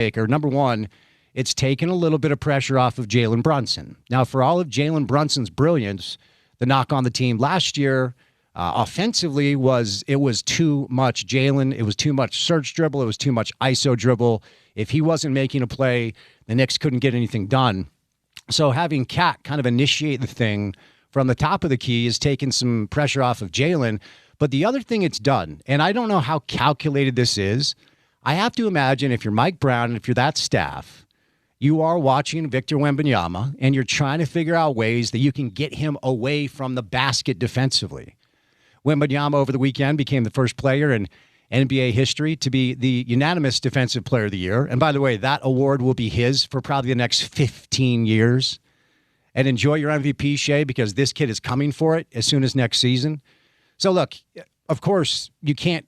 maker. Number one, it's taken a little bit of pressure off of Jalen Brunson. Now, for all of Jalen Brunson's brilliance, the knock on the team last year offensively was too much Jalen. It was too much search dribble. It was too much ISO dribble. If he wasn't making a play, the Knicks couldn't get anything done. So having Cat kind of initiate the thing from the top of the key is taking some pressure off of Jalen. But the other thing it's done, and I don't know how calculated this is, I have to imagine if you're Mike Brown and if you're that staff, you are watching Victor Wembanyama and you're trying to figure out ways that you can get him away from the basket defensively. Wembanyama over the weekend became the first player in NBA history to be the unanimous Defensive Player of the Year. And by the way, that award will be his for probably the next 15 years. And enjoy your MVP, Shea, because this kid is coming for it as soon as next season. So look, of course, you can't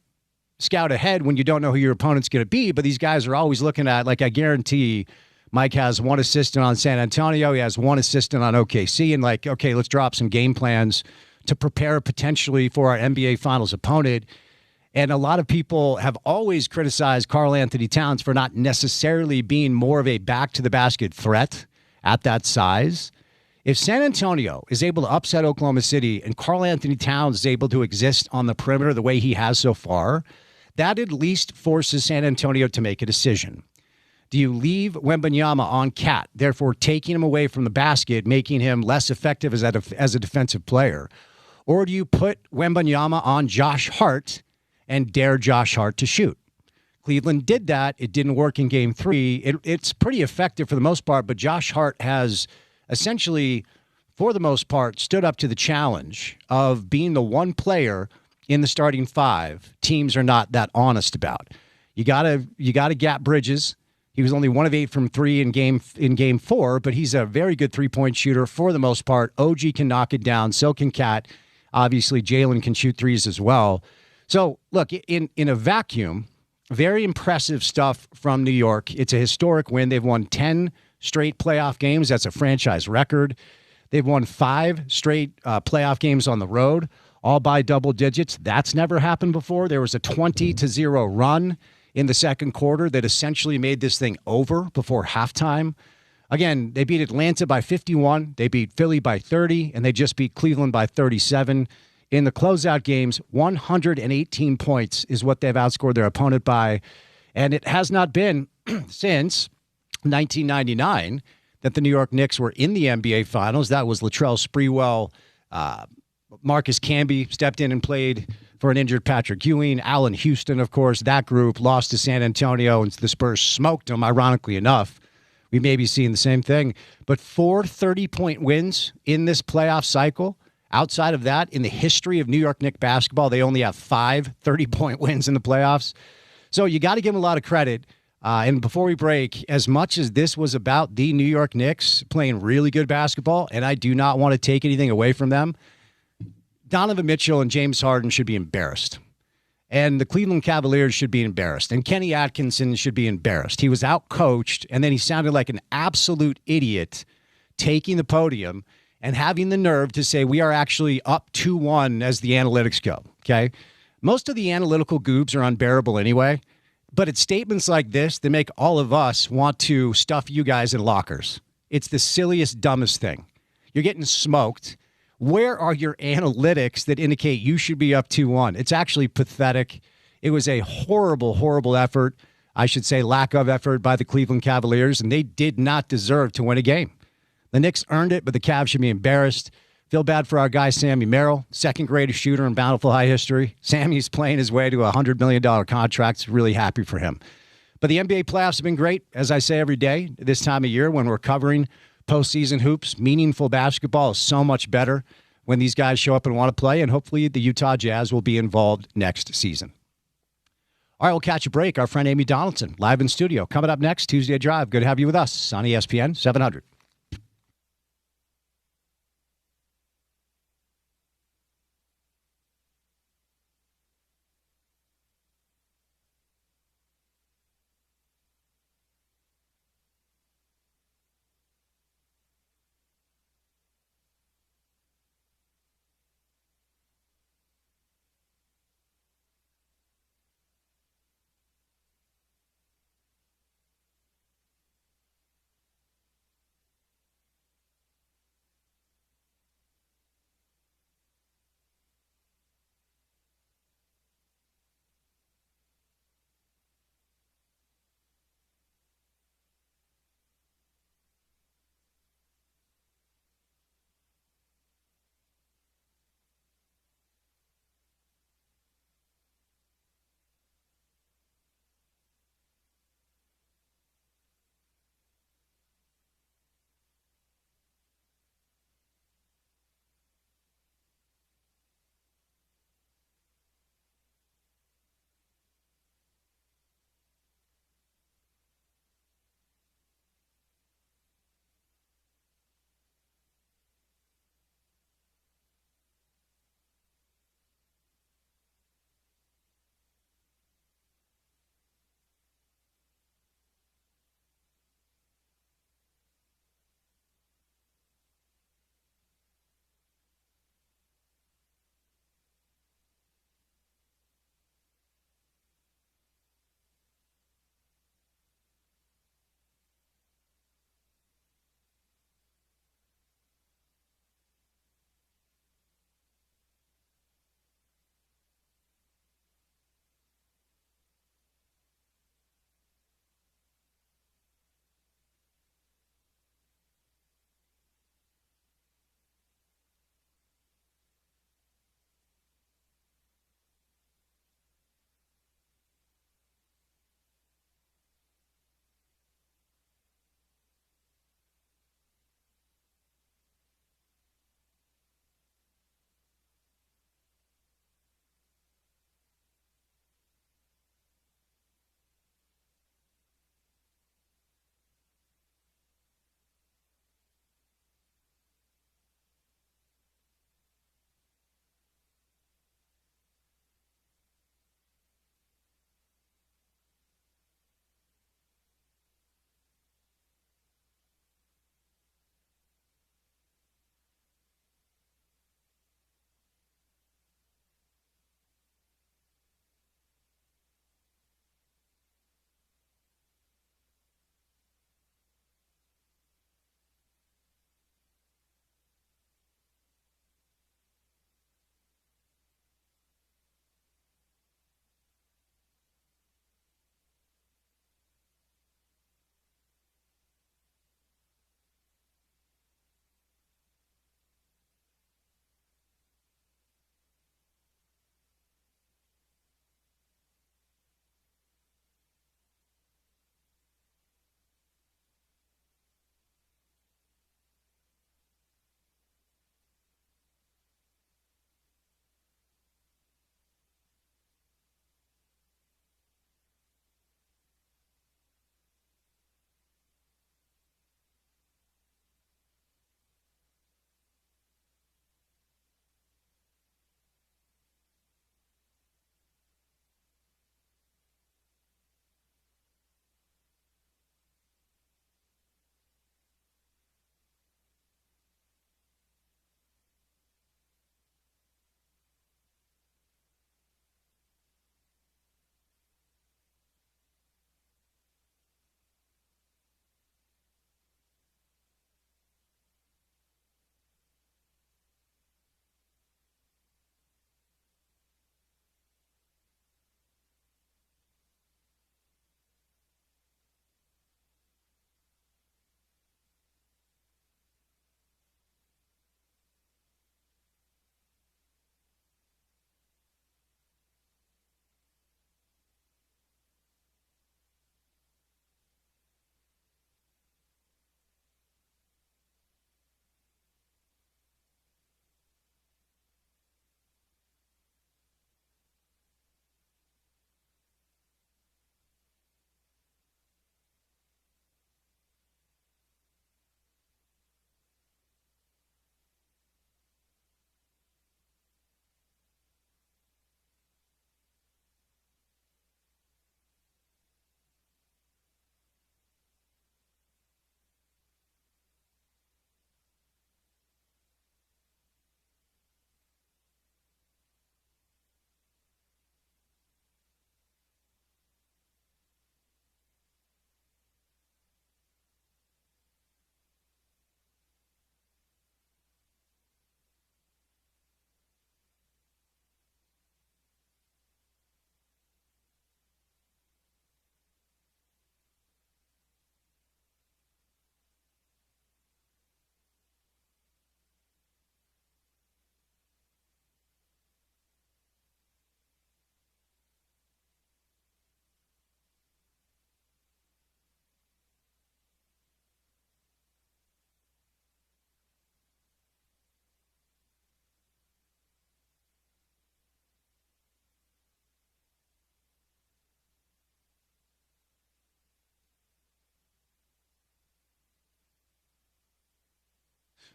scout ahead when you don't know who your opponent's going to be, but these guys are always looking at, like, I guarantee Mike has one assistant on San Antonio. He has one assistant on OKC. And like, okay, let's drop some game plans to prepare potentially for our NBA Finals opponent. And a lot of people have always criticized Karl Anthony Towns for not necessarily being more of a back-to-the-basket threat at that size. If San Antonio is able to upset Oklahoma City and Karl Anthony Towns is able to exist on the perimeter the way he has so far, that at least forces San Antonio to make a decision. Do you leave Wembanyama on Cat, therefore taking him away from the basket, making him less effective as a defensive player? Or do you put Wembanyama on Josh Hart and dare Josh Hart to shoot? Cleveland did that. It didn't work in Game 3. It's pretty effective for the most part, but Josh Hart has essentially, for the most part, stood up to the challenge of being the one player in the starting five teams are not that honest about. You gotta gap Bridges. He was only 1 of 8 from 3 in game 4, but he's a very good three-point shooter for the most part. OG can knock it down. So can Cat. Obviously, Jalen can shoot threes as well. So, look, in a vacuum, very impressive stuff from New York. It's a historic win. They've won 10 straight playoff games. That's a franchise record. They've won 5 straight playoff games on the road, all by double digits. That's never happened before. There was a 20-0 run in the second quarter that essentially made this thing over before halftime. Again, they beat Atlanta by 51. They beat Philly by 30, and they just beat Cleveland by 37. In the closeout games, 118 points is what they've outscored their opponent by. And it has not been since 1999 that the New York Knicks were in the NBA Finals. That was Latrell Sprewell. Marcus Camby stepped in and played for an injured Patrick Ewing. Allen Houston, of course, that group lost to San Antonio, and the Spurs smoked them, ironically enough. We may be seeing the same thing. But 4 30-point wins in this playoff cycle. Outside of that, in the history of New York Knicks basketball, they only have 5 30-point wins in the playoffs. So you got to give them a lot of credit. And before we break, as much as this was about the New York Knicks playing really good basketball, and I do not want to take anything away from them, Donovan Mitchell and James Harden should be embarrassed. And the Cleveland Cavaliers should be embarrassed. And Kenny Atkinson should be embarrassed. He was out-coached, and then he sounded like an absolute idiot taking the podium and having the nerve to say we are actually up 2-1 as the analytics go, okay? Most of the analytical goobs are unbearable anyway, but it's statements like this that make all of us want to stuff you guys in lockers. It's the silliest, dumbest thing. You're getting smoked. Where are your analytics that indicate you should be up 2-1? It's actually pathetic. It was a horrible, horrible effort. I should say lack of effort by the Cleveland Cavaliers, and they did not deserve to win a game. The Knicks earned it, but the Cavs should be embarrassed. Feel bad for our guy, Sammy Merrill, second greatest shooter in Bountiful High history. Sammy's playing his way to a $100 million contract. Really happy for him. But the NBA playoffs have been great, as I say every day, this time of year when we're covering postseason hoops. Meaningful basketball is so much better when these guys show up and want to play, and hopefully the Utah Jazz will be involved next season. All right, we'll catch a break. Our friend Amy Donaldson, live in studio. Coming up next, Tuesday Drive. Good to have you with us on ESPN 700.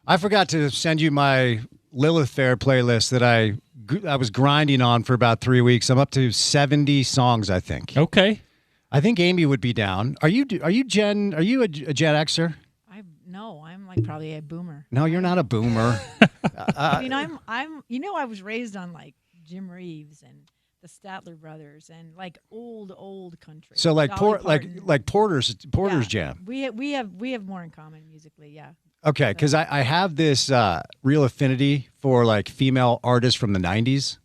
I forgot to send you my Lilith Fair playlist that I was grinding on for about 3 weeks. I'm up to 70 songs, I think. Okay. I think Amy would be down. Are you Jen? Are you a Gen Xer? No, I'm like probably a boomer. No, you're not a boomer. I mean, I'm. I was raised on like Jim Reeves and the Statler Brothers and like old country. So like Dolly like Porter's Jam. We have more in common musically. Yeah. Okay, because I have this real affinity for like female artists from the 90s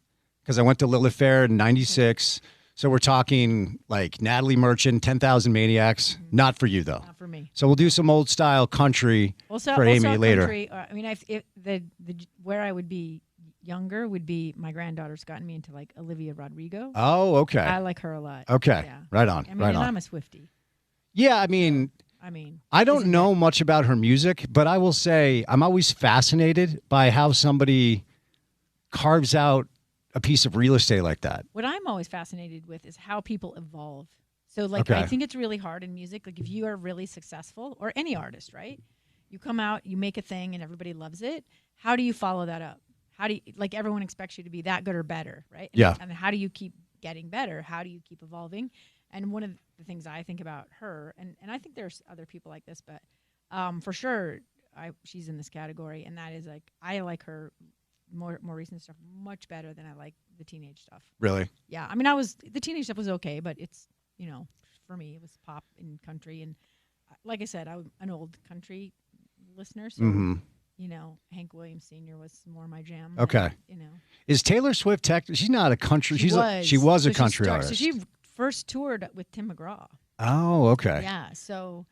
because I went to Lilith Fair in 96. So we're talking like Natalie Merchant, 10,000 Maniacs. Mm-hmm. Not for you, though. Not for me. So we'll do some old style country for Amy later. Country, I mean, where I would be younger would be my granddaughter's gotten me into like Olivia Rodrigo. Oh, okay. I like her a lot. Okay, yeah. Right on. I mean, right on. I'm a Swiftie. Yeah, I mean, I don't know much about her music, but I will say I'm always fascinated by how somebody carves out a piece of real estate like that. What I'm always fascinated with is how people evolve. So, like, I think it's really hard in music. Like, if you are really successful, or any artist, right? You come out, you make a thing, and everybody loves it. How do you follow that up? How do you, like, everyone expects you to be that good or better, right? Yeah. And how do you keep getting better? How do you keep evolving? And one of the things I think about her, and I think there's other people like this, but for sure, she's in this category, and that is, like, I like her more recent stuff much better than I like the teenage stuff. Really? Yeah. I mean, the teenage stuff was okay, but it's, for me, it was pop and country. And like I said, I'm an old country listener. So, Hank Williams Sr. was more my jam. Okay. Is Taylor Swift she's not a country. She was a country artist. So she first toured with Tim McGraw. Oh, okay. Yeah. So,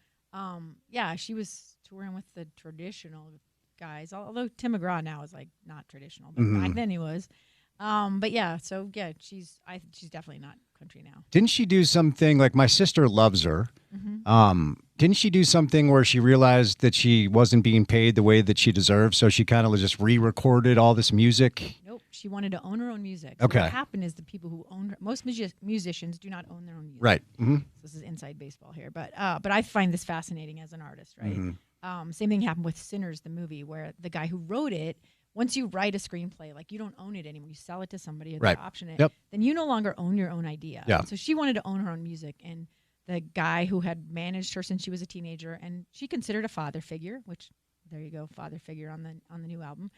she was touring with the traditional guys, although Tim McGraw now is like not traditional, but back then he was. But yeah, so yeah, she's definitely not country now. Didn't she do something like my sister loves her? Mm-hmm. Didn't she do something where she realized that she wasn't being paid the way that she deserved, so she kind of just re-recorded all this music? Nope, she wanted to own her own music. So okay. What happened is the people who own most musicians do not own their own music. Right. Mm-hmm. So this is inside baseball here, but I find this fascinating as an artist, right? Mm-hmm. Same thing happened with Sinners, the movie, where the guy who wrote it. Once you write a screenplay, like, you don't own it anymore. You sell it to somebody, or they option it. Yep. Then you no longer own your own idea. Yeah. So she wanted to own her own music, and the guy who had managed her since she was a teenager, and she considered a father figure, which, there you go, father figure on the new album.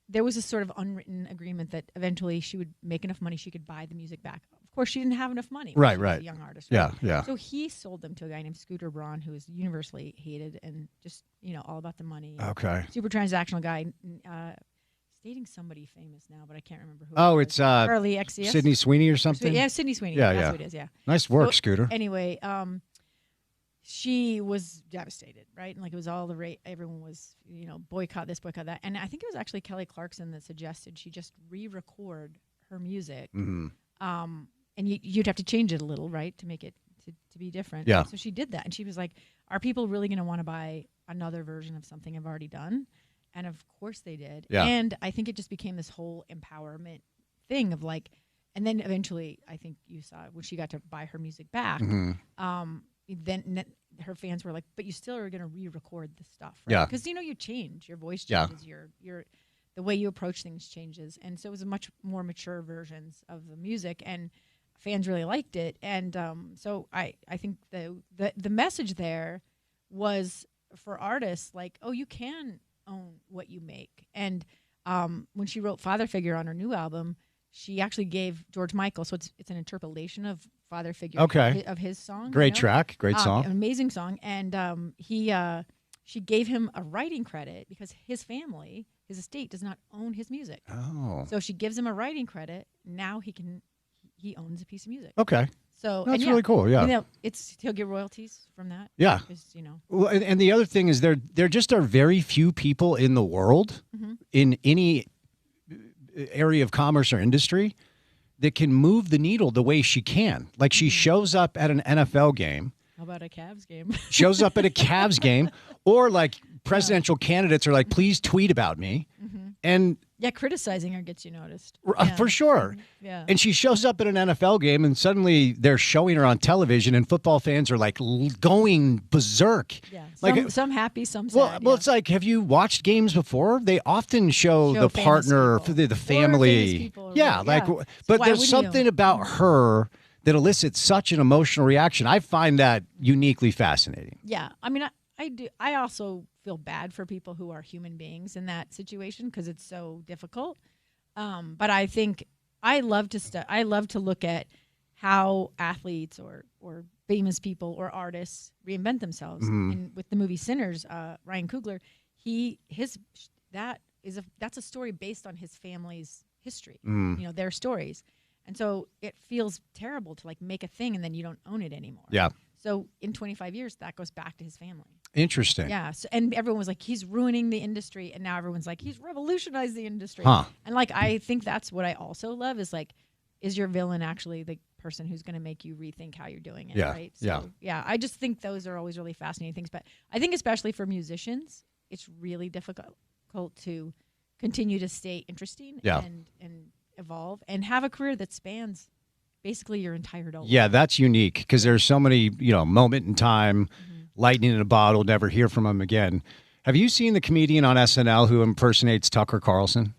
There was a sort of unwritten agreement that eventually she would make enough money she could buy the music back. Of course, she didn't have enough money. Right. She was a young artist. Right? Yeah. So he sold them to a guy named Scooter Braun, who is universally hated and just, all about the money. Okay. Super transactional guy. He's dating somebody famous now, but I can't remember who. Oh, it's Charlie XCS? Sydney Sweeney or something? Yeah, Sydney Sweeney. Yeah, That's who it is, yeah. Nice work, So, Scooter. Anyway, she was devastated, right? And like, it was all everyone was, boycott this, boycott that. And I think it was actually Kelly Clarkson that suggested she just re-record her music. Mm-hmm. And you'd have to change it a little, right, to make it to be different. Yeah. So she did that, and she was like, "Are people really going to want to buy another version of something I've already done?" And of course they did. Yeah. And I think it just became this whole empowerment thing of like, and then eventually, I think you saw when she got to buy her music back. Mm-hmm. Then her fans were like, "But you still are going to re-record the stuff, right?" Yeah. Because you change, your voice changes, your the way you approach things changes, and so it was a much more mature versions of the music, and fans really liked it. And so I think the message there was for artists like, oh, you can own what you make. And when she wrote Father Figure on her new album, she actually gave George Michael, so it's an interpolation of Father Figure of his song. Great track, great song. An amazing song. And she gave him a writing credit because his family, his estate, does not own his music. Oh. So she gives him a writing credit. Now he owns a piece of music. Okay. So that's really cool. Yeah. He'll get royalties from that. Yeah. Well, and the other thing is there just are very few people in the world in any area of commerce or industry that can move the needle the way she can. Like, she shows up at an NFL game. How about a Cavs game? Shows up at a Cavs game, or like presidential candidates are like, please tweet about me. Mm-hmm. And Yeah, criticizing her gets you noticed. For sure. Yeah. And she shows up at an NFL game, and suddenly they're showing her on television, and football fans are like going berserk. Yeah. Like Some happy, some sad. well, it's like, have you watched games before? They often show the famous partner, people. the Or family. famous people, Yeah, right, like, yeah. So but why there's wouldn't something you? about her that elicits such an emotional reaction. I find that uniquely fascinating. Yeah. I mean, I do. I also feel bad for people who are human beings in that situation because it's so difficult. But I think I love to look at how athletes or famous people or artists reinvent themselves. And with the movie Sinners, Ryan Coogler, that's a story based on his family's history. Their stories. And so it feels terrible to like make a thing and then you don't own it anymore. Yeah. So in 25 years, that goes back to his family. Interesting. Yeah. So, and everyone was like, he's ruining the industry. And now everyone's like, he's revolutionized the industry. Huh. And like, I think that's what I also love is like, is your villain actually the person who's going to make you rethink how you're doing it? Yeah. Right. So, yeah. I just think those are always really fascinating things. But I think especially for musicians, it's really difficult to continue to stay interesting and evolve and have a career that spans basically your entire adult life. Yeah, that's unique because there's so many, moment in time, lightning in a bottle, never hear from him again. Have you seen the comedian on SNL who impersonates Tucker Carlson?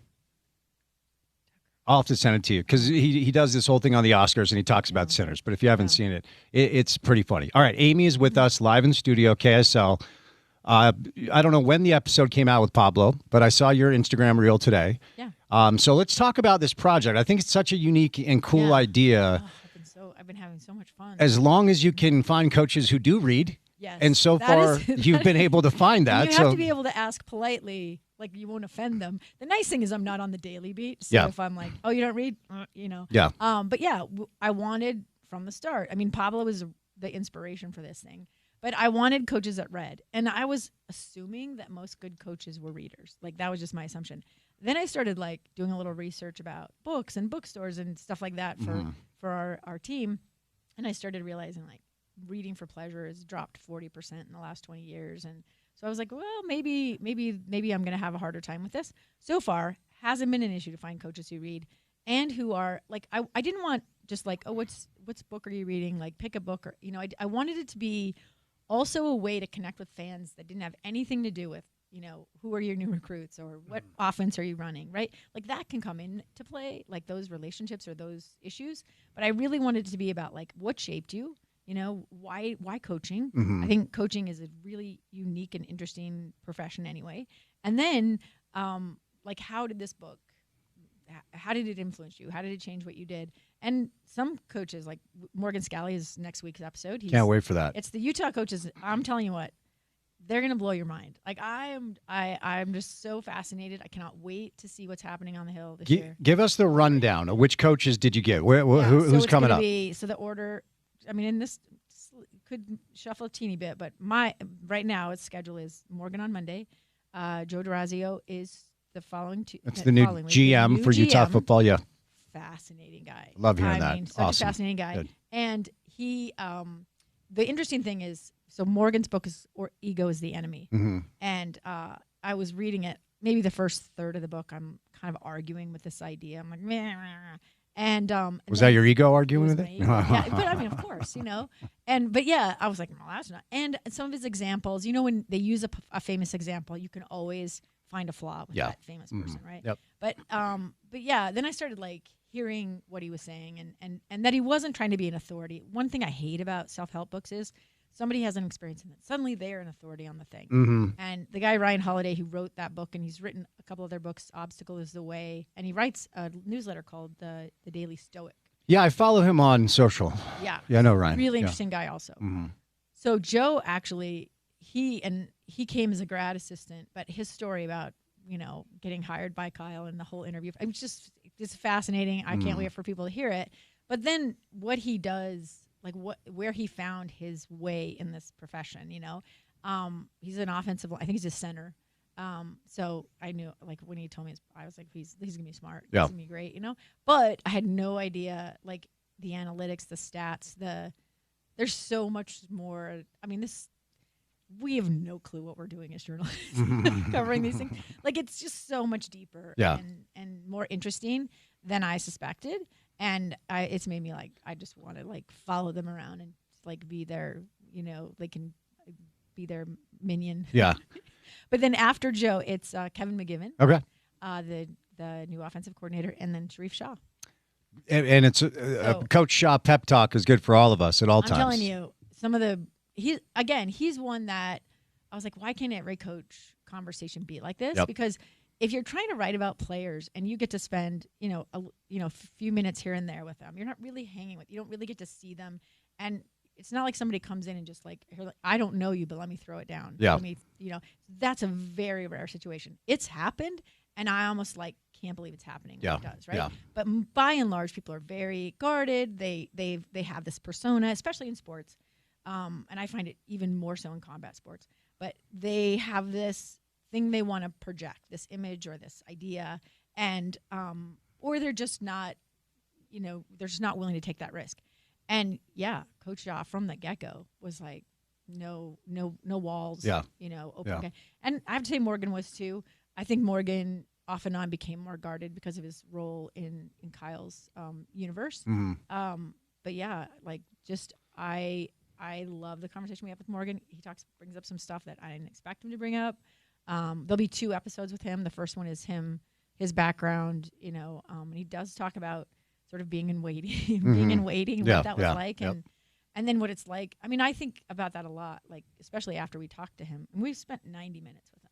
I'll have to send it to you because he does this whole thing on the Oscars and he talks about Sinners. But if you haven't seen it, it's pretty funny. All right, Amy is with us live in studio, KSL. I don't know when the episode came out with Pablo, but I saw your Instagram reel today. Yeah. So let's talk about this project. I think it's such a unique and cool idea. I've been having so much fun. As long as you can find coaches who do read. Yes. And so far, you've been able to find that. You have to be able to ask politely, like you won't offend them. The nice thing is I'm not on the daily beat. So if I'm like, oh, you don't read, Yeah. But yeah, I wanted from the start. I mean, Pablo was the inspiration for this thing. But I wanted coaches that read. And I was assuming that most good coaches were readers. Like, that was just my assumption. Then I started, like, doing a little research about books and bookstores and stuff like that for our team. And I started realizing, like, reading for pleasure has dropped 40% in the last 20 years. And so I was like, well, maybe I'm going to have a harder time with this. So far, hasn't been an issue to find coaches who read and who are, like, I didn't want just, like, oh, what's book are you reading? Like, pick a book. Or I wanted it to be also a way to connect with fans that didn't have anything to do with, who are your new recruits or what offense are you running, right? Like that can come into play, like those relationships or those issues. But I really wanted it to be about like what shaped you, why coaching? I think coaching is a really unique and interesting profession anyway. And then like how did this book, how did it influence you? How did it change what you did? And some coaches, like Morgan Scally is next week's episode. Can't wait for that. It's the Utah coaches. I'm telling you what, they're going to blow your mind. Like I'm just so fascinated. I cannot wait to see what's happening on the Hill this year. Give us the rundown of which coaches did you get? Who's coming up? So the order, I mean, in this could shuffle a teeny bit, but right now its schedule is Morgan on Monday. Joe D'Orazio is the following two. That's the new GM for Utah football. Yeah. Fascinating guy. Love hearing that. Such a fascinating guy. Good. And he, the interesting thing is, so Morgan's book is Ego is the Enemy. And I was reading it, maybe the first third of the book, I'm kind of arguing with this idea. I'm like, meh. And was that your ego arguing with it? Yeah, but I mean, of course, but yeah, I was like, no, that's not. And some of his examples, when they use a famous example, you can always find a flaw with that famous person, right? Yep. But yeah, then I started like hearing what he was saying and that he wasn't trying to be an authority. One thing I hate about self-help books is somebody has an experience in it. Suddenly they're an authority on the thing. And the guy, Ryan Holiday, who wrote that book, and he's written a couple other books, Obstacle is the Way, and he writes a newsletter called The Daily Stoic. Yeah, I follow him on social. Yeah. Yeah, I know Ryan. Really interesting guy also. So Joe actually, he came as a grad assistant, but his story about, getting hired by Kyle and the whole interview, it's fascinating. I can't wait for people to hear it. But then what he does, like where he found his way in this profession, he's an offensive, I think he's a center. So I knew, like, when he told me, I was like, he's gonna be smart. Yeah. He's gonna be great, But I had no idea, like, the analytics, the stats, there's so much more. I mean, we have no clue what we're doing as journalists covering these things. Like, it's just so much deeper and more interesting than I suspected. And it's made me like, I just want to like follow them around and like be their, they can be their minion. Yeah. But then after Joe, it's Kevin McGiven. Okay. The new offensive coordinator, and then Sharif Shah. And it's Coach Shaw pep talk is good for all of us at all times. I'm telling you, he's one that I was like, why can't every coach conversation be like this? Yep. Because if you're trying to write about players and you get to spend, a few minutes here and there with them, you're not really hanging with. You don't really get to see them, and it's not like somebody comes in and just like, I don't know you, but let me throw it down. Yeah. That's a very rare situation. It's happened, and I almost like can't believe it's happening. Yeah. It does, right? Yeah. But by and large, people are very guarded. They have this persona, especially in sports, and I find it even more so in combat sports. But they have this thing they want to project, this image or this idea, and or they're just not, they're just not willing to take that risk. And yeah, Coach Shaw from the get-go was like, no walls, open. Yeah. Okay. And I have to say Morgan was too. I think Morgan off and on became more guarded because of his role in Kyle's universe. Mm-hmm. But yeah, like just I love the conversation we have with Morgan. He brings up some stuff that I didn't expect him to bring up. There'll be 2 episodes with him. The first one is his background, and he does talk about sort of being in waiting, and what that was like, and then what it's like. I mean, I think about that a lot, like especially after we talked to him, and we've spent 90 minutes with him.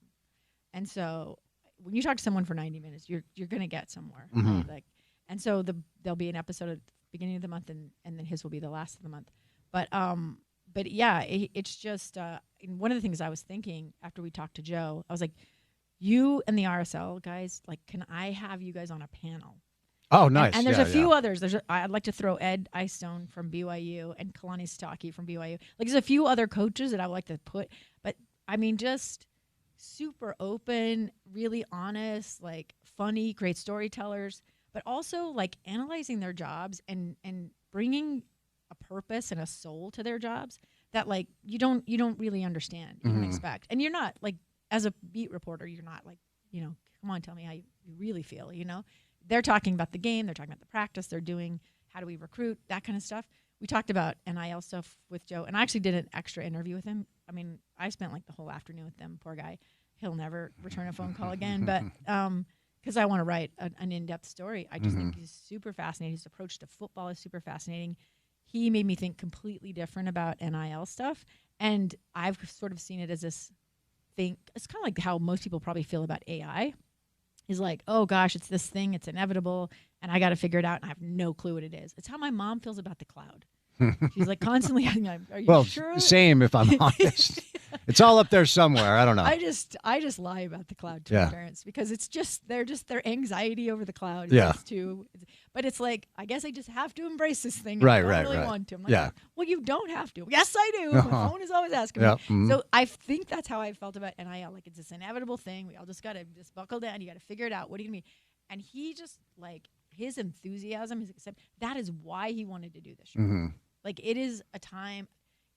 And so when you talk to someone for 90 minutes, you're going to get somewhere, right? Like, and so there'll be an episode at the beginning of the month, and then his will be the last of the month. But yeah, it's just one of the things I was thinking after we talked to Joe, I was like, you and the RSL guys, like, can I have you guys on a panel? Oh, nice. And there's a few others. I'd like to throw Ed Eyestone from BYU and Kalani Stocky from BYU. Like, there's a few other coaches that I would like to put, but I mean, just super open, really honest, like funny, great storytellers, but also like analyzing their jobs and bringing a purpose and a soul to their jobs that like you don't really understand, you don't expect. And you're not like, as a beat reporter, you're not like, come on, tell me how you really feel, They're talking about the game. They're talking about the practice. They're doing how do we recruit, that kind of stuff. We talked about NIL stuff with Joe, and I actually did an extra interview with him. I mean, I spent like the whole afternoon with him. Poor guy. He'll never return a phone call again. But because I want to write an in-depth story. I just think he's super fascinating. His approach to football is super fascinating. He made me think completely different about NIL stuff. And I've sort of seen it as this thing. It's kind of like how most people probably feel about AI. Is like, oh gosh, it's this thing, it's inevitable, and I got to figure it out, and I have no clue what it is. It's how my mom feels about the cloud. She's like constantly, are you sure? Same if I'm honest. It's all up there somewhere. I don't know. I just lie about the cloud to my parents because it's just their anxiety over the cloud. But it's like, I guess I just have to embrace this thing. I don't really want to. I'm like, well, you don't have to. Yes, I do. My phone is always asking me. So I think that's how I felt about NIL. Like, it's this inevitable thing. We all just got to just buckle down. You got to figure it out. What do you mean? And he just, like, his enthusiasm, his acceptance, that is why he wanted to do this show. Like, it is a time,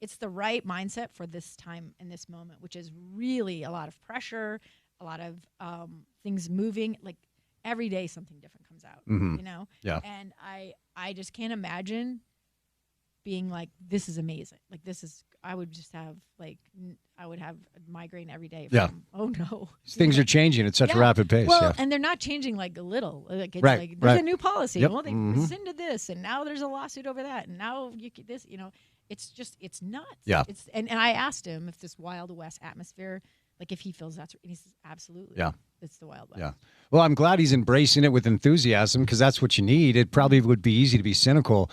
it's the right mindset for this time and this moment, which is really a lot of pressure, a lot of things moving. Like, every day something different comes out, Yeah. And I just can't imagine being like, this is amazing. Like, I would just have, like, I would have a migraine every day. Oh, no. Things are changing at such a rapid pace. Well, and they're not changing, like, a little. Like, it's like, there's a new policy. Well, they rescinded this, and now there's a lawsuit over that, and now this, it's just, it's nuts. Yeah. And I asked him if this Wild West atmosphere, like, if he feels that's, and he says, absolutely. Yeah. It's the Wild West. Yeah. Well, I'm glad he's embracing it with enthusiasm because that's what you need. It probably would be easy to be cynical.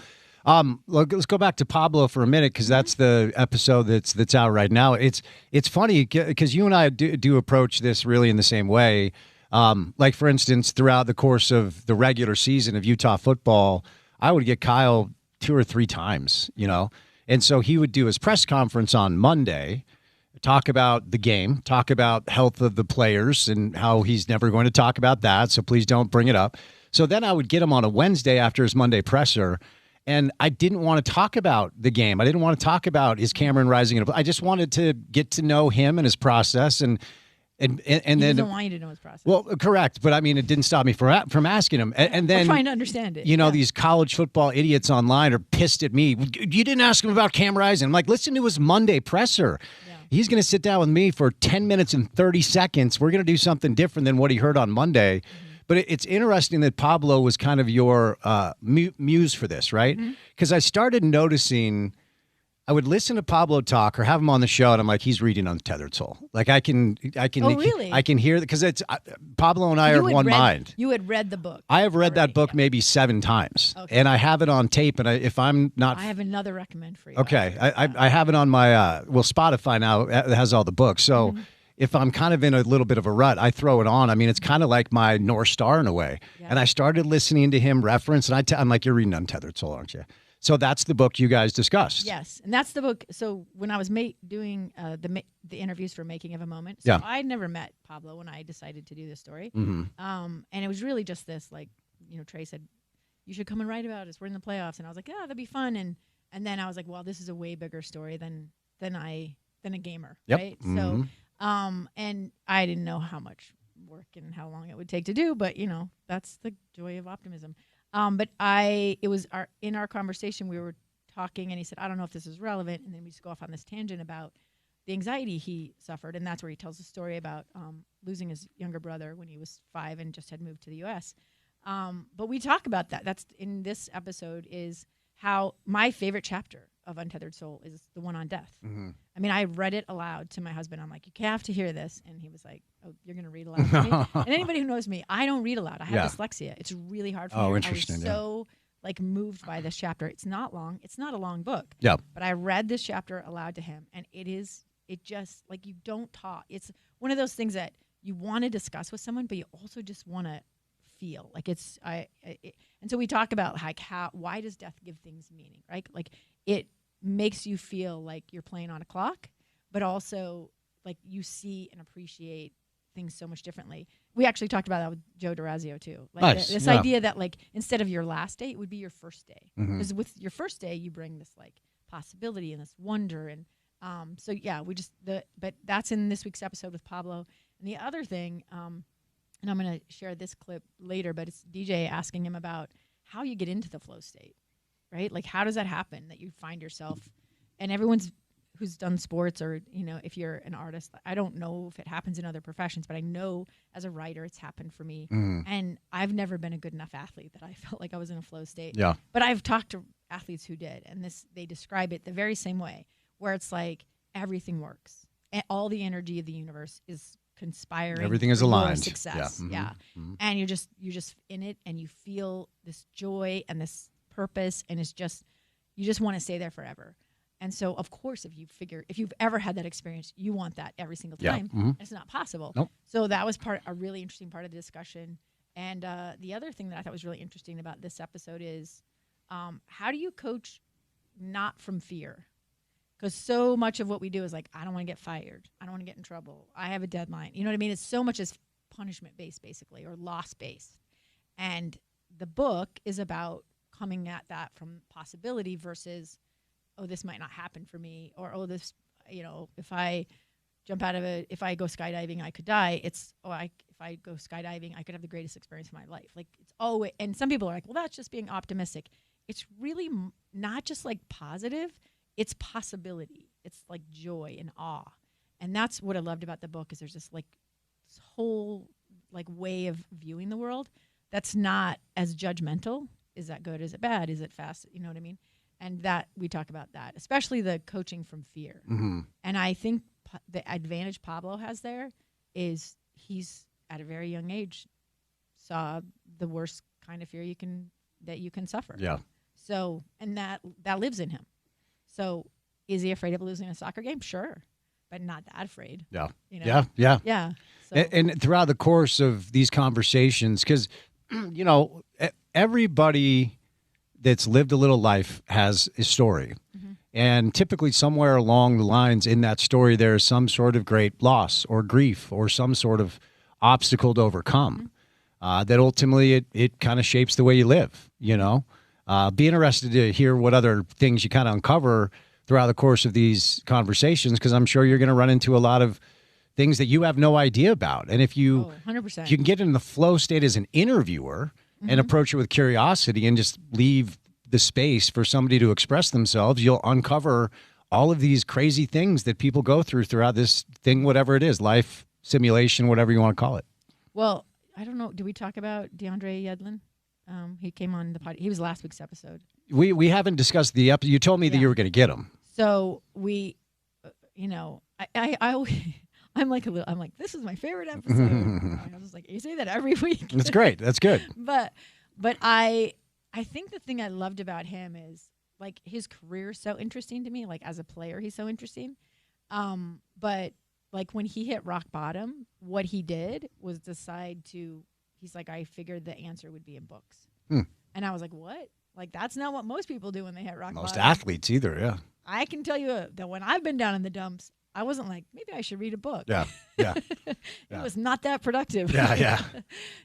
Let's go back to Pablo for a minute because that's the episode that's out right now. It's funny because you and I do approach this really in the same way. Like, for instance, throughout the course of the regular season of Utah football, I would get Kyle 2 or 3 times, and so he would do his press conference on Monday, talk about the game, talk about health of the players and how he's never going to talk about that. So please don't bring it up. So then I would get him on a Wednesday after his Monday presser. And I didn't want to talk about the game. I didn't want to talk about his Cameron Rising. I just wanted to get to know him and his process. And he then doesn't want you to know his process. Well, correct. But I mean, it didn't stop me from asking him. And then we're trying to understand it. You know, these college football idiots online are pissed at me. You didn't ask him about Cam Rising. I'm like, listen to his Monday presser. Yeah. He's going to sit down with me for 10 minutes and 30 seconds. We're going to do something different than what he heard on Monday. Mm-hmm. But it's interesting that Pablo was kind of your muse for this, right? Because I started noticing, I would listen to Pablo talk or have him on the show, and I'm like, he's reading Untethered Soul. Like I can. Oh, really? I can hear that because it's Pablo and I are one mind. You had read the book. I have read that book maybe 7 times, and I have it on tape. And if I'm not, I have another recommend for you. Okay, I have it on my Spotify now. It has all the books, so. If I'm kind of in a little bit of a rut, I throw it on. I mean, it's kind of like my North Star in a way. Yeah. And I started listening to him reference, and I'm like, you're reading Untethered Soul, aren't you? So that's the book you guys discussed. Yes, and that's the book. So when I was doing the interviews for Making of a Moment, so I'd never met Pablo when I decided to do this story. And it was really just this, like, you know, Trey said, you should come and write about us. We're in the playoffs. And I was like, that'd be fun. And then I was like, well, this is a way bigger story than a gamer, right? So. And I didn't know how much work and how long it would take to do, but you know, that's the joy of optimism. But in our conversation, we were talking and he said, I don't know if this is relevant. And then we just go off on this tangent about the anxiety he suffered. And that's where he tells the story about, losing his younger brother when he was 5 and just had moved to the US. But we talk about that. That's in this episode is how my favorite chapter of Untethered Soul is the one on death. I mean, I read it aloud to my husband. I'm like, you have to hear this. And he was like, oh, you're going to read aloud to me? And anybody who knows me, I don't read aloud. I have dyslexia. It's really hard for me. Oh, interesting. I was so like moved by this chapter. It's not long. It's not a long book. Yeah. But I read this chapter aloud to him. And it just, like, you don't talk. It's one of those things that you want to discuss with someone, but you also just want to feel like and so we talk about like why does death give things meaning, right? Like it makes you feel like you're playing on a clock, but also like you see and appreciate things so much differently. We actually talked about that with Joe Durazio too. Like nice. This idea that like instead of your last day, it would be your first day. Because with your first day, you bring this like possibility and this wonder and so yeah, but that's in this week's episode with Pablo. And the other thing, and I'm going to share this clip later, but it's DJ asking him about how you get into the flow state, right? Like, how does that happen that you find yourself, and everyone's who's done sports or, you know, if you're an artist, I don't know if it happens in other professions, but I know as a writer, it's happened for me. And I've never been a good enough athlete that I felt like I was in a flow state. Yeah. But I've talked to athletes who did, and they describe it the very same way, where it's like everything works. And all the energy of the universe is conspiring. Everything is aligned. Success. Yeah. And you're just in it, and you feel this joy and this purpose, and it's just, you just want to stay there forever. And so, of course, if you've ever had that experience, you want that every single time. Yeah. It's not possible. Nope. So that was a really interesting part of the discussion. And the other thing that I thought was really interesting about this episode is how do you coach not from fear? Because so much of what we do is like, I don't want to get fired. I don't want to get in trouble. I have a deadline. You know what I mean? It's so much as punishment-based, basically, or loss-based. And the book is about coming at that from possibility versus, oh, this might not happen for me, or, oh, this, you know, if I go skydiving, I could die. It's, if I go skydiving, I could have the greatest experience of my life. Like, it's always, and some people are like, well, that's just being optimistic. It's really not just like positive. It's possibility. It's like joy and awe. And that's what I loved about the book is there's this whole like way of viewing the world that's not as judgmental. Is that good? Is it bad? Is it fast? You know what I mean? And that we talk about that, especially the coaching from fear. And I think the advantage Pablo has there is he's at a very young age saw the worst kind of fear you can suffer. Yeah. So, and that lives in him. So, is he afraid of losing a soccer game? Sure, but not that afraid. Yeah. You know? Yeah. So. And throughout the course of these conversations, because, you know, everybody that's lived a little life has a story. And typically somewhere along the lines in that story, there is some sort of great loss or grief or some sort of obstacle to overcome that ultimately it kind of shapes the way you live, you know? Be interested to hear what other things you kind of uncover throughout the course of these conversations, because I'm sure you're going to run into a lot of things that you have no idea about. And if you, 100%. if you can get in the flow state as an interviewer and approach it with curiosity and just leave the space for somebody to express themselves, you'll uncover all of these crazy things that people go through throughout this thing, whatever it is, life, simulation, whatever you want to call it. Well, I don't know. Did we talk about DeAndre Yedlin? He came on the pod. He was last week's episode. We haven't discussed the episode. You told me that you were going to get him. So we, I'm like this is my favorite episode. I was like, you say that every week. That's great. That's good. But I think the thing I loved about him is like his career is so interesting to me. Like as a player, he's so interesting. But like when he hit rock bottom, what he did was decide to. He's like, I figured the answer would be in books. And I was like, what? Like, that's not what most people do when they hit rock bottom. Most athletes either, yeah. I can tell you that when I've been down in the dumps, I wasn't like, maybe I should read a book. Yeah. It was not that productive. Yeah.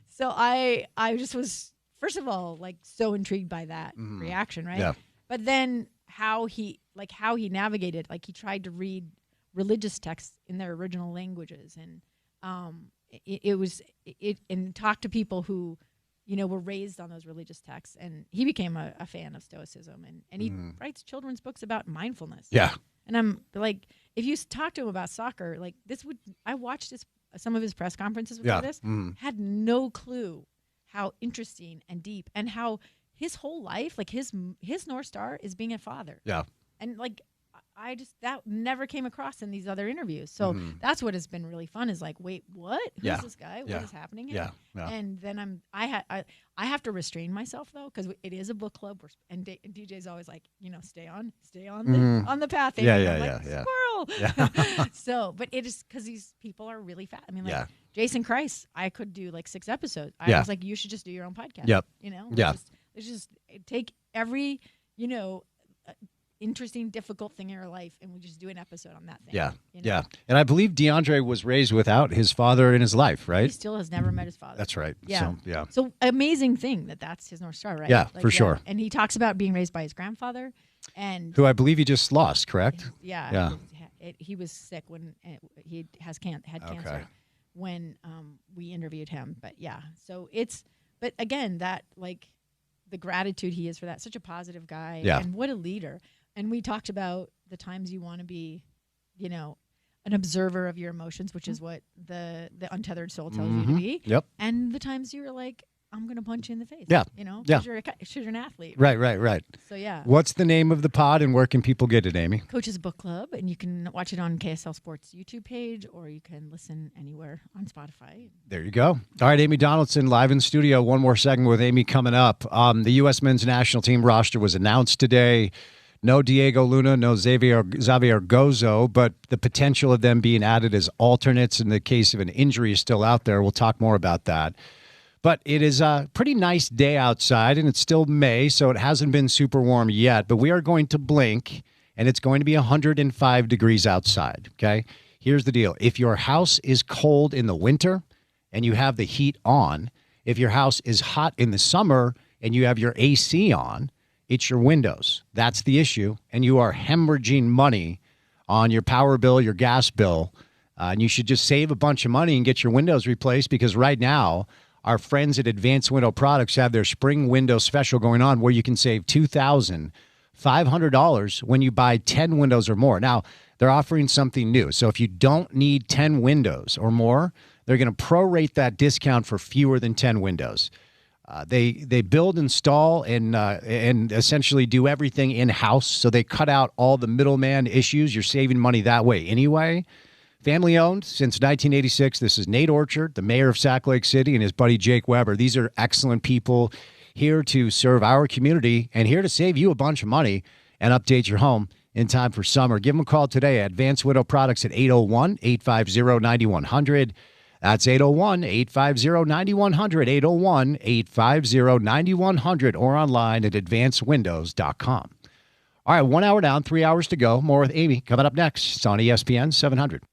So I just was, first of all, like so intrigued by that reaction, right? Yeah. But then how he navigated, like he tried to read religious texts in their original languages and and talk to people who, were raised on those religious texts. And he became a fan of Stoicism and he writes children's books about mindfulness. Yeah. And I'm like, if you talk to him about soccer, like I watched some of his press conferences before this, had no clue how interesting and deep and how his whole life, like his North Star is being a father. Yeah. And like, that never came across in these other interviews. So that's what has been really fun is like, wait, what? Who's this guy? What is happening here? Yeah. And then I have to restrain myself though, because it is a book club and DJ's always like, stay on the path. Squirrel. Yeah. So, but it is because these people are really fat. I mean, like Jason Christ, I could do like 6 episodes. I was like, you should just do your own podcast. Yep. Let's just take every, interesting, difficult thing in your life, and we just do an episode on that thing. Yeah. And I believe DeAndre was raised without his father in his life, right? He still has never met his father. That's right. Yeah. So, So amazing thing that's his North Star, right? Yeah, for sure. And he talks about being raised by his grandfather, and who I believe he just lost, correct? Yeah. He was sick when he had cancer when we interviewed him. But yeah, but again, that like the gratitude he is for that, such a positive guy, and what a leader. And we talked about the times you want to be, an observer of your emotions, which is what the untethered soul tells you to be. Yep. And the times you're like, I'm going to punch you in the face. Yeah. Because you're an athlete. Right. So, yeah. What's the name of the pod and where can people get it, Amy? Coach's Book Club. And you can watch it on KSL Sports YouTube page or you can listen anywhere on Spotify. There you go. All right, Amy Donaldson live in studio. One more segment with Amy coming up. The U.S. men's national team roster was announced today. No Diego Luna, no Xavier Gozo, but the potential of them being added as alternates in the case of an injury is still out there. We'll talk more about that. But it is a pretty nice day outside, and it's still May, so it hasn't been super warm yet. But we are going to blink, and it's going to be 105 degrees outside, okay? Here's the deal. If your house is cold in the winter and you have the heat on, if your house is hot in the summer and you have your AC on, it's your windows. That's the issue. And you are hemorrhaging money on your power bill, your gas bill. And you should just save a bunch of money and get your windows replaced because right now, our friends at Advanced Window Products have their spring window special going on where you can save $2,500 when you buy 10 windows or more. Now, they're offering something new. So if you don't need 10 windows or more, they're going to prorate that discount for fewer than 10 windows. They build, install, and essentially do everything in-house, so they cut out all the middleman issues. You're saving money that way anyway. Family-owned since 1986. This is Nate Orchard, the mayor of Sac Lake City, and his buddy Jake Weber. These are excellent people here to serve our community and here to save you a bunch of money and update your home in time for summer. Give them a call today at Advanced Window Products at 801-850-9100. That's 801-850-9100, 801-850-9100, or online at advancedwindows.com. All right, 1 hour down, 3 hours to go. More with Amy coming up next. It's on ESPN 700.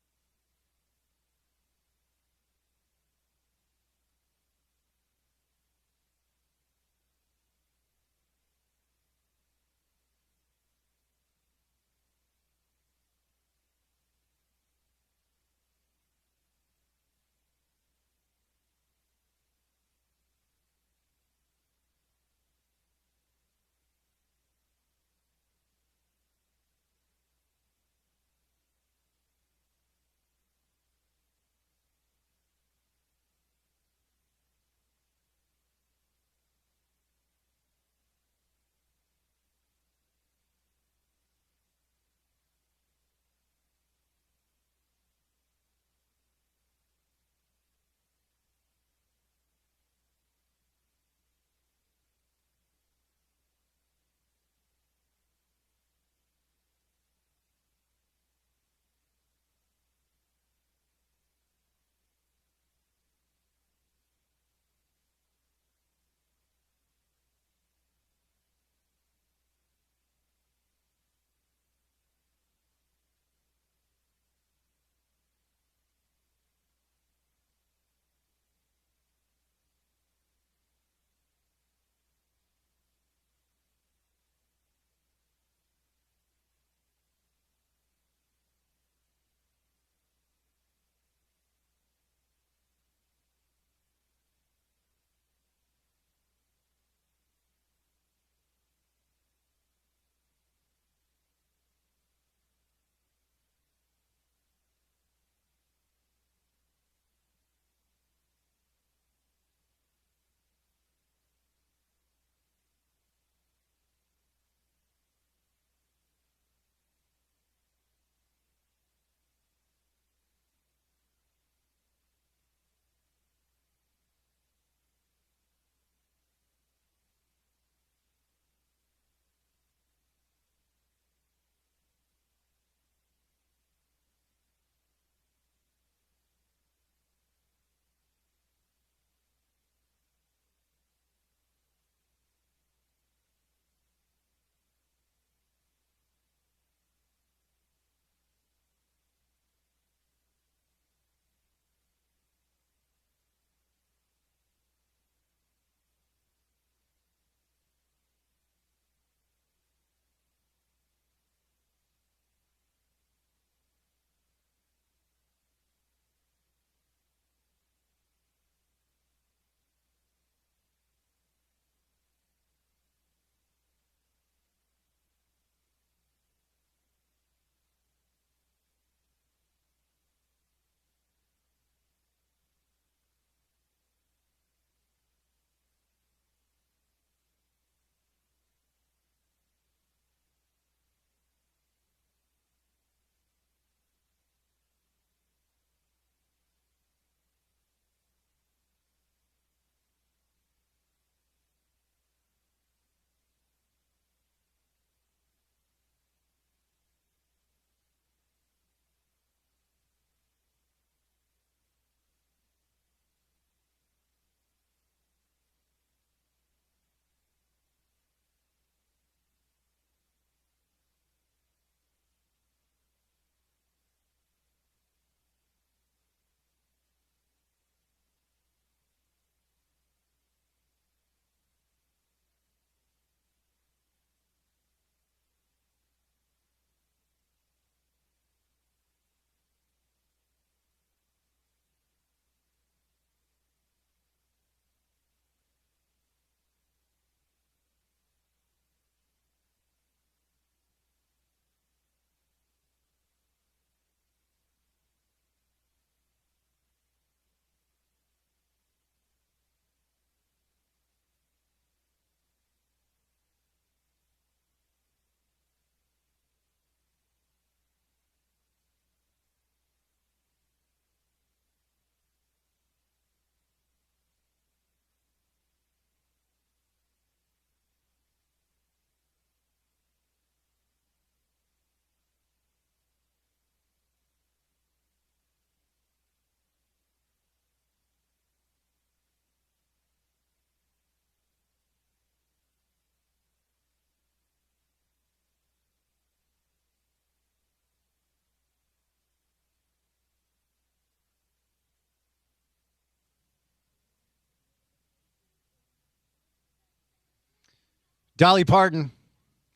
Dolly Parton,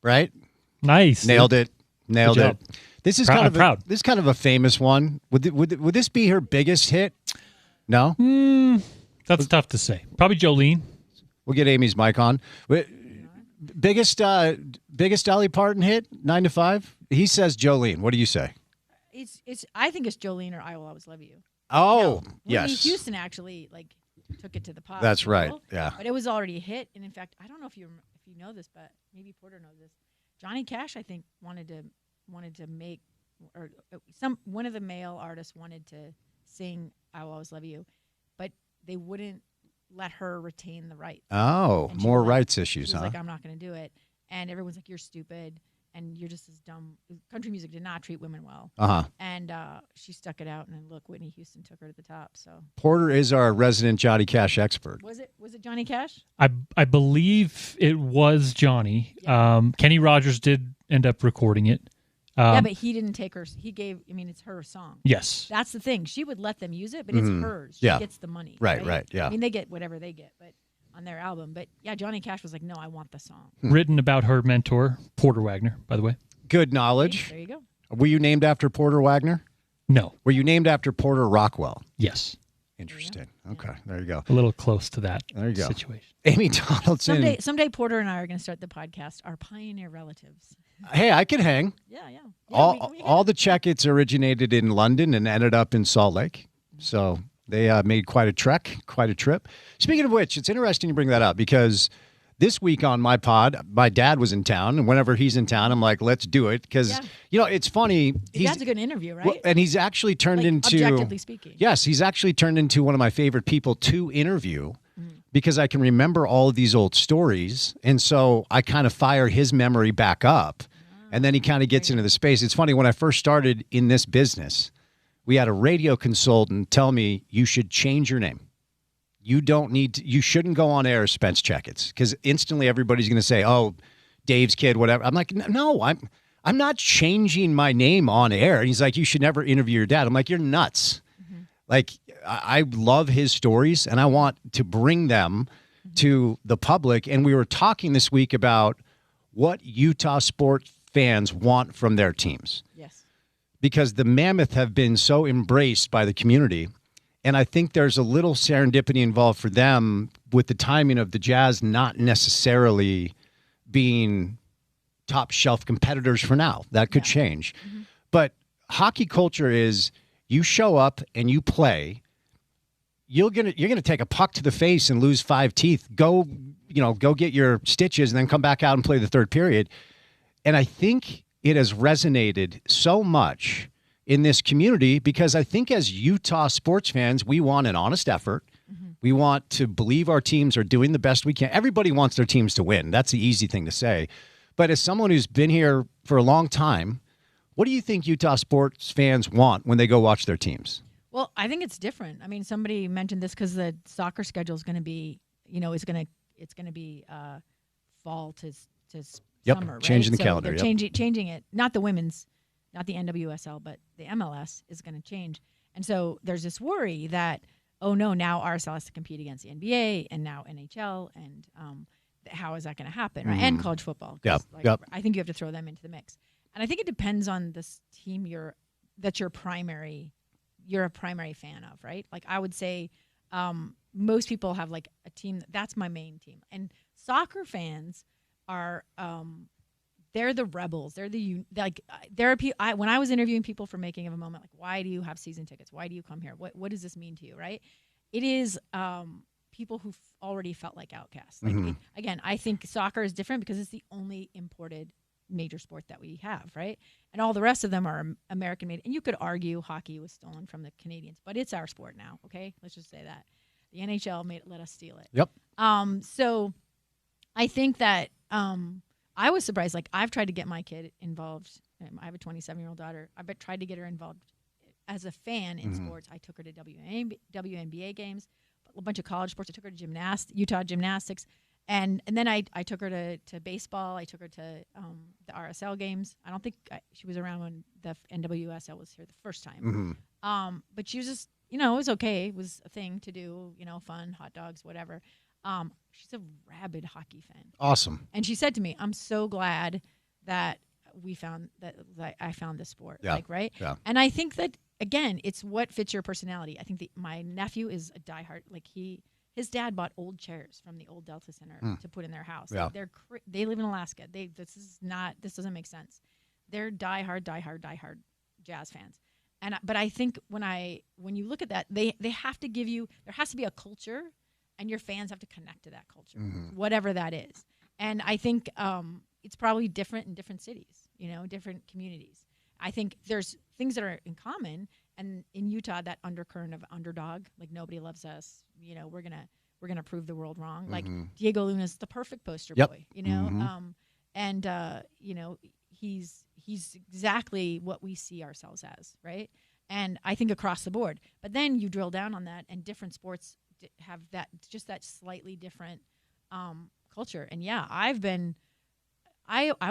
right? Nice. Nailed it. Nailed Good it. job. This is I'm proud. This is kind of a famous one. Would this be her biggest hit? No? That's tough to say. Probably Jolene. We'll get Amy's mic on. Biggest Dolly Parton hit, 9 to 5? He says Jolene. What do you say? It's. I think it's Jolene or I Will Always Love You. Oh, Whitney yes. Houston actually took it to the pop. That's right. level, Yeah. But it was already a hit, and in fact, I don't know if you know this, but maybe Porter knows this. Johnny Cash, I think, wanted to make, or one of the male artists wanted to sing "I Will Always Love You," but they wouldn't let her retain the rights. Oh, And she more was like- rights issues, She was huh? like, "I'm not going to do it," and everyone's like, "You're stupid." And you're just as dumb. Country music did not treat women well. Uh-huh. And she stuck it out, and then look, Whitney Houston took her to the top. So Porter is our resident Johnny Cash expert. was it Johnny Cash? I believe it was Johnny. Yeah. Kenny Rogers did end up recording it. Yeah, but he didn't take her. He gave. I mean, it's her song. Yes. That's the thing. She would let them use it, but it's hers. She Yeah. gets the money. Right, yeah. I mean, they get whatever they get, but on their album. But yeah, Johnny Cash was like, "No, I want the song." Written about her mentor, Porter Wagner, by the way. Good knowledge. There you go. Were you named after Porter Wagner? No. Were you named after Porter Rockwell? Yes. Interesting. Okay, there you go. A little close to that There you go. situation. Amy Donaldson. Someday, Porter and I are going to start the podcast. Our pioneer relatives. Hey, I can hang. Yeah. All the Checketts originated in London and ended up in Salt Lake. So they made quite a trip. Speaking of which, it's interesting you bring that up because this week on my pod, my dad was in town, and whenever he's in town, I'm like, let's do it because it's funny. That's a good interview, right? Well, and he's actually turned into, objectively speaking. Yes, he's actually turned into one of my favorite people to interview because I can remember all of these old stories, and so I kind of fire his memory back up, and then he kind of gets into the space. It's funny, when I first started in this business, we had a radio consultant tell me you should change your name. You shouldn't go on air as Spence Checketts because instantly everybody's going to say, "Oh, Dave's kid, whatever." I'm like, "No, I'm not changing my name on air." And he's like, "You should never interview your dad." I'm like, "You're nuts." Like, I love his stories and I want to bring them to the public. And we were talking this week about what Utah sports fans want from their teams. Yes. Because the Mammoth have been so embraced by the community. And I think there's a little serendipity involved for them with the timing of the Jazz not necessarily being top shelf competitors for now. That could change. But hockey culture is you show up and you play. You're gonna take a puck to the face and lose 5 teeth. Go get your stitches and then come back out and play the third period. And I think it has resonated so much in this community because I think as Utah sports fans, we want an honest effort. We want to believe our teams are doing the best we can. Everybody wants their teams to win. That's the easy thing to say. But as someone who's been here for a long time, what do you think Utah sports fans want when they go watch their teams? Well, I think it's different. I mean, somebody mentioned this because the soccer schedule is going to be, it's going to be fall to summer, right? Changing the So calendar. They're changing it. Not the women's, not the NWSL, but the MLS is going to change. And so there's this worry that, oh no, now RSL has to compete against the NBA and now NHL, and how is that going to happen? Right? And college football. I think you have to throw them into the mix. And I think it depends on this team you're a primary fan of, right? Like I would say most people have like a team that's my main team. And soccer fans are they're the rebels. They're there are people. When I was interviewing people for Making of a Moment, like, why do you have season tickets? Why do you come here? What does this mean to you? Right? It is people who've already felt like outcasts. Like again, I think soccer is different because it's the only imported major sport that we have, right? And all the rest of them are American made. And you could argue hockey was stolen from the Canadians, but it's our sport now. Okay, let's just say that the NHL let us steal it. Yep. So I think that. I was surprised. Like, I've tried to get my kid involved. I have a 27-year-old daughter. I've tried to get her involved as a fan in sports. I took her to WNBA games, a bunch of college sports. I took her to Utah gymnastics. And then I took her to baseball. I took her to the RSL games. I don't think she was around when the NWSL was here the first time. But she was just, it was okay. It was a thing to do, fun, hot dogs, whatever. She's a rabid hockey fan. Awesome. And she said to me, "I'm so glad that I found this sport." Yeah. Like, right? Yeah. And I think that again, it's what fits your personality. I think my nephew is a diehard. Like his dad bought old chairs from the old Delta Center to put in their house. Yeah. Like they live in Alaska. This doesn't make sense. They're diehard jazz fans. But I think when you look at that, they have to give you, there has to be a culture, and your fans have to connect to that culture, whatever that is. And I think it's probably different in different cities, different communities. I think there's things that are in common, and in Utah, that undercurrent of underdog, like nobody loves us, we're gonna prove the world wrong. Like Diego Luna's the perfect poster boy, he's exactly what we see ourselves as, right? And I think across the board. But then you drill down on that, and different sports have that slightly different culture. And yeah, I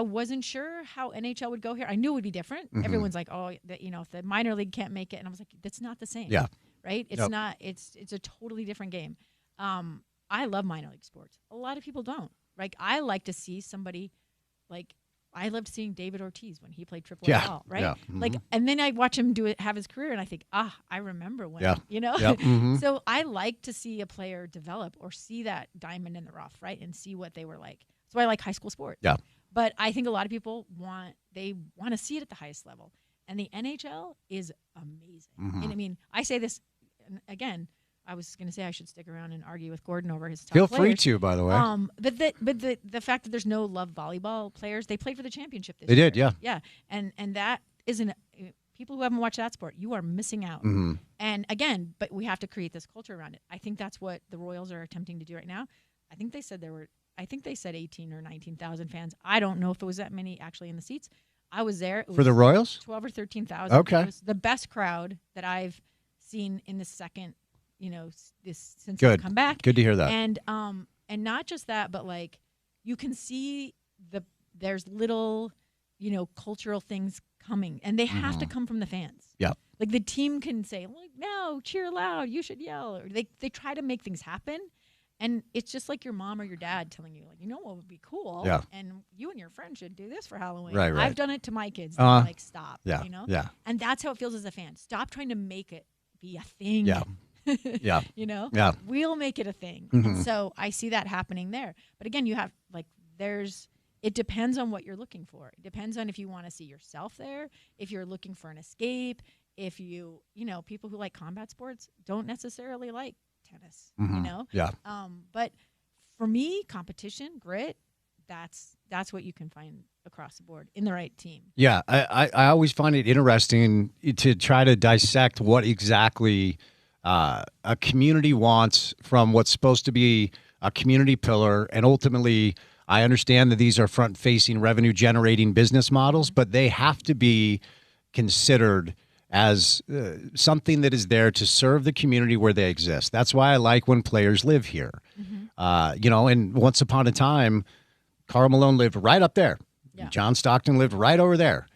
wasn't sure how NHL would go here. I knew it would be different. Everyone's like, oh, if the minor league can't make it, and I was like, that's not the same. Yeah. Right? It's not. It's a totally different game. I love minor league sports. A lot of people don't. Like, I like to see somebody like. I loved seeing David Ortiz when he played triple A ball, right? Yeah. Like, and then I watch him have his career, and I think, I remember when, So I like to see a player develop or see that diamond in the rough, right, and see what they were like. So I like high school sports. Yeah. But I think a lot of people want to see it at the highest level, and the NHL is amazing. And I mean, I say this again. I was going to say I should stick around and argue with Gordon over his top Feel players. free to, by the way. But the fact that there's no Love volleyball players, they played for the championship this They year. did, yeah. Yeah, and that isn't people who haven't watched that sport, you are missing out. And again, but we have to create this culture around it. I think that's what the Royals are attempting to do right now. I think they said 18 or 19,000 fans. I don't know if it was that many actually in the seats. I was there. For the Royals? 12 or 13,000. Okay. It was the best crowd that I've seen in the second since Good. I've come back. Good to hear that. And not just that, but like you can see there's little, cultural things coming, and they have to come from the fans. Yeah. Like the team can say, like, no, cheer loud, you should yell, or they try to make things happen. And it's just like your mom or your dad telling you, like, what would be cool? Yeah. And you and your friend should do this for Halloween. Right. I've done it to my kids. They're like, stop. Yeah. Yeah. And that's how it feels as a fan. Stop trying to make it be a thing. Yeah. Yeah. Yeah. We'll make it a thing. And so I see that happening there. But again, you have it depends on what you're looking for. It depends on if you want to see yourself there, if you're looking for an escape, if people who like combat sports don't necessarily like tennis, Yeah. But for me, competition, grit, that's what you can find across the board in the right team. Yeah. I always find it interesting to try to dissect what exactly a community wants from what's supposed to be a community pillar. And ultimately, I understand that these are front-facing revenue-generating business models, but they have to be considered as something that is there to serve the community where they exist. That's why I like when players live here. And once upon a time, Karl Malone lived right up there. Yeah. John Stockton lived right over there.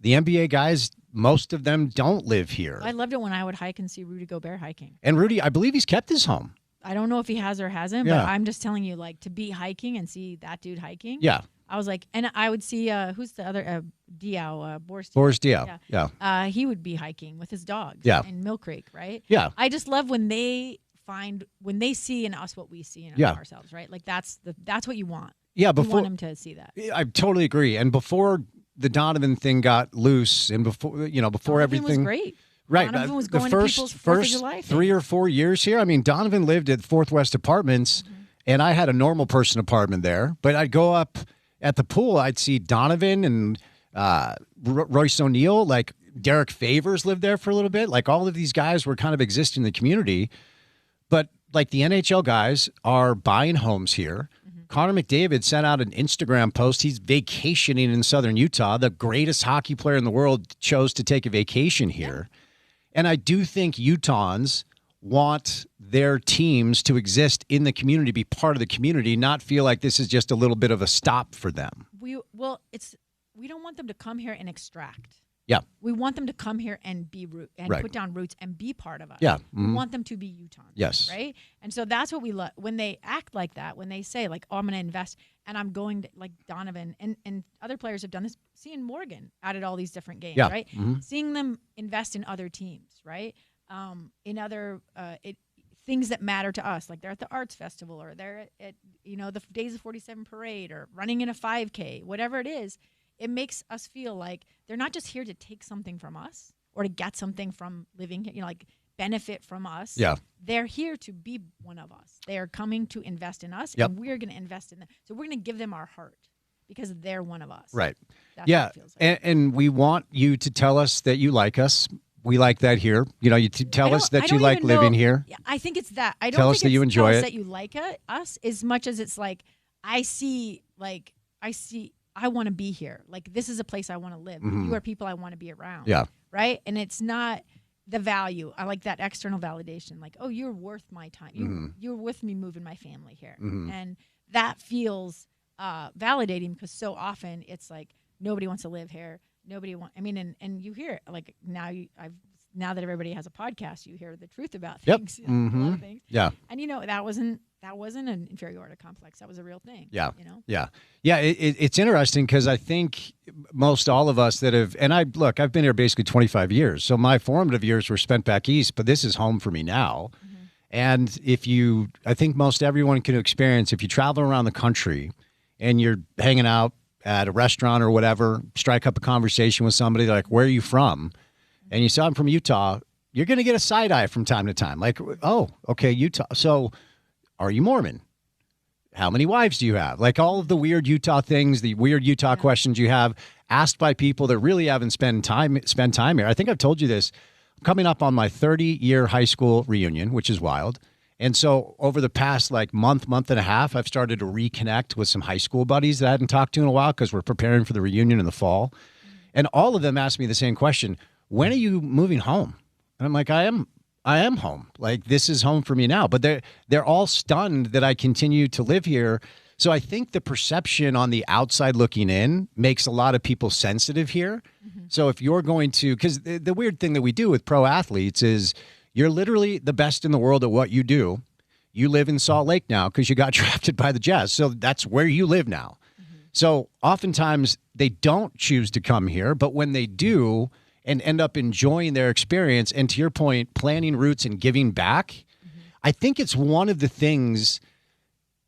The NBA guys, most of them don't live here. I loved it when I would hike and see Rudy Gobert hiking. And Rudy, I believe he's kept his home. I don't know if he has or hasn't, Yeah. but I'm just telling you, like, to be hiking and see that dude hiking. Yeah. I was like, and I would see, who's the other, Boris Diaw. Yeah. He would be hiking with his dogs in Mill Creek, right? Yeah. I just love when they see in us what we see in ourselves, right? Like that's what you want. Yeah. You want them to see that. I totally agree. And before the Donovan thing got loose, and before Donovan everything was great. Right. Donovan was the going to people's Fourth of July first 3 or 4 years here. I mean, Donovan lived at Fourth West Apartments, and I had a normal person apartment there. But I'd go up at the pool, I'd see Donovan and Royce O'Neal, like Derek Favors lived there for a little bit. Like all of these guys were kind of existing in the community. But like the NHL guys are buying homes here. Connor McDavid sent out an Instagram post. He's vacationing in southern Utah. The greatest hockey player in the world chose to take a vacation here. And I do think Utahns want their teams to exist in the community, be part of the community, not feel like this is just a little bit of a stop for them. We don't want them to come here and extract. Yeah. We want them to come here and be Right. put down roots and be part of us. Yeah. We want them to be Utahns. Yes. Right. And so that's what we love when they act like that. When they say like, "Oh, I'm going to invest," and I'm going to, like Donovan and other players have done this. Seeing Morgan added all these different games. Yeah. Right. Seeing them invest in other teams. Right. In other things that matter to us, like they're at the arts festival or they're at the Days of 47 parade or running in a 5K, whatever it is. It makes us feel like they're not just here to take something from us or to get something from living here, like benefit from us. Yeah. They're here to be one of us. They are coming to invest in us, Yep. and we're going to invest in them. So we're going to give them our heart because they're one of us. Right. That's Yeah. what it feels like. And we want you to tell us that you like us. We like that here. You tell us that you like living here. Yeah, I think it's that. I don't Tell think us that it's you enjoy tell us it. that you like us as much as it's like I want to be here. Like, this is a place I want to live. You are people I want to be around. Yeah. Right? And it's not the value. I like that external validation. Like, oh, you're worth my time. You're with me moving my family here. And that feels validating because so often it's like nobody wants to live here. And you hear it. Like, now that everybody has a podcast, you hear the truth about things. Yep. A lot of things. Yeah. And that wasn't an inferiority complex. That was a real thing. Yeah. Yeah. Yeah. It's interesting because I think most all of us that have, and I've been here basically 25 years. So my formative years were spent back east, but this is home for me now. And I think most everyone can experience, if you travel around the country and you're hanging out at a restaurant or whatever, strike up a conversation with somebody, like, where are you from? And you say, I'm from Utah. You're going to get a side eye from time to time. Like, oh, okay, Utah. So are you Mormon? How many wives do you have? Like all of the weird Utah things, the weird Utah questions you have asked by people that really haven't spent time here. I think I've told you this. I'm coming up on my 30-year high school reunion, which is wild. And so over the past month and a half, I've started to reconnect with some high school buddies that I hadn't talked to in a while because we're preparing for the reunion in the fall. And all of them asked me the same question. When are you moving home? And I'm like, I am home. Like, this is home for me now. But they're all stunned that I continue to live here. So I think the perception on the outside looking in makes a lot of people sensitive here. So if you're going to, because the weird thing that we do with pro athletes is you're literally the best in the world at what you do. You live in Salt Lake now because you got drafted by the Jazz. So that's where you live now. So oftentimes they don't choose to come here, but when they do and end up enjoying their experience, and to your point, planting roots and giving back, I think it's one of the things.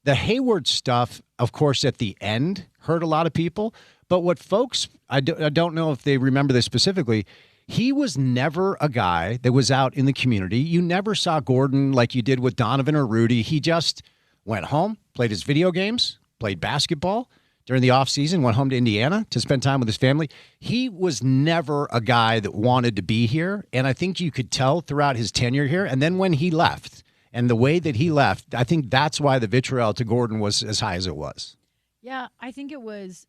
The Hayward stuff, of course, at the end hurt a lot of people. But what folks, I don't know if they remember this specifically, he was never a guy that was out in the community. You never saw Gordon like you did with Donovan or Rudy. He just went home, played his video games, played basketball. During the offseason, went home to Indiana to spend time with his family. He was never a guy that wanted to be here. And I think you could tell throughout his tenure here. And then when he left, and the way that he left, I think that's why the vitriol to Gordon was as high as it was. Yeah, I think it was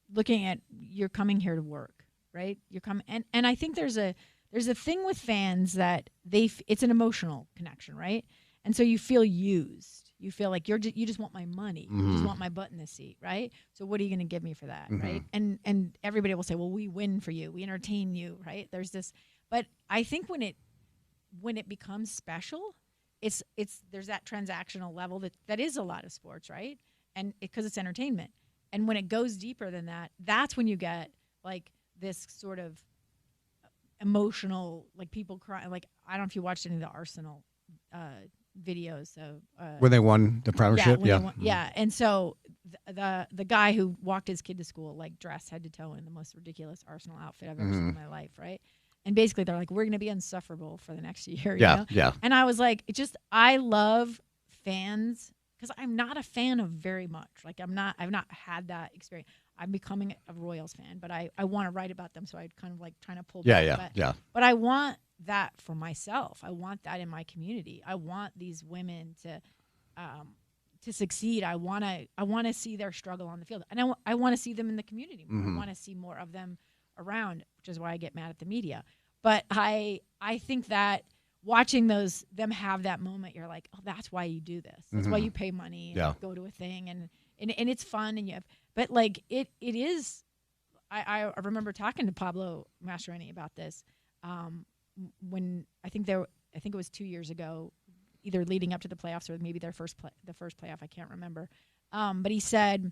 looking at you're coming here to work, right? You're coming, and I think there's a thing with fans that it's an emotional connection, right? And so you feel used. You feel like you just want my money. You just want my butt in the seat, right? So what are you going to give me for that, right? And everybody will say, well, we win for you. We entertain you, right? There's this. But I think when it becomes special, there's that transactional level that is a lot of sports, right? And because it's entertainment. And when it goes deeper than that, that's when you get like this sort of emotional, like people cry. Like, I don't know if you watched any of the Arsenal videos. So when they won the premiership, yeah. And so the guy who walked his kid to school, like dressed head to toe in the most ridiculous Arsenal outfit I've ever seen in my life, right? And basically they're like, we're going to be insufferable for the next year. You know? Yeah. And I was like, I love fans because I'm not a fan of very much. Like I've not had that experience. I'm becoming a Royals fan, but I want to write about them. So I'd kind of like trying to pull back. But I want that for myself. I want that in my community. I want these women to succeed. I want to see their struggle on the field, and I want to see them in the community more. I want to see more of them around, which is why I get mad at the media. But I think that watching them have that moment, you're like, oh, that's why you do this. That's why you pay money and go to a thing, and it's fun, and but like it is. I remember talking to Pablo Mastroeni about this when I think it was 2 years ago, either leading up to the playoffs or maybe the first playoff. I can't remember. But he said,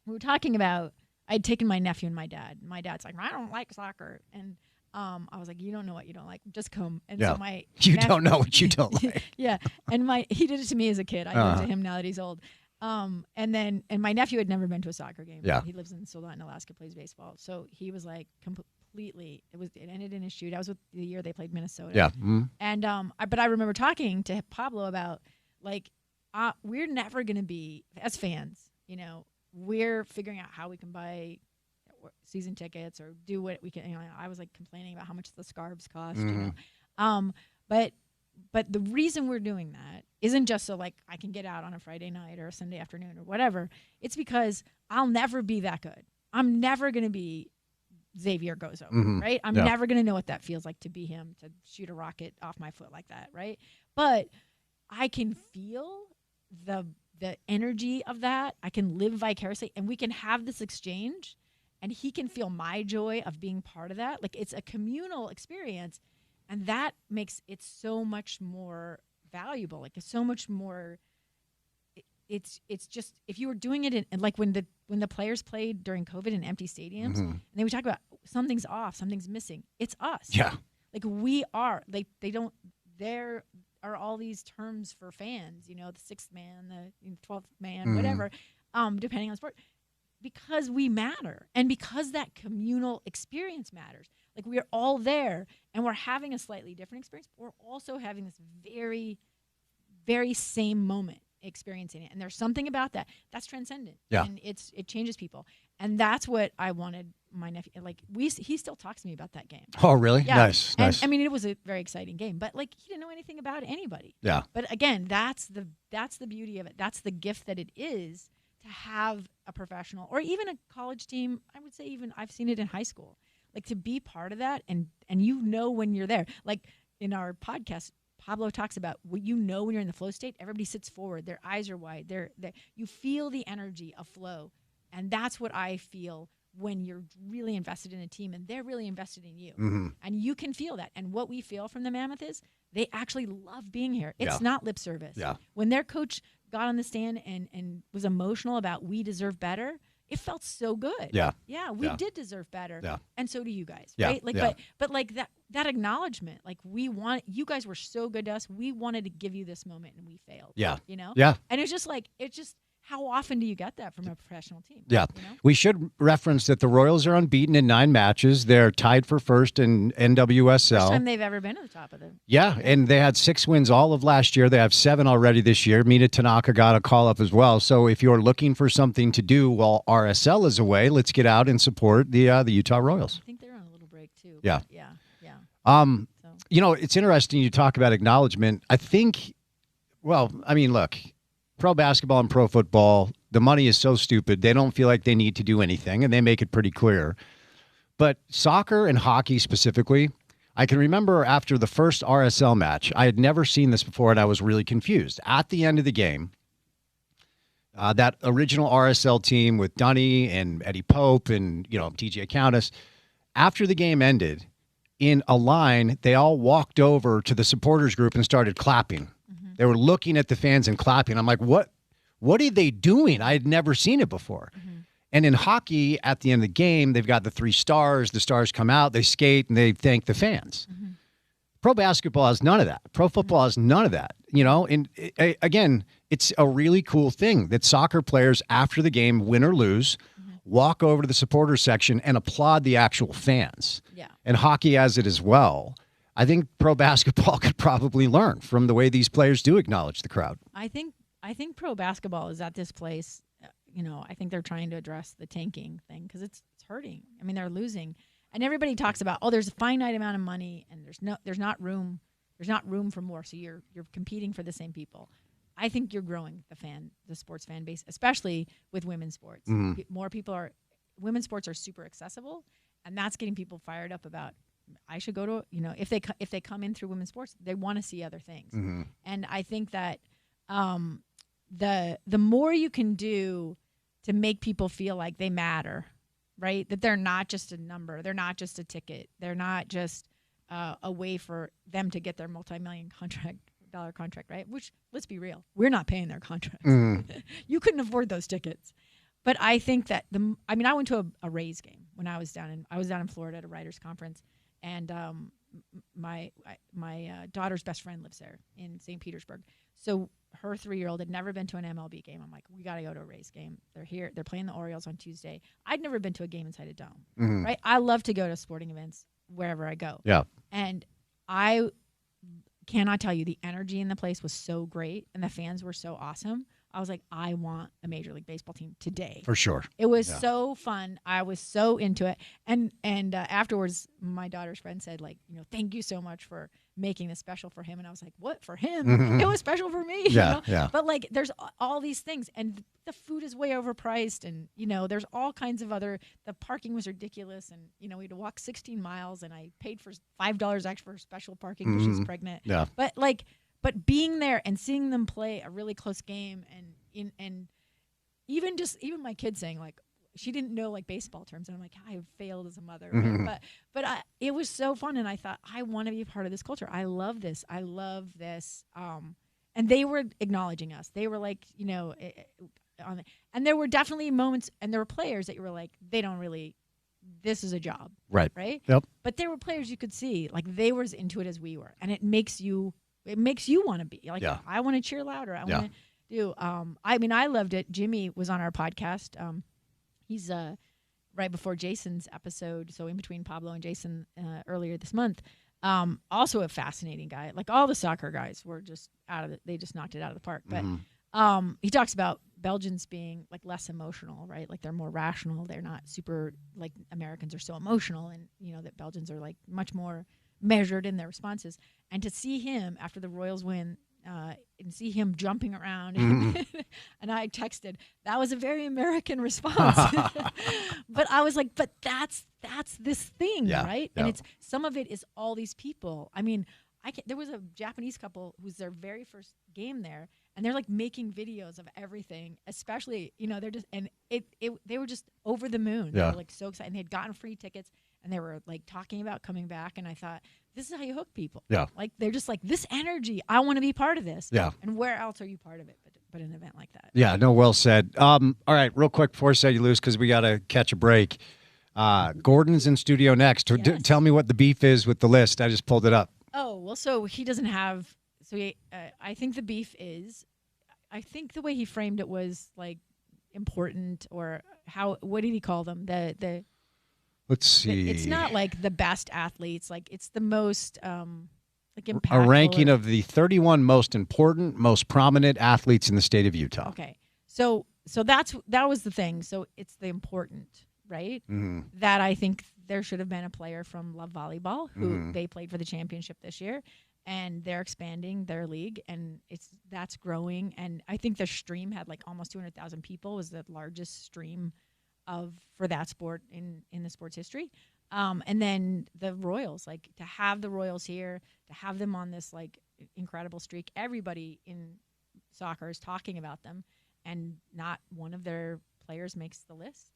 we were talking about, I had taken my nephew and my dad. My dad's like, I don't like soccer. And I was like, you don't know what you don't like. Just come. And so my you don't know what you don't like. Yeah. And he did it to me as a kid. I do it to him now that he's old. And my nephew had never been to a soccer game. Yeah. He lives in Soldotna, Alaska, plays baseball. So he was like completely, it ended in a shoot. That was the year they played Minnesota. Yeah. Mm-hmm. And, but I remember talking to Pablo about like, we're never going to be, as fans, we're figuring out how we can buy season tickets or do what we can. I was like complaining about how much the scarves cost, but the reason we're doing that isn't just so like I can get out on a Friday night or a Sunday afternoon or whatever. It's because I'll never be that good. I'm never going to be Xavier Gozo, right? I'm never going to know what that feels like to be him, to shoot a rocket off my foot like that, right? But I can feel the energy of that. I can live vicariously, and we can have this exchange, and he can feel my joy of being part of that. Like, it's a communal experience, and that makes it so much more valuable. Like, it's so much more. It's just, if you were doing it in like when the players played during COVID in empty stadiums, and they would talk about something's off, something's missing. It's us. Yeah. Like, we are. Like, they don't. There are all these terms for fans. The 6th man, the 12th man, whatever, depending on sport, because we matter, and because that communal experience matters. Like, we are all there, and we're having a slightly different experience. But we're also having this very, very same moment experiencing it, and there's something about that that's transcendent. Yeah. And it changes people, and that's what I wanted my nephew. Like, he still talks to me about that game. Oh, really? Yeah. Nice. And Nice. I mean, it was a very exciting game, but like, he didn't know anything about anybody. Yeah. But again, that's the beauty of it. That's the gift that it is to have a professional or even a college team. I would say even I've seen it in high school, like, to be part of that, and when you're there. Like, in our podcast, Pablo talks about what when you're in the flow state, everybody sits forward, their eyes are wide, you feel the energy of flow, and that's what I feel when you're really invested in a team and they're really invested in you. And you can feel that. And what we feel from the Mammoth is they actually love being here. It's not lip service. Yeah. When their coach got on the stand and was emotional about we deserve better, it felt so good. Yeah. Yeah, we did deserve better. Yeah. And so do you guys. Yeah. Right? Like, Yeah. but like that acknowledgement, like, you guys were so good to us. We wanted to give you this moment and we failed. Yeah. Yeah. And it's just how often do you get that from a professional team? Yeah. We should reference that the Royals are unbeaten in 9 matches. They're tied for first in NWSL. First time they've ever been at the top of the. Yeah, and they had 6 wins all of last year. They have 7 already this year. Mina Tanaka got a call up as well. So if you're looking for something to do while RSL is away, let's get out and support the Utah Royals. I think they're on a little break too. Yeah. Yeah. It's interesting you talk about acknowledgement. I think, look, pro basketball and pro football, the money is so stupid. They don't feel like they need to do anything, and they make it pretty clear. But soccer and hockey specifically, I can remember after the first RSL match, I had never seen this before, and I was really confused. At the end of the game, that original RSL team with Dunny and Eddie Pope and, TJ Countess, after the game ended, in a line, they all walked over to the supporters group and started clapping. They were looking at the fans and clapping. I'm like, what are they doing? I had never seen it before. And in hockey, at the end of the game, they've got the 3 stars. The stars come out, they skate, and they thank the fans. Pro basketball has none of that. Pro football has none of that. And again, it's a really cool thing that soccer players, after the game, win or lose, walk over to the supporters section and applaud the actual fans. Yeah. And hockey has it as well. I think pro basketball could probably learn from the way these players do acknowledge the crowd. I think pro basketball is at this place. I think they're trying to address the tanking thing because it's hurting. I mean, they're losing, and everybody talks about, there's a finite amount of money, and there's not room for more. So you're competing for the same people. I think you're growing the sports fan base, especially with women's sports. More people women's sports are super accessible, and that's getting people fired up about. I should go to, if they come in through women's sports, they want to see other things. And I think that the more you can do to make people feel like they matter, right? That they're not just a number. They're not just a ticket. They're not just a way for them to get their multi-million dollar contract, right? Which, let's be real, we're not paying their contracts. You couldn't afford those tickets. But I think that I went to a Rays game when I was down in Florida at a writers conference, and my daughter's best friend lives there in St. Petersburg. So her 3-year-old had never been to an MLB game. I'm like, we got to go to a Rays game. They're here. They're playing the Orioles on Tuesday. I'd never been to a game inside a dome, right? I love to go to sporting events wherever I go. Yeah. And I cannot tell you, the energy in the place was so great, and the fans were so awesome. I was like, I want a Major League Baseball team today. For sure. It was so fun. I was so into it. And afterwards, my daughter's friend said, like, thank you so much for making this special for him. And I was like, what, for him? It was special for me. Yeah. But like, there's all these things, and the food is way overpriced, and there's all kinds of the parking was ridiculous, and we had to walk 16 miles, and I paid for $5 extra for special parking because she's pregnant. Yeah. But being there and seeing them play a really close game, and even my kid saying, like, she didn't know like baseball terms, and I'm like, I have failed as a mother. Right? But it was so fun, and I thought, I want to be a part of this culture. I love this. And they were acknowledging us. They were like, and there were definitely moments, and there were players that you were like, they don't really. This is a job, right? Yep. But there were players you could see, like, they were as into it as we were, and it makes you want to be like, I want to cheer louder. I want to do. I loved it. Jimmy was on our podcast. He's right before Jason's episode, so in between Pablo and Jason earlier this month. Also a fascinating guy. Like, all the soccer guys were just they just knocked it out of the park. But he talks about Belgians being like less emotional, right? Like, they're more rational. They're not super, like, Americans are so emotional, and that Belgians are like much more measured in their responses. And to see him after the Royals win, and see him jumping around, and I texted, that was a very American response. But I was like, but that's this thing, right? And it's some of it is all these people. I mean, there was a Japanese couple who was their very first game there, and they're like making videos of everything, especially they're just, and they were just over the moon. They were like so excited, and they had gotten free tickets, and they were like talking about coming back, and I thought, this is how you hook people. Yeah. Like, they're just like, this energy, I want to be part of this. Yeah. And where else are you part of it but an event like that? Yeah, no, well said. All right, real quick before I say you lose, because we got to catch a break. Gordon's in studio next. Yes. Tell me what the beef is with the list. I just pulled it up. Oh, well, so he doesn't have, I think the beef is, I think the way he framed it was like important, or what did he call them? Let's see. It's not like the best athletes. Like, it's the most like impactful. A ranking of the 31 most important, most prominent athletes in the state of Utah. Okay, so that was the thing. So it's the important, right? That I think there should have been a player from Love Volleyball who they played for the championship this year, and they're expanding their league, and that's growing. And I think the stream had like almost 200,000 people. Was the largest stream for that sport in the sport's history. And then the Royals, like, to have the Royals here, to have them on this like incredible streak, everybody in soccer is talking about them, and not one of their players makes the list.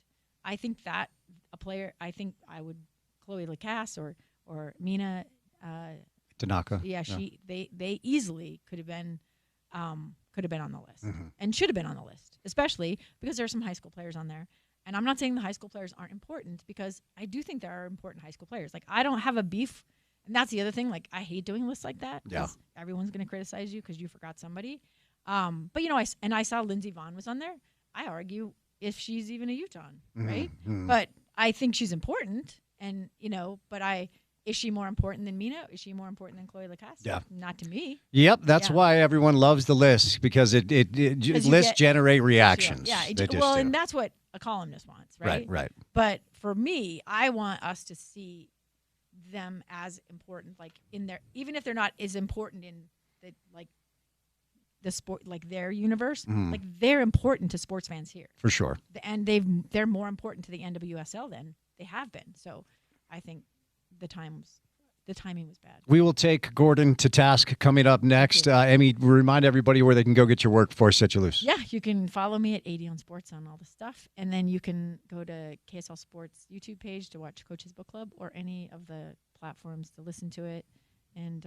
I think that a player, I would, Chloe Lacasse or Mina Tanaka. Yeah, they easily could have been on the list, and should have been on the list, especially because there are some high school players on there. And I'm not saying the high school players aren't important, because I do think there are important high school players. Like, I don't have a beef, and that's the other thing. Like, I hate doing lists like that. Yeah. Everyone's going to criticize you because you forgot somebody. But I saw Lindsey Vonn was on there. I argue if she's even a Utahn, right? But I think she's important, and is she more important than Mina? Is she more important than Chloe Lacasse? Yeah. Not to me. Yep, that's why everyone loves the list, because lists generate reactions. Yeah, and that's what a columnist wants, right? Right. But for me, I want us to see them as important, like, in their, even if they're not as important in the sport, like their universe, like, they're important to sports fans here. For sure. And they're more important to the NWSL than they have been. So I think the time's the timing was bad. We will take Gordon to task coming up next. Amy, remind everybody where they can go get your work before I set you loose. Yeah, you can follow me at 80 on Sports on all the stuff. And then you can go to KSL Sports YouTube page to watch Coach's Book Club or any of the platforms to listen to it. And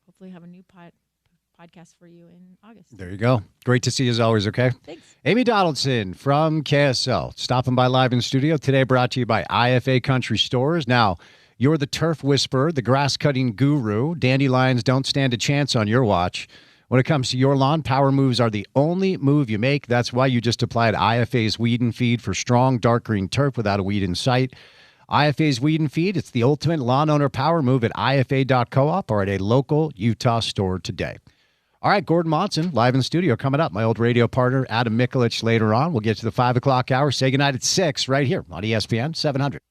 hopefully have a new podcast for you in August. There you go. Great to see you as always, okay? Thanks. Amy Donaldson from KSL, stopping by live in studio today, brought to you by IFA Country Stores. Now, you're the turf whisperer, the grass-cutting guru. Dandelions don't stand a chance on your watch. When it comes to your lawn, power moves are the only move you make. That's why you just applied IFA's Weed and Feed for strong, dark green turf without a weed in sight. IFA's Weed and Feed, it's the ultimate lawn owner power move at ifa.coop or at a local Utah store today. All right, Gordon Monson, live in studio, coming up. My old radio partner, Adam Mikulich, later on. We'll get to the 5 o'clock hour. Say goodnight at 6 right here on ESPN 700.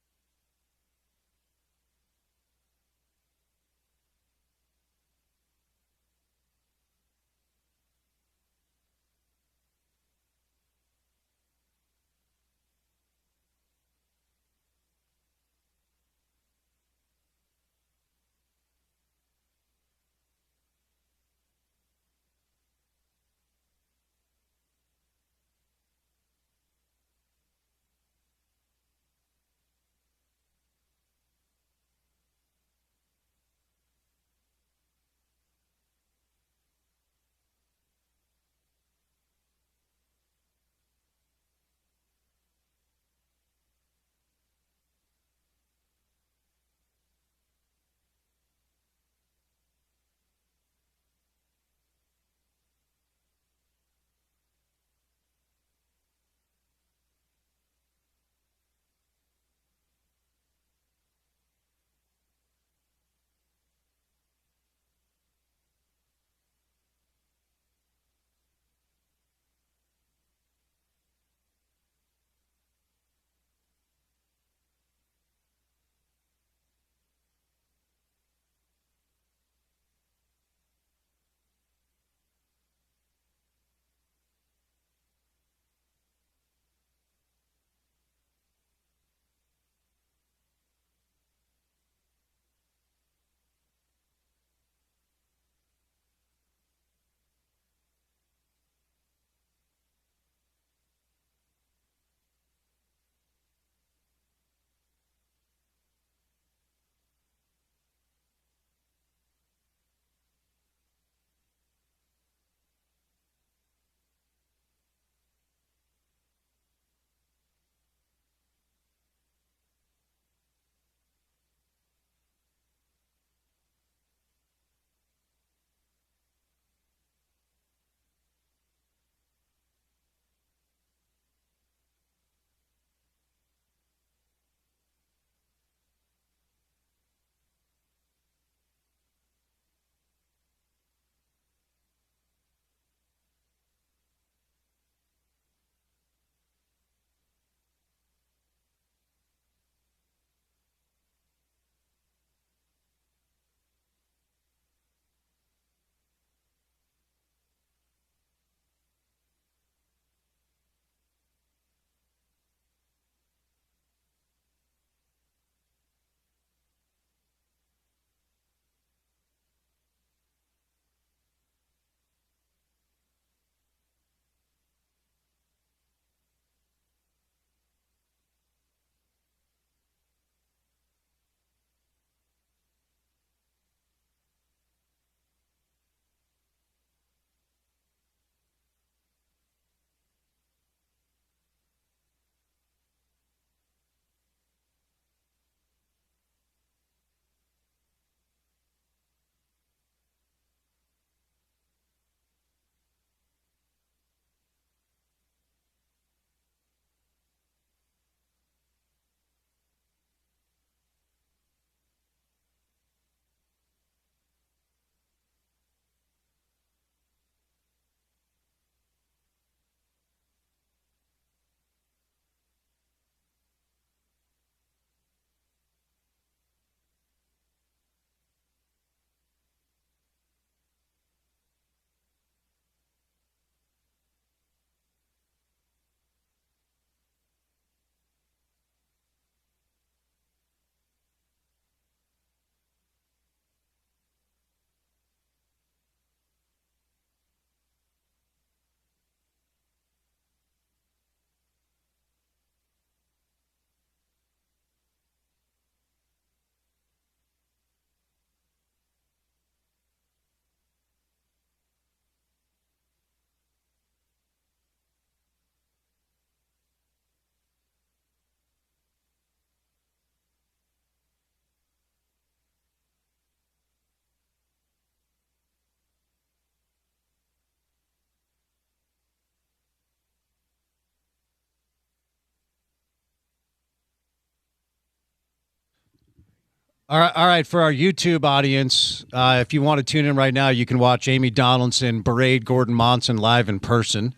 All right. For our YouTube audience, if you want to tune in right now, you can watch Amy Donaldson berate Gordon Monson live in person.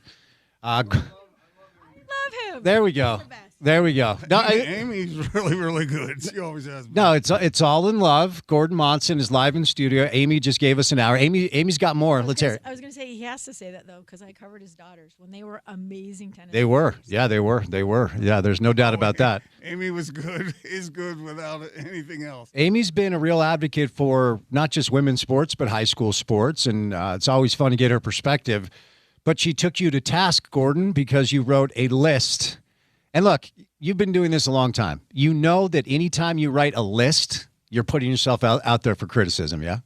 Love him. There we go. He's the best. There we go. No, Amy's really, really good. She always has been. no, it's all in love. Gordon Monson is live in studio. Amy just gave us an hour. Amy's got more. Let's hear it. I was going to say he has to say that though, because I covered his daughters when they were amazing tennis. They were. players. Yeah, they were. They were. Yeah, there's no doubt about that. Amy was good, is good without anything else. Amy's been a real advocate for not just women's sports, but high school sports. And it's always fun to get her perspective. But she took you to task, Gordon, because you wrote a list. And look, you've been doing this a long time. You know that anytime you write a list, you're putting yourself out there for criticism, yeah?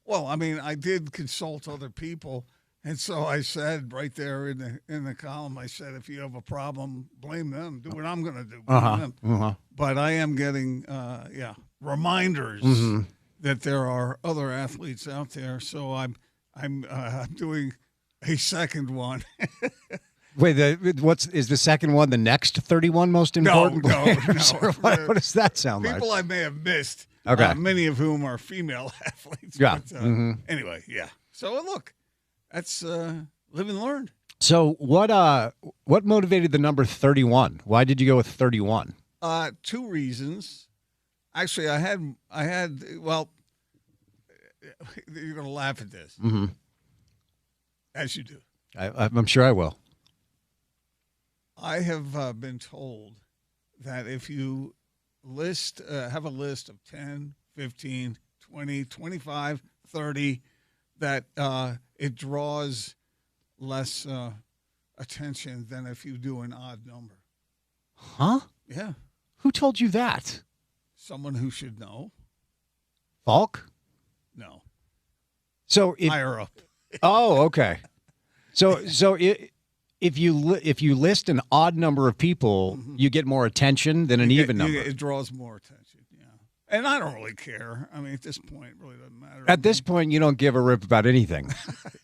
Well, I mean, I did consult other people, and so I said right there in the column, I said, if you have a problem, blame them. Do what I'm going to do. Blame them. But I am getting, reminders that there are other athletes out there. So I'm doing a second one. Wait, is the second one the next 31 most important players? No. Or what does that sound like? People I may have missed, Okay. many of whom are female athletes. Yeah. But, anyway, yeah. So look, that's live and learn. So what motivated the number 31? Why did you go with 31? Two reasons. Actually, I had. Well, you're going to laugh at this, as you do. I'm sure I will. I have been told that if you have a list of 10, 15, 20, 25, 30, that it draws less attention than if you do an odd number. Huh? Yeah. Who told you that? Someone who should know. Falk? No. So Higher up. Oh, okay. So if you list an odd number of people, you get more attention than an even number. It draws more attention, yeah. And I don't really care. I mean, at this point, it really doesn't matter. At this point, you don't give a rip about anything.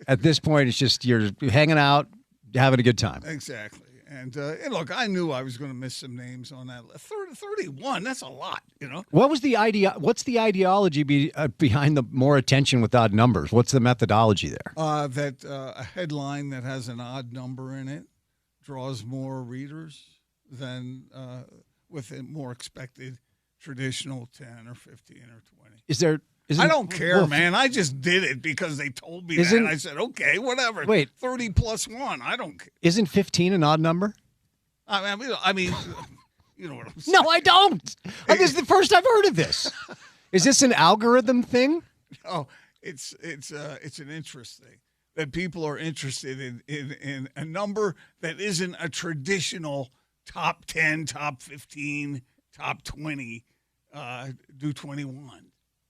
At this point, it's just you're hanging out, having a good time. Exactly. And look, I knew I was going to miss some names on that list. 31, that's a lot, you know. What's the ideology behind the more attention with odd numbers? What's the methodology there? That a headline that has an odd number in it draws more readers than with a more expected traditional 10 or 15 or 20. I don't care, man. I just did it because they told me that. And I said, okay, whatever. Wait. 30 plus 1. I don't care. Isn't 15 an odd number? I mean, you know what I'm saying. No, I don't. This is the first I've heard of this. Is this an algorithm thing? No, it's an interest thing. That people are interested in a number that isn't a traditional top 10, top 15, top 20, do 21.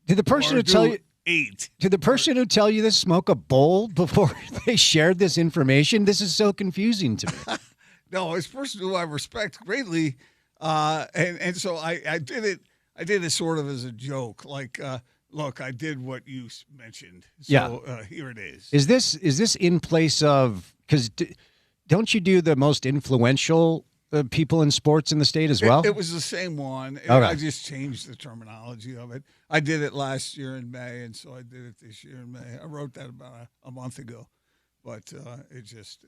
Did the person who tell you 8? Did the person who tell you this smoke a bowl before they shared this information? This is so confusing to me. No, it's a person who I respect greatly, and so I did it. I did it sort of as a joke, like, look, I did what you mentioned, so here it is. Is this in place of, because don't you do the most influential people in sports in the state as well? It was the same one. Okay. I just changed the terminology of it. I did it last year in May, and so I did it this year in May. I wrote that about a month ago, but it just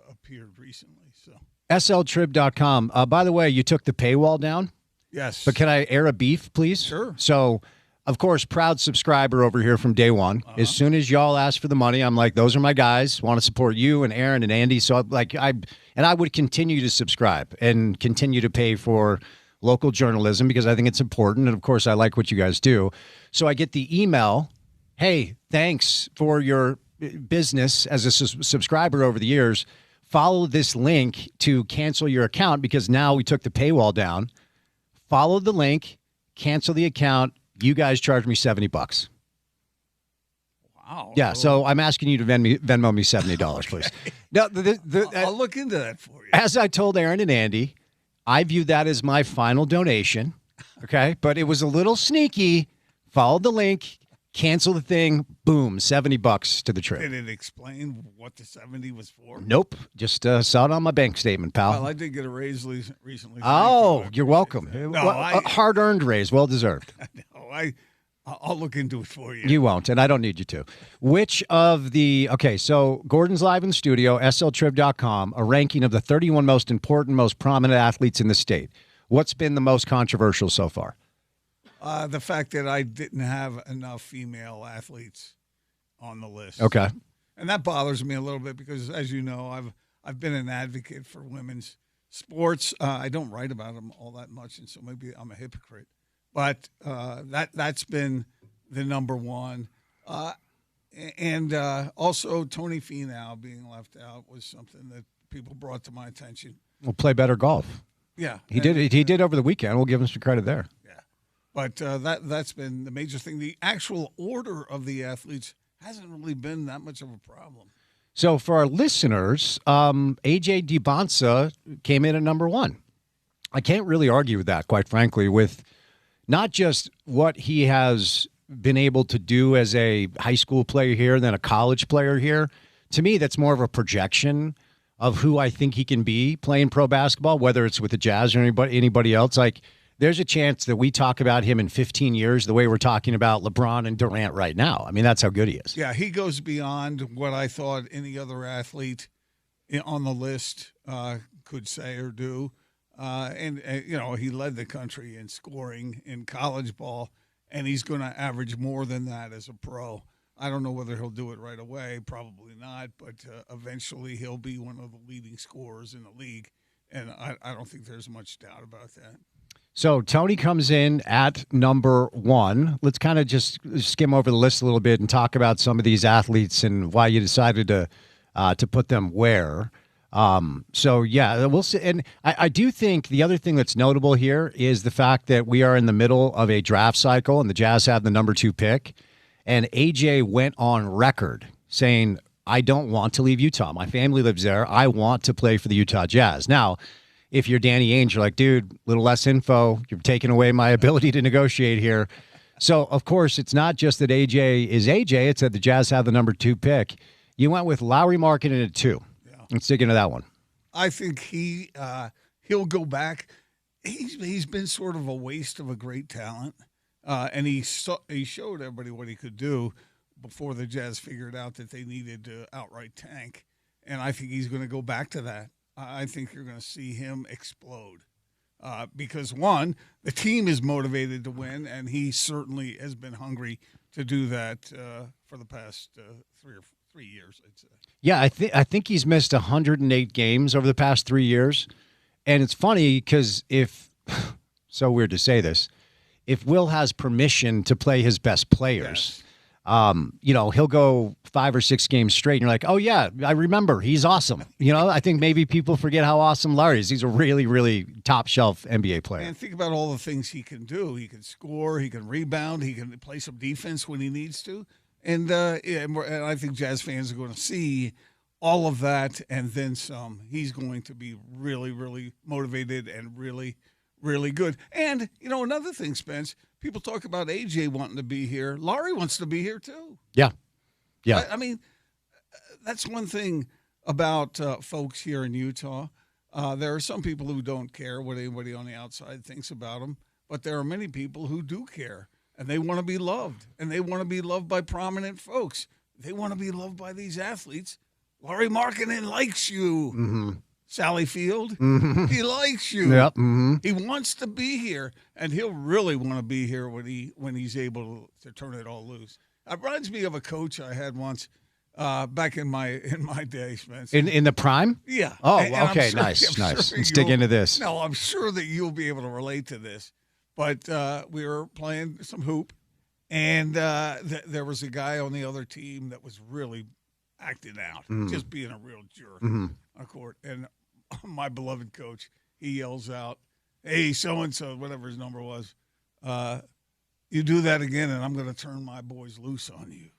appeared recently. So sltrib.com. By the way, you took the paywall down? Yes. But can I air a beef, please? Sure. So, of course, proud subscriber over here from day one. As soon as y'all asked for the money, I'm like, those are my guys. Want to support you and Aaron and Andy. So, I would continue to subscribe and continue to pay for local journalism because I think it's important. And, of course, I like what you guys do. So I get the email, hey, thanks for your business as a subscriber over the years. Follow this link to cancel your account because now we took the paywall down. Follow the link, cancel the account. You guys charge me $70. Wow. Yeah, so I'm asking you to Venmo me $70, please. Now, I'll look into that for you. as I told Aaron and Andy, I view that as my final donation, okay? But it was a little sneaky. Follow the link, Cancel the thing. Boom, $70 to the trip. Did it explain what the 70 was for? Nope, just saw it on my bank statement, pal. Well, I did get a raise recently. Oh, you're welcome. No, a hard-earned raise, well deserved. No, I'll look into it for you. You won't, and I don't need you to. Which of the so Gordon's live in the studio, sltrib.com, a ranking of the 31 most important, most prominent athletes in the state. What's been the most controversial so far? The fact that I didn't have enough female athletes on the list. Okay. And that bothers me a little bit because, as you know, I've been an advocate for women's sports. I don't write about them all that much, and so maybe I'm a hypocrite. But that's been the number one. And also Tony Finau being left out was something that people brought to my attention. We'll play better golf. Yeah. He did over the weekend. We'll give him some credit there. Yeah. But that's been the major thing. The actual order of the athletes hasn't really been that much of a problem. So for our listeners, AJ DiBonsa came in at number one. I can't really argue with that, quite frankly, with not just what he has been able to do as a high school player here than a college player here. To me, that's more of a projection of who I think he can be playing pro basketball, whether it's with the Jazz or anybody else. Like, there's a chance that we talk about him in 15 years the way we're talking about LeBron and Durant right now. I mean, that's how good he is. Yeah, he goes beyond what I thought any other athlete on the list could say or do. And he led the country in scoring in college ball, and he's going to average more than that as a pro. I don't know whether he'll do it right away, probably not, but eventually he'll be one of the leading scorers in the league, and I don't think there's much doubt about that. So Tony comes in at number one. Let's kind of just skim over the list a little bit and talk about some of these athletes and why you decided to put them where. So yeah, we'll see. And I do think the other thing that's notable here is the fact that we are in the middle of a draft cycle and the Jazz have the number 2 pick. And AJ went on record saying, I don't want to leave Utah. My family lives there. I want to play for the Utah Jazz. Now, if you're Danny Ainge, you're like, dude, a little less info. You're taking away my ability to negotiate here. So, of course, it's not just that AJ is AJ. It's that the Jazz have the number 2 pick. You went with Lowry Markkanen at 2. Let's dig into that one. I think he'll go back. He's been sort of a waste of a great talent, and he showed everybody what he could do before the Jazz figured out that they needed to outright tank. And I think he's going to go back to that. I think you're going to see him explode because, one, the team is motivated to win, and he certainly has been hungry to do that for the past 3 years, I'd say. Yeah, I think he's missed 108 games over the past 3 years. And it's funny because so weird to say this, if Will has permission to play his best players, he'll go 5 or 6 games straight. And you're like, oh, yeah, I remember. He's awesome. I think maybe people forget how awesome Larry is. He's a really, really top shelf NBA player. And think about all the things he can do. He can score. He can rebound. He can play some defense when he needs to. And I think Jazz fans are going to see all of that and then some. He's going to be really, really motivated and really, really good. And, another thing, Spence, people talk about AJ wanting to be here. Laurie wants to be here, too. Yeah. Yeah. I mean, that's one thing about folks here in Utah. There are some people who don't care what anybody on the outside thinks about them, but there are many people who do care. And they want to be loved, and they want to be loved by prominent folks. They want to be loved by these athletes. Lowry Markkanen likes you, Sally Field. Mm-hmm. He likes you. Yep. Mm-hmm. He wants to be here, and he'll really want to be here when he's able to turn it all loose. It reminds me of a coach I had once back in my day, Spence. In the prime? Yeah. Oh, and okay, nice. Let's dig into this. No, I'm sure that you'll be able to relate to this. But we were playing some hoop, and there was a guy on the other team that was really acting out, just being a real jerk on court. And my beloved coach, he yells out, hey, so-and-so, whatever his number was, you do that again, and I'm going to turn my boys loose on you.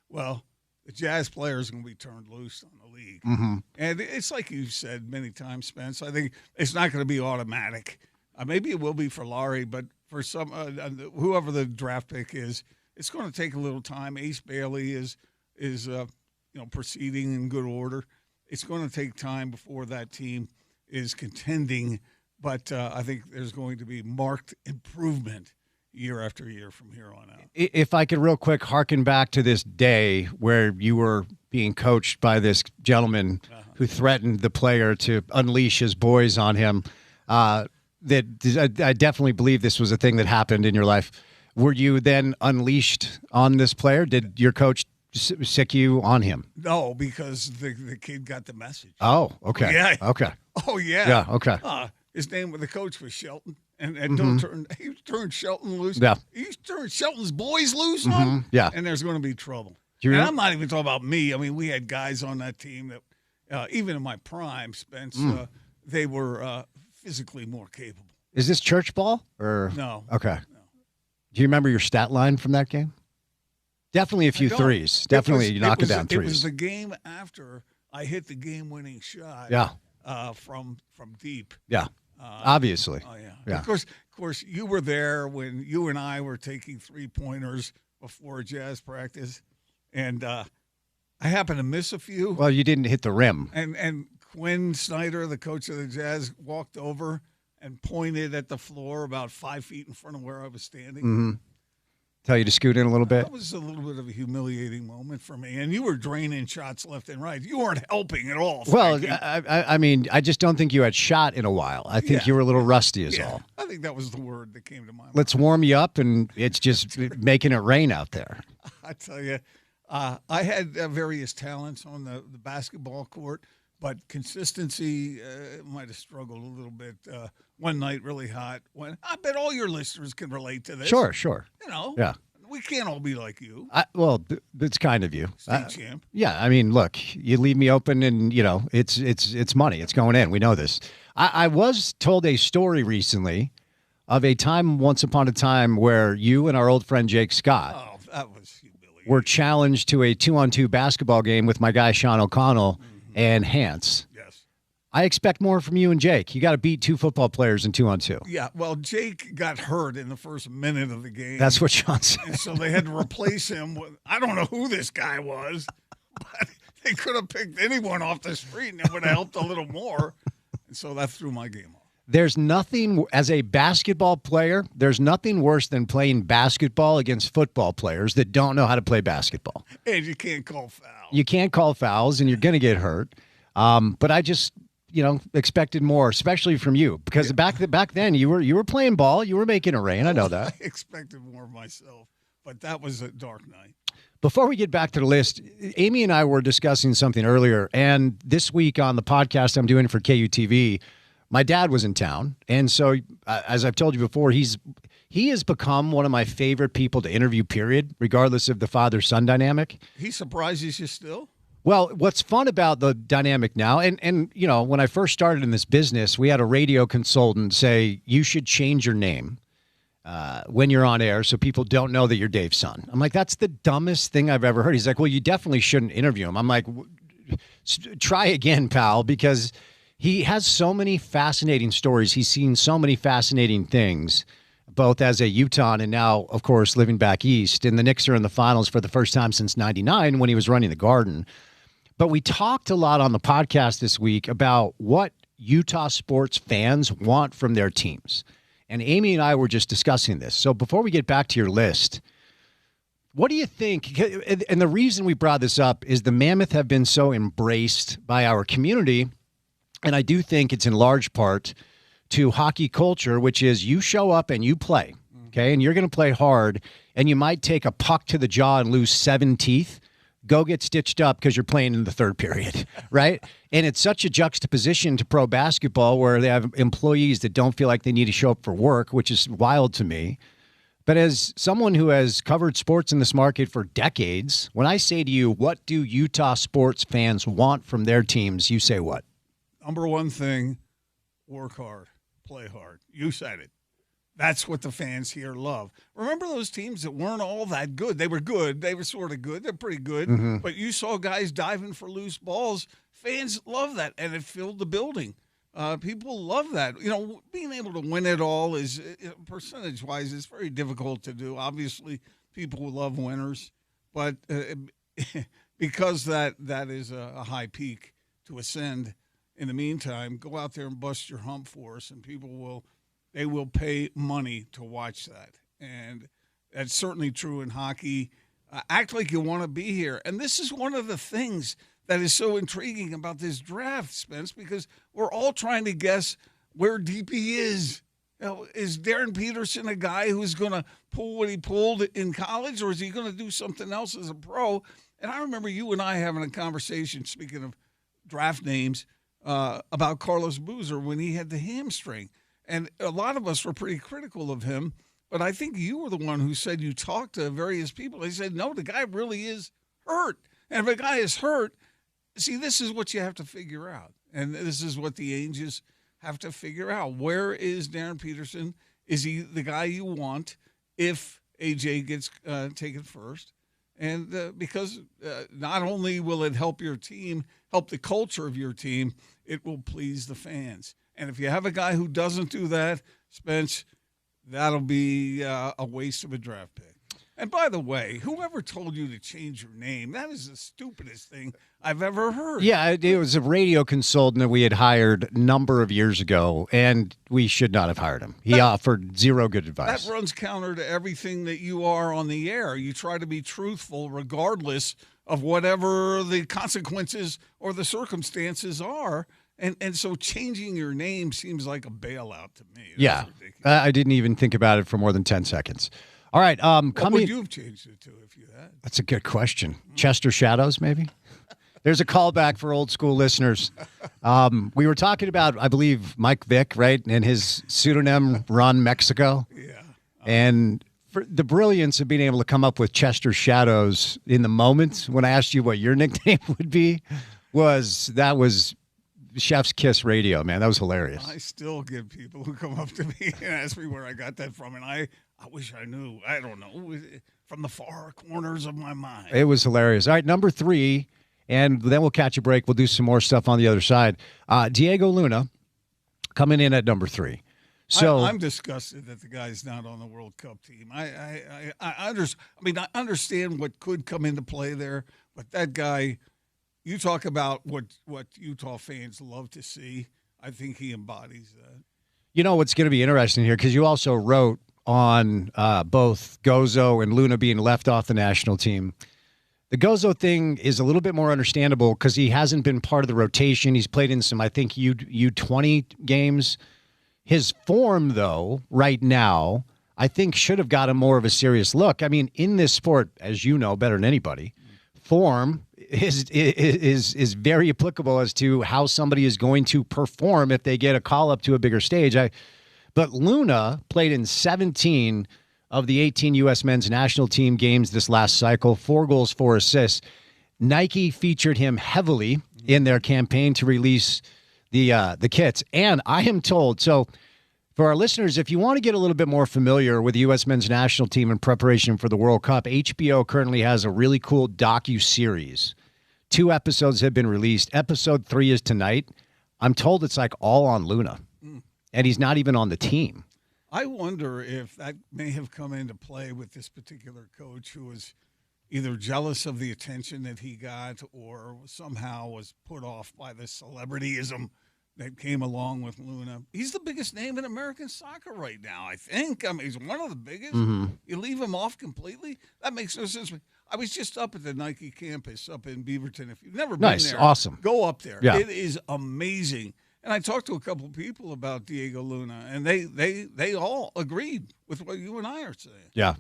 Well, the Jazz player is going to be turned loose on the league. Mm-hmm. And it's like you've said many times, Spence, I think it's not going to be automatic. Maybe it will be for Laurie, but for some whoever the draft pick is. It's going to take a little time. Ace Bailey is proceeding in good order. It's going to take time before that team is contending, but I think there's going to be marked improvement year after year from here on out. If I could real quick harken back to this day where you were being coached by this gentleman who threatened the player to unleash his boys on him, I definitely believe this was a thing that happened in your life. Were you then unleashed on this player? Did your coach sick you on him? No, because the kid got the message. Oh, okay. Yeah. Okay. Oh, yeah. Yeah, okay. His name of the coach was Shelton, and he turned Shelton loose. Yeah. He turned Shelton's boys loose on him. Yeah. And there's going to be trouble. And I'm not even talking about me. I mean, we had guys on that team that, even in my prime, Spence, they were physically more capable. Is this church ball or No? Okay. No. Do you remember your stat line from that game? Definitely a few threes. Definitely knocking down threes. It was the game after I hit the game-winning shot. Yeah. From deep. Yeah. Obviously. Oh yeah. Yeah. Of course, you were there when you and I were taking 3-pointers before Jazz practice, and I happened to miss a few. Well, you didn't hit the rim. And Quinn Snyder, the coach of the Jazz, walked over and pointed at the floor about 5 feet in front of where I was standing. Mm-hmm. Tell you to scoot in a little bit. That was a little bit of a humiliating moment for me. And you were draining shots left and right. You weren't helping at all. Well, I mean, I just don't think you had shot in a while. I think you were a little rusty is all. I think that was the word that came to my mind. Let's warm you up, and it's just making it rain out there. I tell you, I had various talents on the basketball court, but consistency might have struggled a little bit. One night really hot. I bet all your listeners can relate to this. Sure. You know. Yeah. We can't all be like you. Well, it's kind of you. State champ. Yeah, I mean, look, you leave me open and, it's money. It's going in. We know this. I was told a story recently of a time once upon a time where you and our old friend Jake Scott that was humiliating. Were challenged to a 2-on-2 basketball game with my guy Sean O'Connell and Hans. Yes. I expect more from you and Jake. You got to beat 2 football players in 2-on-2. Yeah, well, Jake got hurt in the first minute of the game. That's what Sean said. And so they had to replace him with, I don't know who this guy was, but they could have picked anyone off the street and it would have helped a little more. And so that threw my game off. There's nothing, as a basketball player, there's nothing worse than playing basketball against football players that don't know how to play basketball. And you can't call fouls. You can't call fouls, and you're going to get hurt. But I just, expected more, especially from you, because back then you were playing ball, you were making it rain. I know that. I expected more of myself, but that was a dark night. Before we get back to the list, Amy and I were discussing something earlier, and this week on the podcast I'm doing for KUTV, my dad was in town, and so as I've told you before, he has become one of my favorite people to interview, period, regardless of the father-son dynamic. He surprises you still? Well, what's fun about the dynamic now, and when I first started in this business, we had a radio consultant say, you should change your name when you're on air so people don't know that you're Dave's son. I'm like, that's the dumbest thing I've ever heard. He's like, well, you definitely shouldn't interview him. I'm like, try again, pal, because he has so many fascinating stories. He's seen so many fascinating things, both as a Utah and now, of course, living back east. And the Knicks are in the finals for the first time since '99 when he was running the Garden. But we talked a lot on the podcast this week about what Utah sports fans want from their teams. And Amy and I were just discussing this. So before we get back to your list, what do you think? And the reason we brought this up is the Mammoth have been so embraced by our community. And I do think it's in large part to hockey culture, which is you show up and you play, okay? And you're going to play hard, and you might take a puck to the jaw and lose 7 teeth. Go get stitched up because you're playing in the third period, right? And it's such a juxtaposition to pro basketball where they have employees that don't feel like they need to show up for work, which is wild to me. But as someone who has covered sports in this market for decades, when I say to you, what do Utah sports fans want from their teams, you say what? Number one thing, work hard, play hard. You said it. That's what the fans here love. Remember those teams that weren't all that good? They were good. They were sort of good. They're pretty good. But you saw guys diving for loose balls. Fans love that, and it filled the building. people love that. Being able to win it all is, percentage-wise, it's very difficult to do. Obviously, people love winners, but because that is a high peak to ascend, in the meantime, go out there and bust your hump for us, and people will pay money to watch that. And that's certainly true in hockey. Act like you want to be here. And this is one of the things that is so intriguing about this draft, Spence, because we're all trying to guess where DP is. Is Darren Peterson a guy who's going to pull what he pulled in college, or is he going to do something else as a pro? And I remember you and I having a conversation, speaking of draft names, about Carlos Boozer when he had the hamstring. And a lot of us were pretty critical of him, but I think you were the one who said you talked to various people. They said, no, the guy really is hurt. And if a guy is hurt, see, this is what you have to figure out. And this is what the Angels have to figure out. Where is Darren Peterson? Is he the guy you want if AJ gets taken first? And because not only will it help your team, help the culture of your team, it will please the fans. And if you have a guy who doesn't do that, Spence, that'll be a waste of a draft pick. And by the way, whoever told you to change your name, that is the stupidest thing I've ever heard. Yeah, it was a radio consultant that we had hired a number of years ago, and we should not have hired him. He offered zero good advice. That runs counter to everything that you are on the air. You try to be truthful regardless of whatever the consequences or the circumstances are. And so changing your name seems like a bailout to me. That's ridiculous. I didn't even think about it for more than 10 seconds. All right. What would you have changed it to if you had? That's a good question. Chester Shadows, maybe? There's a callback for old school listeners. We were talking about, I believe, Mike Vick, right? And his pseudonym, Ron Mexico. Yeah. And for the brilliance of being able to come up with Chester Shadows in the moment when I asked you what your nickname would be was Chef's Kiss Radio, man. That was hilarious. I still get people who come up to me and ask me where I got that from, and I wish I knew. I don't know. From the far corners of my mind. It was hilarious. All right, number 3, and then we'll catch a break. We'll do some more stuff on the other side. Diego Luna coming in at number 3. So I'm disgusted that the guy's not on the World Cup team. I understand what could come into play there, but that guy, you talk about what Utah fans love to see. I think he embodies that. You know what's going to be interesting here, because you also wrote on both Gozo and Luna being left off the national team. The Gozo thing is a little bit more understandable because he hasn't been part of the rotation. He's played in some, I think, U20 games. His form, though, right now, I think should have gotten more of a serious look. I mean, in this sport, as you know better than anybody, form is very applicable as to how somebody is going to perform if they get a call up to a bigger stage. But Luna played in 17 of the 18 U.S. men's national team games this last cycle, 4 goals, 4 assists. Nike featured him heavily in their campaign to release the kits. And I am told, so for our listeners, if you want to get a little bit more familiar with the U.S. men's national team in preparation for the World Cup, HBO currently has a really cool docu-series. 2 episodes have been released. Episode 3 is tonight. I'm told it's like all on Luna. And he's not even on the team. I wonder if that may have come into play with this particular coach who was either jealous of the attention that he got or somehow was put off by the celebrityism that came along with Luna. He's the biggest name in American soccer right now, I think. I mean, he's one of the biggest. Mm-hmm. You leave him off completely? That makes no sense. I was just up at the Nike campus up in Beaverton. If you've never been there, awesome. Go up there. Yeah. It is amazing. And I talked to a couple of people about Diego Luna, and they all agreed with what you and I are saying. Yeah.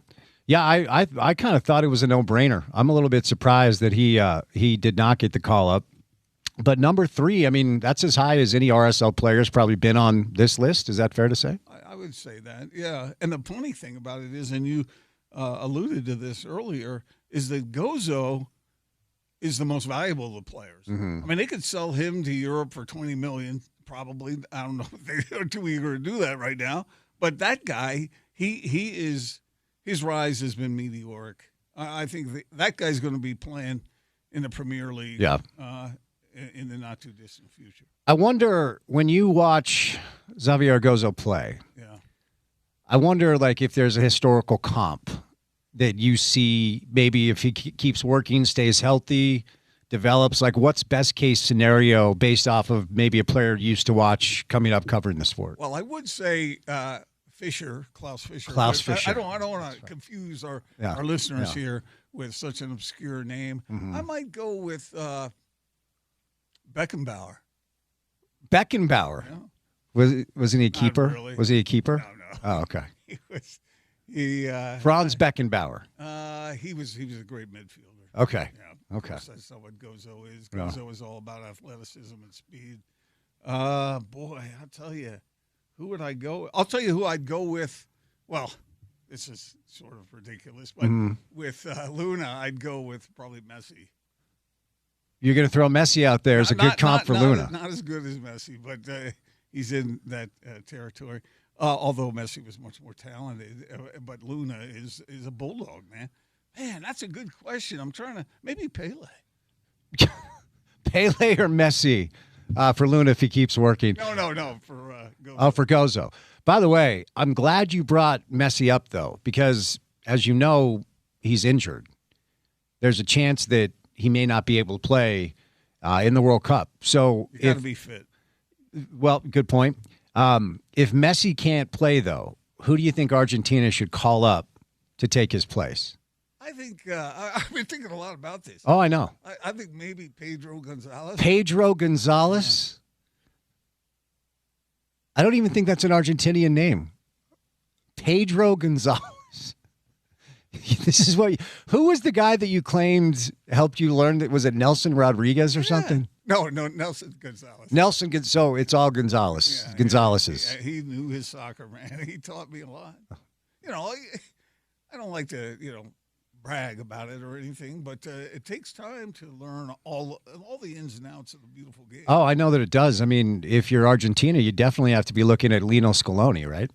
Yeah, I kind of thought it was a no-brainer. I'm a little bit surprised that he did not get the call-up. But number 3, I mean, that's as high as any RSL player's probably been on this list. Is that fair to say? I would say that, yeah. And the funny thing about it is, and you alluded to this earlier, is that Gozo is the most valuable of the players. Mm-hmm. I mean, they could sell him to Europe for $20 million, probably. I don't know if they're too eager to do that right now. But that guy, he is, his rise has been meteoric. I think that guy's going to be playing in the Premier League. Yeah. in the not too distant future. I wonder when you watch Xavier Argozo play. Yeah. I wonder, like, if there's a historical comp that you see. Maybe if he keeps working, stays healthy, develops. Like, what's best case scenario based off of maybe a player you used to watch coming up covering the sport? Well, I would say Klaus Fischer. Klaus Fischer. I don't want to confuse our listeners here with such an obscure name. Mm-hmm. I might go with Beckenbauer. Beckenbauer. Yeah. Wasn't he a keeper? Really. Was he a keeper? No. Oh, okay. Franz Beckenbauer. He was a great midfielder. Okay. Yeah. Okay. That's not what Gozo is. No. Gozo is all about athleticism and speed. Boy, I'll tell you, who would I go? I'll tell you who I'd go with. Well, this is sort of ridiculous, but with Luna, I'd go with probably Messi. You're going to throw Messi out there as a good comp for Luna. Not as good as Messi, but he's in that territory. Although Messi was much more talented, but Luna is a bulldog, man. Man, that's a good question. I'm trying to maybe Pele. Pele or Messi for Luna if he keeps working. No, for Gozo. Oh, for Gozo. By the way, I'm glad you brought Messi up, though, because, as you know, he's injured. There's a chance that he may not be able to play in the World Cup. So you got to be fit. Well, good point. If Messi can't play, though, who do you think Argentina should call up to take his place? I think I've been thinking a lot about this. Oh, I know. I think maybe Pedro Gonzalez. Pedro Gonzalez? I don't even think that's an Argentinian name. Pedro Gonzalez. This is what. Who was the guy that you claimed helped you learn? That was it Nelson Rodriguez or something? No, Nelson Gonzalez. So it's all Gonzalez. Yeah, Gonzalez's. Yeah, he knew his soccer, man. He taught me a lot. You know, I don't like to, brag about it or anything, but it takes time to learn all the ins and outs of the beautiful game. Oh, I know that it does. I mean, if you're Argentina, you definitely have to be looking at Lionel Scaloni, right?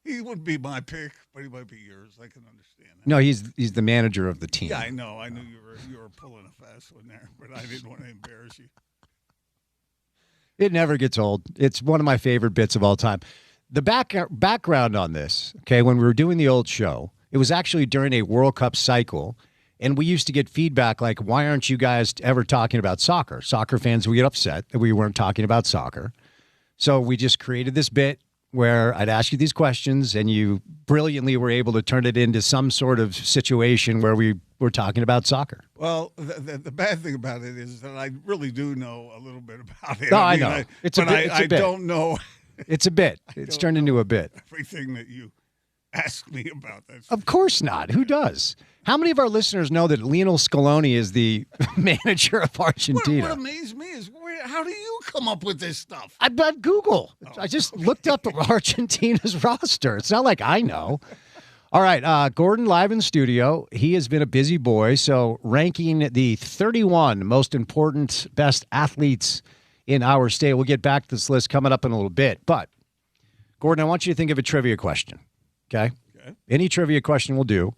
He wouldn't be my pick, but he might be yours. I can understand that. No, he's the manager of the team. Yeah, I know. I knew you were pulling a fast one there, but I didn't want to embarrass you. It never gets old. It's one of my favorite bits of all time. The background on this, okay, when we were doing the old show, it was actually during a World Cup cycle, and we used to get feedback like, why aren't you guys ever talking about soccer? Soccer fans would get upset that we weren't talking about soccer. So we just created this bit where I'd ask you these questions, and you brilliantly were able to turn it into some sort of situation where we were talking about soccer. Well, the bad thing about it is that I really do know a little bit about it. No, I know. I don't know. It's a bit. It's turned into a bit. Everything that you ask me about that. Of course not. Who does? How many of our listeners know that Lionel Scaloni is the manager of Argentina? What amazed me is how do you come up with this stuff? I Google. I just looked up Argentina's roster. It's not like I know. All right, Gordon live in studio. He has been a busy boy, so ranking the 31 most important best athletes in our state. We'll get back to this list coming up in a little bit. But, Gordon, I want you to think of a trivia question, okay? Any trivia question will do.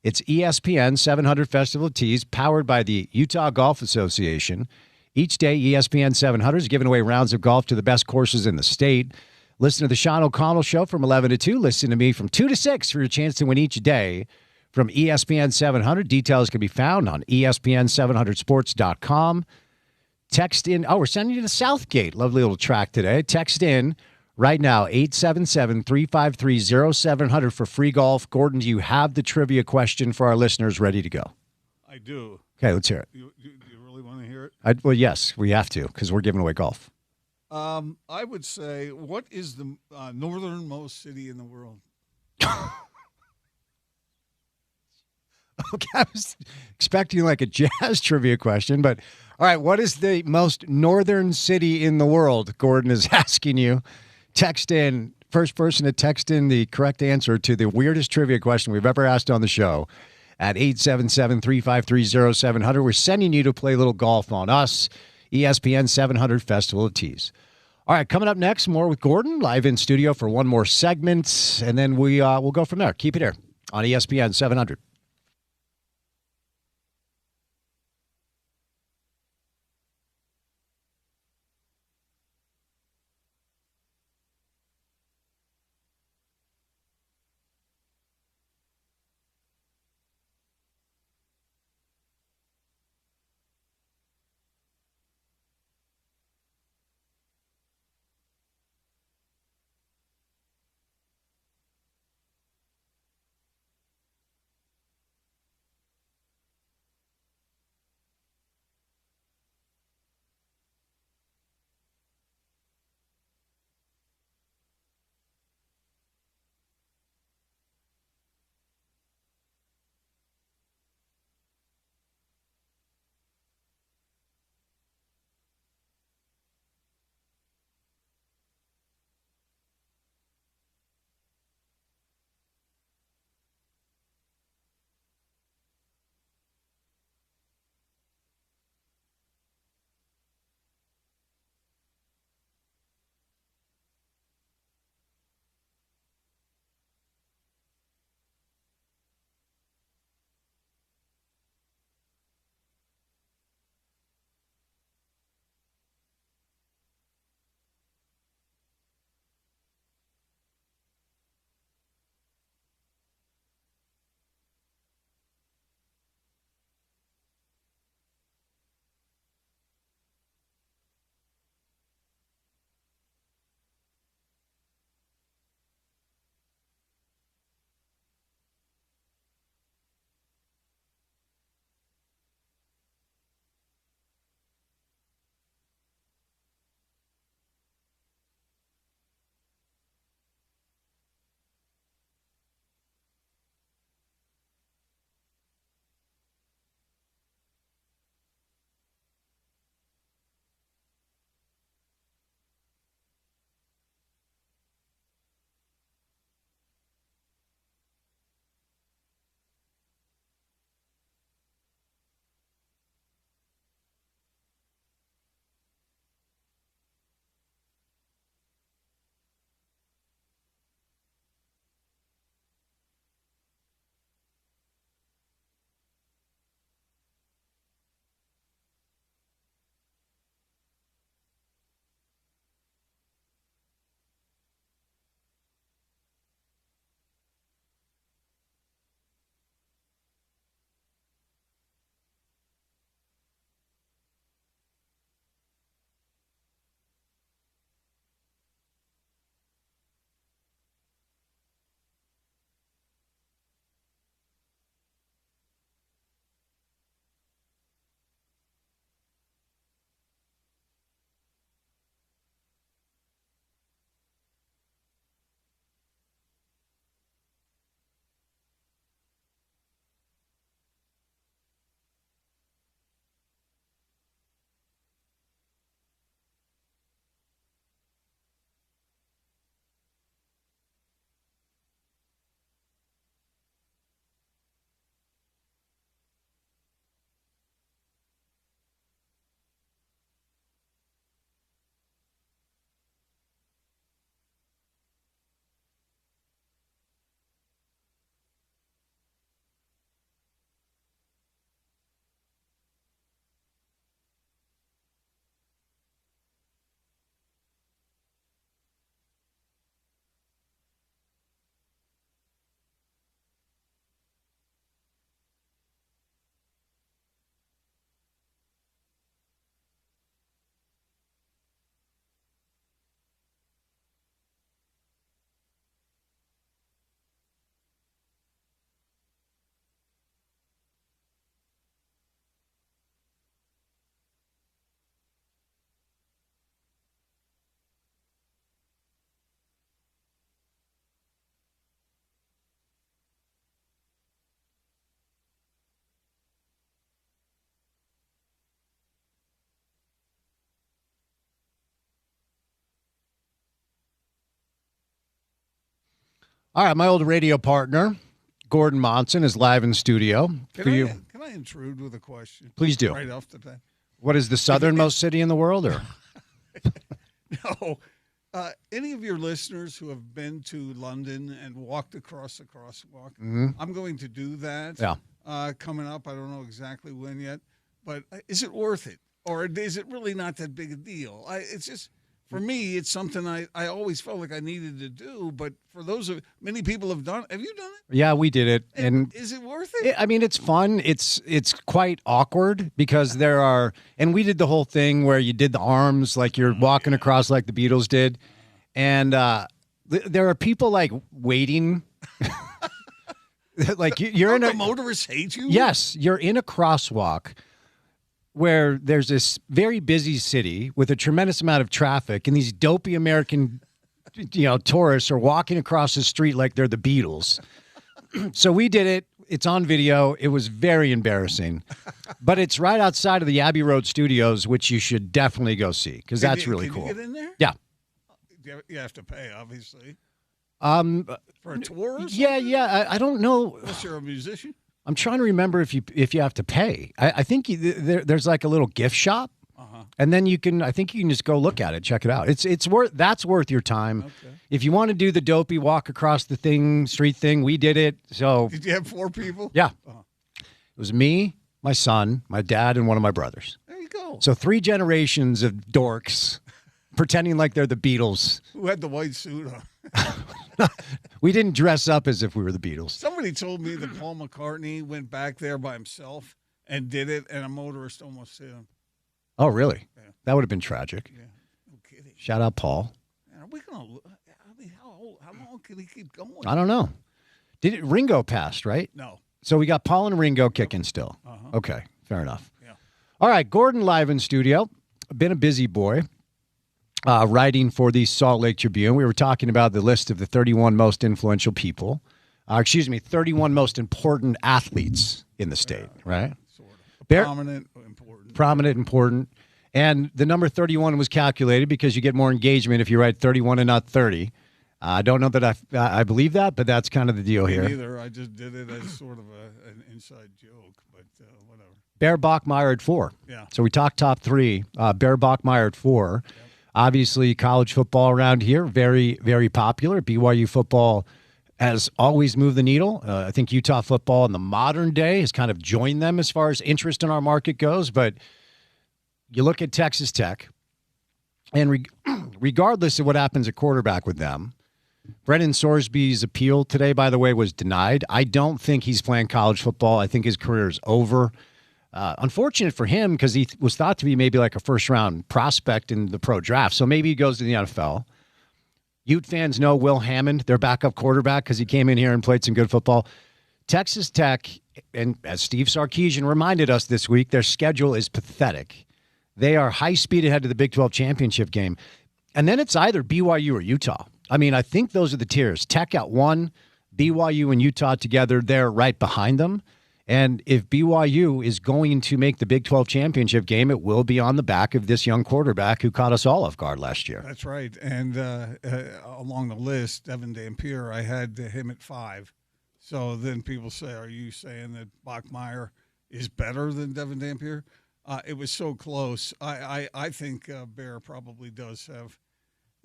It's ESPN 700 Festival of Tees, powered by the Utah Golf Association. Each day, ESPN 700 is giving away rounds of golf to the best courses in the state. Listen to the Sean O'Connell Show from 11 to 2. Listen to me from 2 to 6 for your chance to win each day from ESPN 700. Details can be found on ESPN700sports.com. Text in. Oh, we're sending you to Southgate. Lovely little track today. Text in right now, 877-353-0700 for free golf. Gordon, do you have the trivia question for our listeners ready to go? I do. Okay, let's hear it. You really want to hear it? Well, yes, we have to because we're giving away golf. I would say, what is the northernmost city in the world? Okay, I was expecting like a jazz trivia question, but all right, what is the most northern city in the world? Gordon is asking you. Text in, first person to text in the correct answer to the weirdest trivia question we've ever asked on the show at 877-353-0700. We're sending you to play a little golf on us, ESPN 700 Festival of Tees. All right, coming up next, more with Gordon, live in studio for one more segment, and then we'll go from there. Keep it here on ESPN 700. All right, my old radio partner, Gordon Monson, is live in studio for you. Can I intrude with a question? Please do. Right off the bat. What is the southernmost city in the world? Or No. Any of your listeners who have been to London and walked across the crosswalk, I'm going to do that. Yeah. Coming up, I don't know exactly when yet, but is it worth it? Or is it really not that big a deal? It's just, for me, it's something I always felt like I needed to do, but for those of many people have done it. Have you done it? Yeah, we did it. And is it worth it? I mean, it's fun. It's quite awkward because there are, and we did the whole thing where you did the arms like you're walking across like the Beatles did. And there are people like waiting. Like you're in the motorists hate you? Yes, you're in a crosswalk where there's this very busy city with a tremendous amount of traffic, and these dopey American, tourists are walking across the street like they're the Beatles. So we did it. It's on video. It was very embarrassing, but it's right outside of the Abbey Road Studios, which you should definitely go see because that's really cool. Can you get in there? Yeah. You have to pay, obviously. For a tour or something? Yeah. I don't know. Unless you're a musician? I'm trying to remember if you have to pay. I think there's like a little gift shop, and then I think you can just go look at it, check it out. That's worth your time. Okay. If you want to do the dopey walk across the street thing, we did it. So did you have 4 people? Yeah, It was me, my son, my dad, and one of my brothers. There you go. So 3 generations of dorks pretending like they're the Beatles. Who had the white suit on? We didn't dress up as if we were the Beatles. Somebody told me that Paul McCartney went back there by himself and did it, and a motorist almost hit him. Oh, really? Yeah. That would have been tragic. Yeah, no kidding. Shout out, Paul. Are we gonna? I mean, how long can he keep going? I don't know. Ringo passed, right? No. So we got Paul and Ringo kicking still. Uh-huh. Okay, fair enough. Yeah. All right, Gordon live in studio. Been a busy boy. Writing for the Salt Lake Tribune. We were talking about the list of the 31 most influential people. 31 most important athletes in the state, right? Sort of. Prominent, important. And the number 31 was calculated because you get more engagement if you write 31 and not 30. I don't know that I believe that, but that's kind of the deal here. Neither. I just did it as sort of an inside joke, but whatever. Bear Bachmeyer at 4. Yeah. So we talked top 3. Bear Bachmeyer at 4. Yep. Obviously, college football around here, very, very popular. BYU football has always moved the needle. I think Utah football in the modern day has kind of joined them as far as interest in our market goes. But you look at Texas Tech, and regardless of what happens at quarterback with them, Brennan Sorsby's appeal today, by the way, was denied. I don't think he's playing college football. I think his career is over. Unfortunate for him because he was thought to be maybe like a first-round prospect in the pro draft. So maybe he goes to the NFL. Ute fans know Will Hammond, their backup quarterback, because he came in here and played some good football. Texas Tech, and as Steve Sarkisian reminded us this week, their schedule is pathetic. They are high speed ahead to the Big 12 championship game. And then it's either BYU or Utah. I mean, I think those are the tiers. Tech at 1, BYU and Utah together, they're right behind them. And if BYU is going to make the Big 12 championship game, it will be on the back of this young quarterback who caught us all off guard last year. That's right. And along the list, Devin Dampier, I had him at 5. So then people say, are you saying that Bachmeyer is better than Devin Dampier? It was so close. I think Bear probably does have.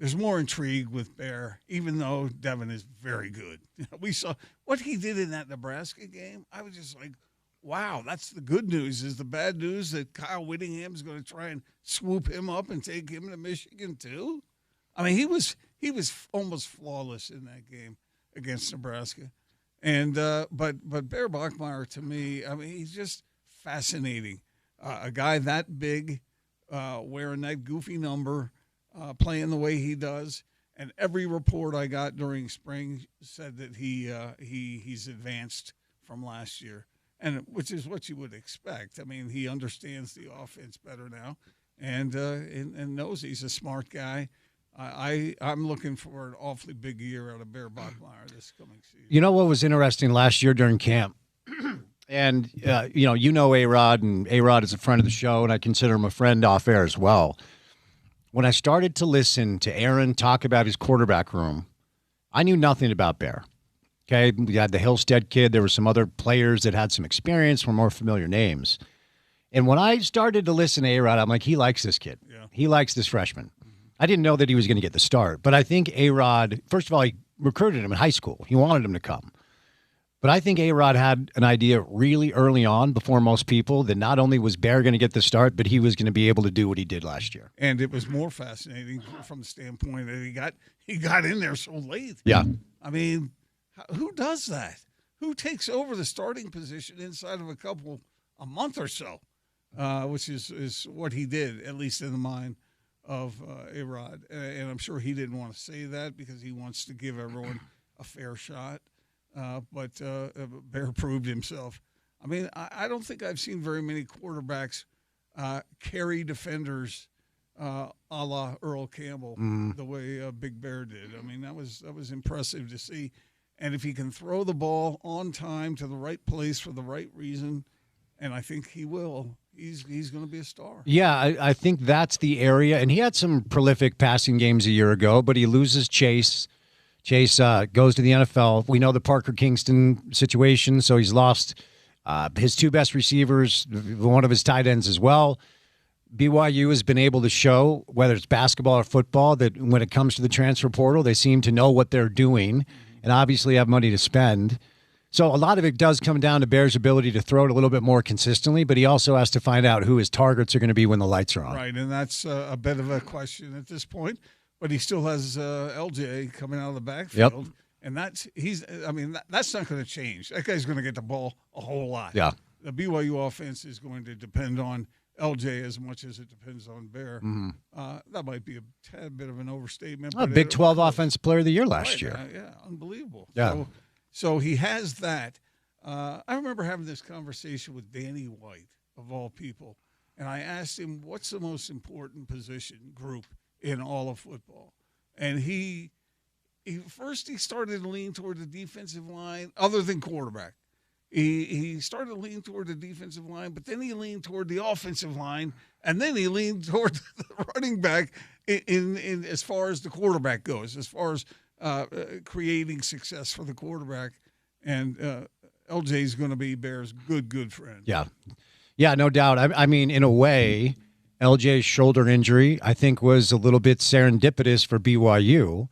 There's more intrigue with Bear, even though Devin is very good. We saw what he did in that Nebraska game. I was just like, wow, that's the good news. Is the bad news that Kyle Whittingham is going to try and swoop him up and take him to Michigan too? I mean, he was almost flawless in that game against Nebraska. And but Bear Bachmeyer, to me, I mean, he's just fascinating. A guy that big, wearing that goofy number, playing the way he does, and every report I got during spring said that he's advanced from last year, and which is what you would expect. I mean, he understands the offense better now, and knows he's a smart guy. I'm looking for an awfully big year out of Bear Bachmeyer this coming season. You know what was interesting last year during camp? And, you know A-Rod, and A-Rod is a friend of the show, and I consider him a friend off air as well. When I started to listen to Aaron talk about his quarterback room, I knew nothing about Bear. Okay, we had the Hillstead kid. There were some other players that had some experience, were more familiar names. And when I started to listen to A-Rod, I'm like, he likes this kid. Yeah. He likes this freshman. I didn't know that he was going to get the start. But I think A-Rod, first of all, he recruited him in high school. He wanted him to come. But I think A-Rod had an idea really early on, before most people, that not only was Bear going to get the start, but he was going to be able to do what he did last year. And it was more fascinating from the standpoint that he got in there so late. Yeah. I mean, who does that? Who takes over the starting position inside of a month or so, which is what he did, at least in the mind of A-Rod. And I'm sure he didn't want to say that because he wants to give everyone a fair shot. But Bear proved himself. I mean, I don't think I've seen very many quarterbacks carry defenders a la Earl Campbell the way Big Bear did. I mean, that was impressive to see. And if he can throw the ball on time to the right place for the right reason, and I think he will, he's going to be a star. Yeah, I think that's the area. And he had some prolific passing games a year ago, but he loses Chase. Chase goes to the NFL. We know the Parker Kingston situation, so he's lost his two best receivers, one of his tight ends as well. BYU has been able to show, whether it's basketball or football, that when it comes to the transfer portal, they seem to know what they're doing and obviously have money to spend. So a lot of it does come down to Bear's ability to throw it a little bit more consistently, but he also has to find out who his targets are going to be when the lights are on. Right, and that's a bit of a question at this point. But he still has LJ coming out of the backfield, and that's not going to change. That guy's going to get the ball a whole lot. Yeah, the BYU offense is going to depend on LJ as much as it depends on Bear. Mm-hmm. That might be a tad bit of an overstatement. But Big 12 Offensive Player of the Year last year. Yeah, unbelievable. Yeah. So he has that. I remember having this conversation with Danny White, of all people, and I asked him, what's the most important position group in all of football? And he started to lean toward the defensive line, other than quarterback. He started to lean toward the defensive line, but then he leaned toward the offensive line, and then he leaned toward the running back in as far as the quarterback goes, as far as creating success for the quarterback. And LJ is going to be Bear's good friend. Yeah, no doubt. I mean, in a way, LJ's shoulder injury, I think, was a little bit serendipitous for BYU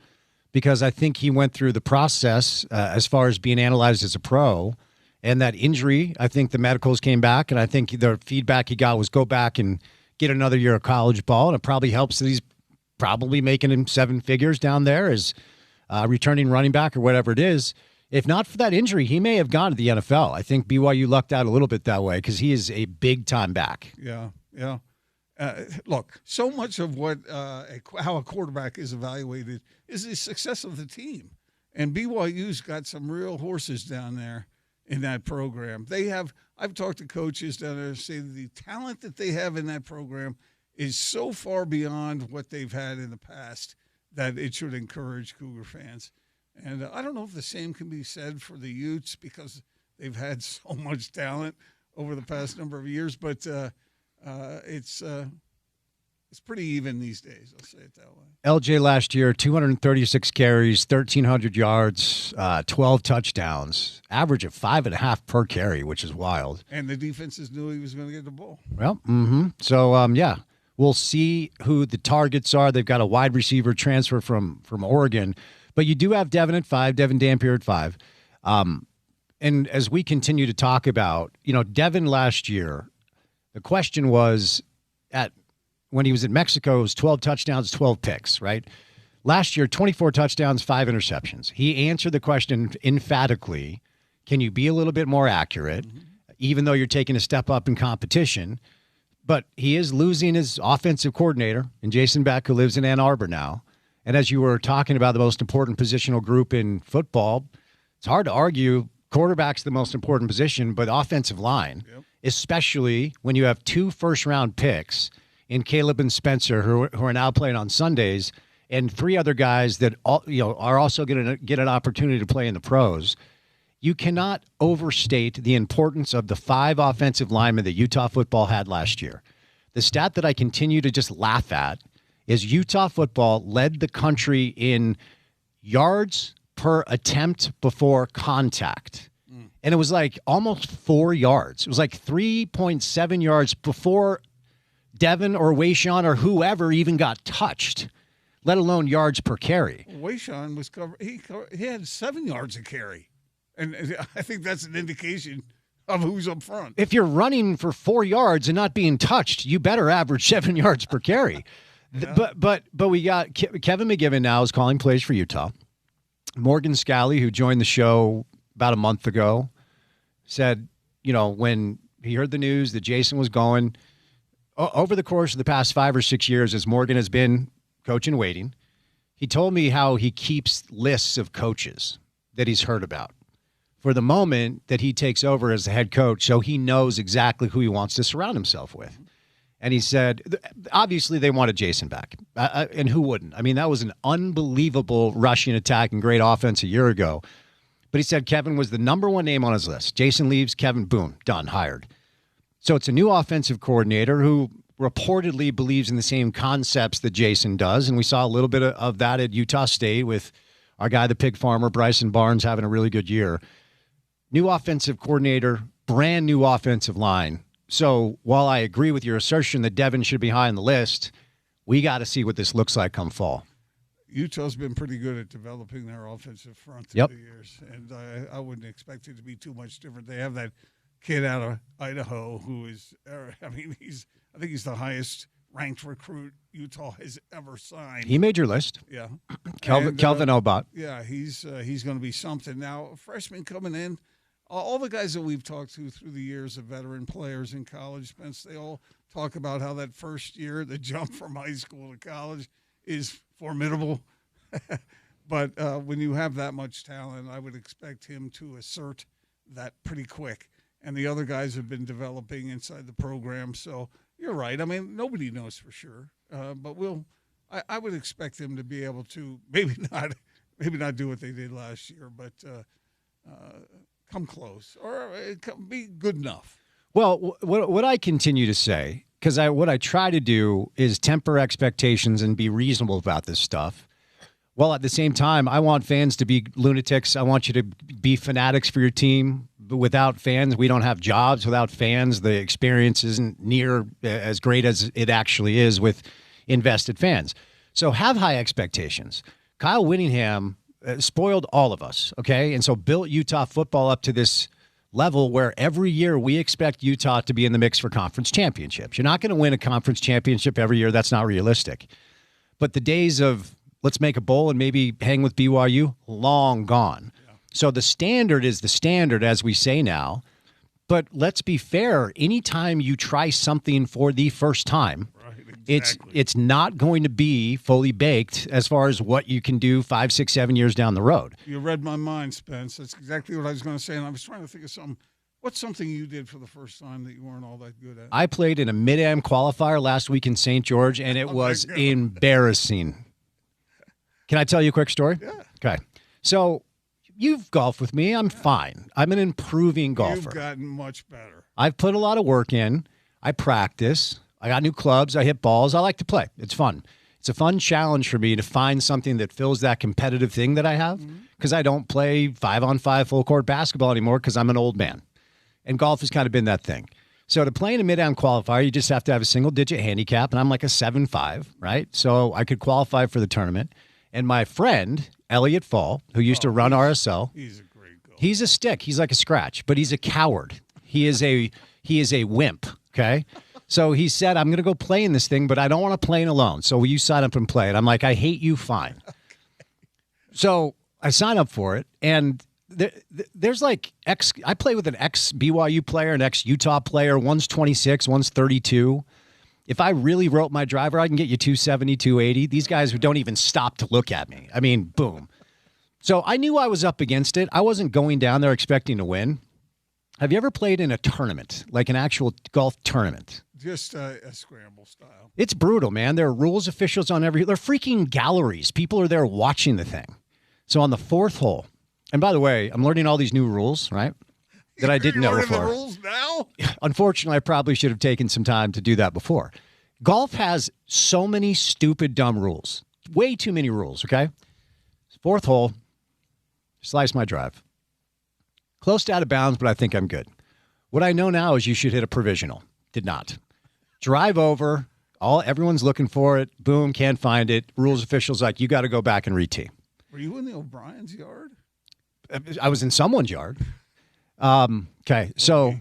because I think he went through the process as far as being analyzed as a pro. And that injury, I think the medicals came back, and I think the feedback he got was go back and get another year of college ball. And it probably helps that he's probably making him seven figures down there as returning running back or whatever it is. If not for that injury, he may have gone to the NFL. I think BYU lucked out a little bit that way because he is a big-time back. Yeah. Look, so much of what how a quarterback is evaluated is the success of the team. And BYU's got some real horses down there in that program. I've talked to coaches down there who say that the talent that they have in that program is so far beyond what they've had in the past that it should encourage Cougar fans. And I don't know if the same can be said for the Utes because they've had so much talent over the past number of years, but it's pretty even these days. I'll say it that way. LJ last year, 236 carries, 1,300 yards, 12 touchdowns, average of 5.5 per carry, which is wild. And the defenses knew he was going to get the ball. Well, So, yeah, we'll see who the targets are. They've got a wide receiver transfer from Oregon. But you do have Devin at 5, Devin Dampier at 5. And as we continue to talk about, Devin last year, the question was when he was in Mexico, it was 12 touchdowns, 12 picks, right? Last year, 24 touchdowns, 5 interceptions. He answered the question emphatically, can you be a little bit more accurate, even though you're taking a step up in competition? But he is losing his offensive coordinator in Jason Beck, who lives in Ann Arbor now. And as you were talking about the most important positional group in football, it's hard to argue quarterback's the most important position, but offensive line, especially when you have 2 first-round picks in Caleb and Spencer, who are now playing on Sundays, and 3 other guys that are also going to get an opportunity to play in the pros. You cannot overstate the importance of the 5 offensive linemen that Utah football had last year. The stat that I continue to just laugh at is Utah football led the country in yards per attempt before contact. And it was like almost 4 yards. It was like 3.7 yards before Devin or Wayshawn or whoever even got touched, let alone yards per carry. Wayshawn was covered. He had 7 yards of carry. And I think that's an indication of who's up front. If you're running for 4 yards and not being touched, you better average 7 yards per carry. Yeah. But we got Kevin McGiven now is calling plays for Utah. Morgan Scally, who joined the show about a month ago, said, when he heard the news that Jason was going, over the course of the past 5 or 6 years, as Morgan has been coach in waiting, he told me how he keeps lists of coaches that he's heard about for the moment that he takes over as the head coach, so he knows exactly who he wants to surround himself with. And he said, obviously they wanted Jason back. And who wouldn't? I mean, that was an unbelievable rushing attack and great offense a year ago. But he said Kevin was the number one name on his list. Jason leaves, Kevin, boom, done, hired. So it's a new offensive coordinator who reportedly believes in the same concepts that Jason does. And we saw a little bit of that at Utah State with our guy, the pig farmer, Bryson Barnes, having a really good year. New offensive coordinator, brand new offensive line. So while I agree with your assertion that Devin should be high on the list, we got to see what this looks like come fall. Utah's been pretty good at developing their offensive front through the years, and I wouldn't expect it to be too much different. They have that kid out of Idaho who is, I think he's the highest ranked recruit Utah has ever signed. He made your list. Yeah. Kelvin Obot. Yeah, he's going to be something. Now, a freshman coming in, all the guys that we've talked to through the years, the veteran players in college, Spence, they all talk about how that first year, the jump from high school to college, is formidable. But when you have that much talent, I would expect him to assert that pretty quick. And the other guys have been developing inside the program. So you're right. I mean, nobody knows for sure. But I would expect them to be able to maybe not do what they did last year, but come close or be good enough. Well, what I continue to say, because what I try to do is temper expectations and be reasonable about this stuff. While at the same time, I want fans to be lunatics. I want you to be fanatics for your team. But without fans, we don't have jobs. Without fans, the experience isn't near as great as it actually is with invested fans. So have high expectations. Kyle Whittingham spoiled all of us, okay? And so built Utah football up to this level where every year we expect Utah to be in the mix for conference championships. You're not going to win a conference championship every year. That's not realistic. But the days of let's make a bowl and maybe hang with BYU, long gone. Yeah. So the standard is the standard, as we say now. But let's be fair. Anytime you try something for the first time, exactly. It's not going to be fully baked as far as what you can do 5, 6, 7 years down the road. You read my mind, Spence. That's exactly what I was going to say. And I was trying to think of something. What's something you did for the first time that you weren't all that good at? I played in a mid-am qualifier last week in St. George, and it was embarrassing. Can I tell you a quick story? Yeah. Okay. So you've golfed with me. I'm fine. I'm an improving golfer. You've gotten much better. I've put a lot of work in. I practice. I got new clubs. I hit balls. I like to play. It's fun. It's a fun challenge for me to find something that fills that competitive thing that I have because I don't play 5-on-5 full court basketball anymore because I'm an old man. And golf has kind of been that thing. So to play in a mid-am qualifier, you just have to have a single-digit handicap, and I'm like a 7.5, right? So I could qualify for the tournament. And my friend, Elliot Fall, who used to run RSL, he's a great golfer. He's a stick. He's like a scratch, but he's a coward. He is a wimp, okay? So he said, I'm going to go play in this thing, but I don't want to play it alone. So will you sign up and play it? I'm like, I hate you, fine. Okay. So I sign up for it, and there's like I play with an ex-BYU player, an ex-Utah player. One's 26, one's 32. If I really wrote my driver, I can get you 270, 280. These guys who don't even stop to look at me. I mean, boom. So I knew I was up against it. I wasn't going down there expecting to win. Have you ever played in a tournament, like an actual golf tournament? Just a scramble style. It's brutal, man. There are rules officials on they're freaking galleries. People are there watching the thing. So on the fourth hole, and by the way, I'm learning all these new rules, right? That I didn't know before. The rules now? Unfortunately, I probably should have taken some time to do that before. Golf has so many stupid, dumb rules. Way too many rules, okay? Fourth hole, slice my drive. Close to out of bounds, but I think I'm good. What I know now is you should hit a provisional. Did not. Drive over. Everyone's looking for it. Boom, can't find it. Rules officials like, you got to go back and re-tee. Were you in the O'Brien's yard? I was in someone's yard. Okay, so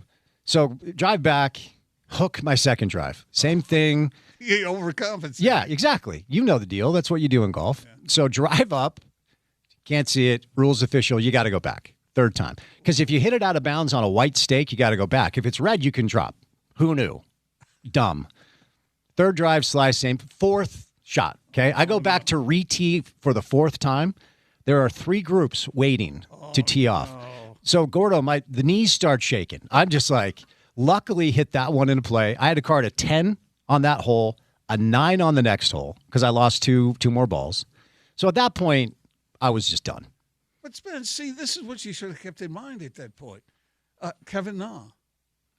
drive back, hook my second drive. Same thing. You overcompensate. Yeah, exactly. You know the deal. That's what you do in golf. Yeah. So drive up, can't see it. Rules official, you got to go back. Third time. Because if you hit it out of bounds on a white stake, you got to go back. If it's red, you can drop. Who knew? Dumb. Third drive, slice, same. Fourth shot, okay? I go back to re-tee for the fourth time. There are 3 groups waiting to tee off. So, Gordo, the knees start shaking. I'm just like, luckily hit that one into play. I had to card a 10 on that hole, a 9 on the next hole, because I lost two more balls. So at that point, I was just done. But Spence, see, this is what you should have kept in mind at that point. Kevin Na.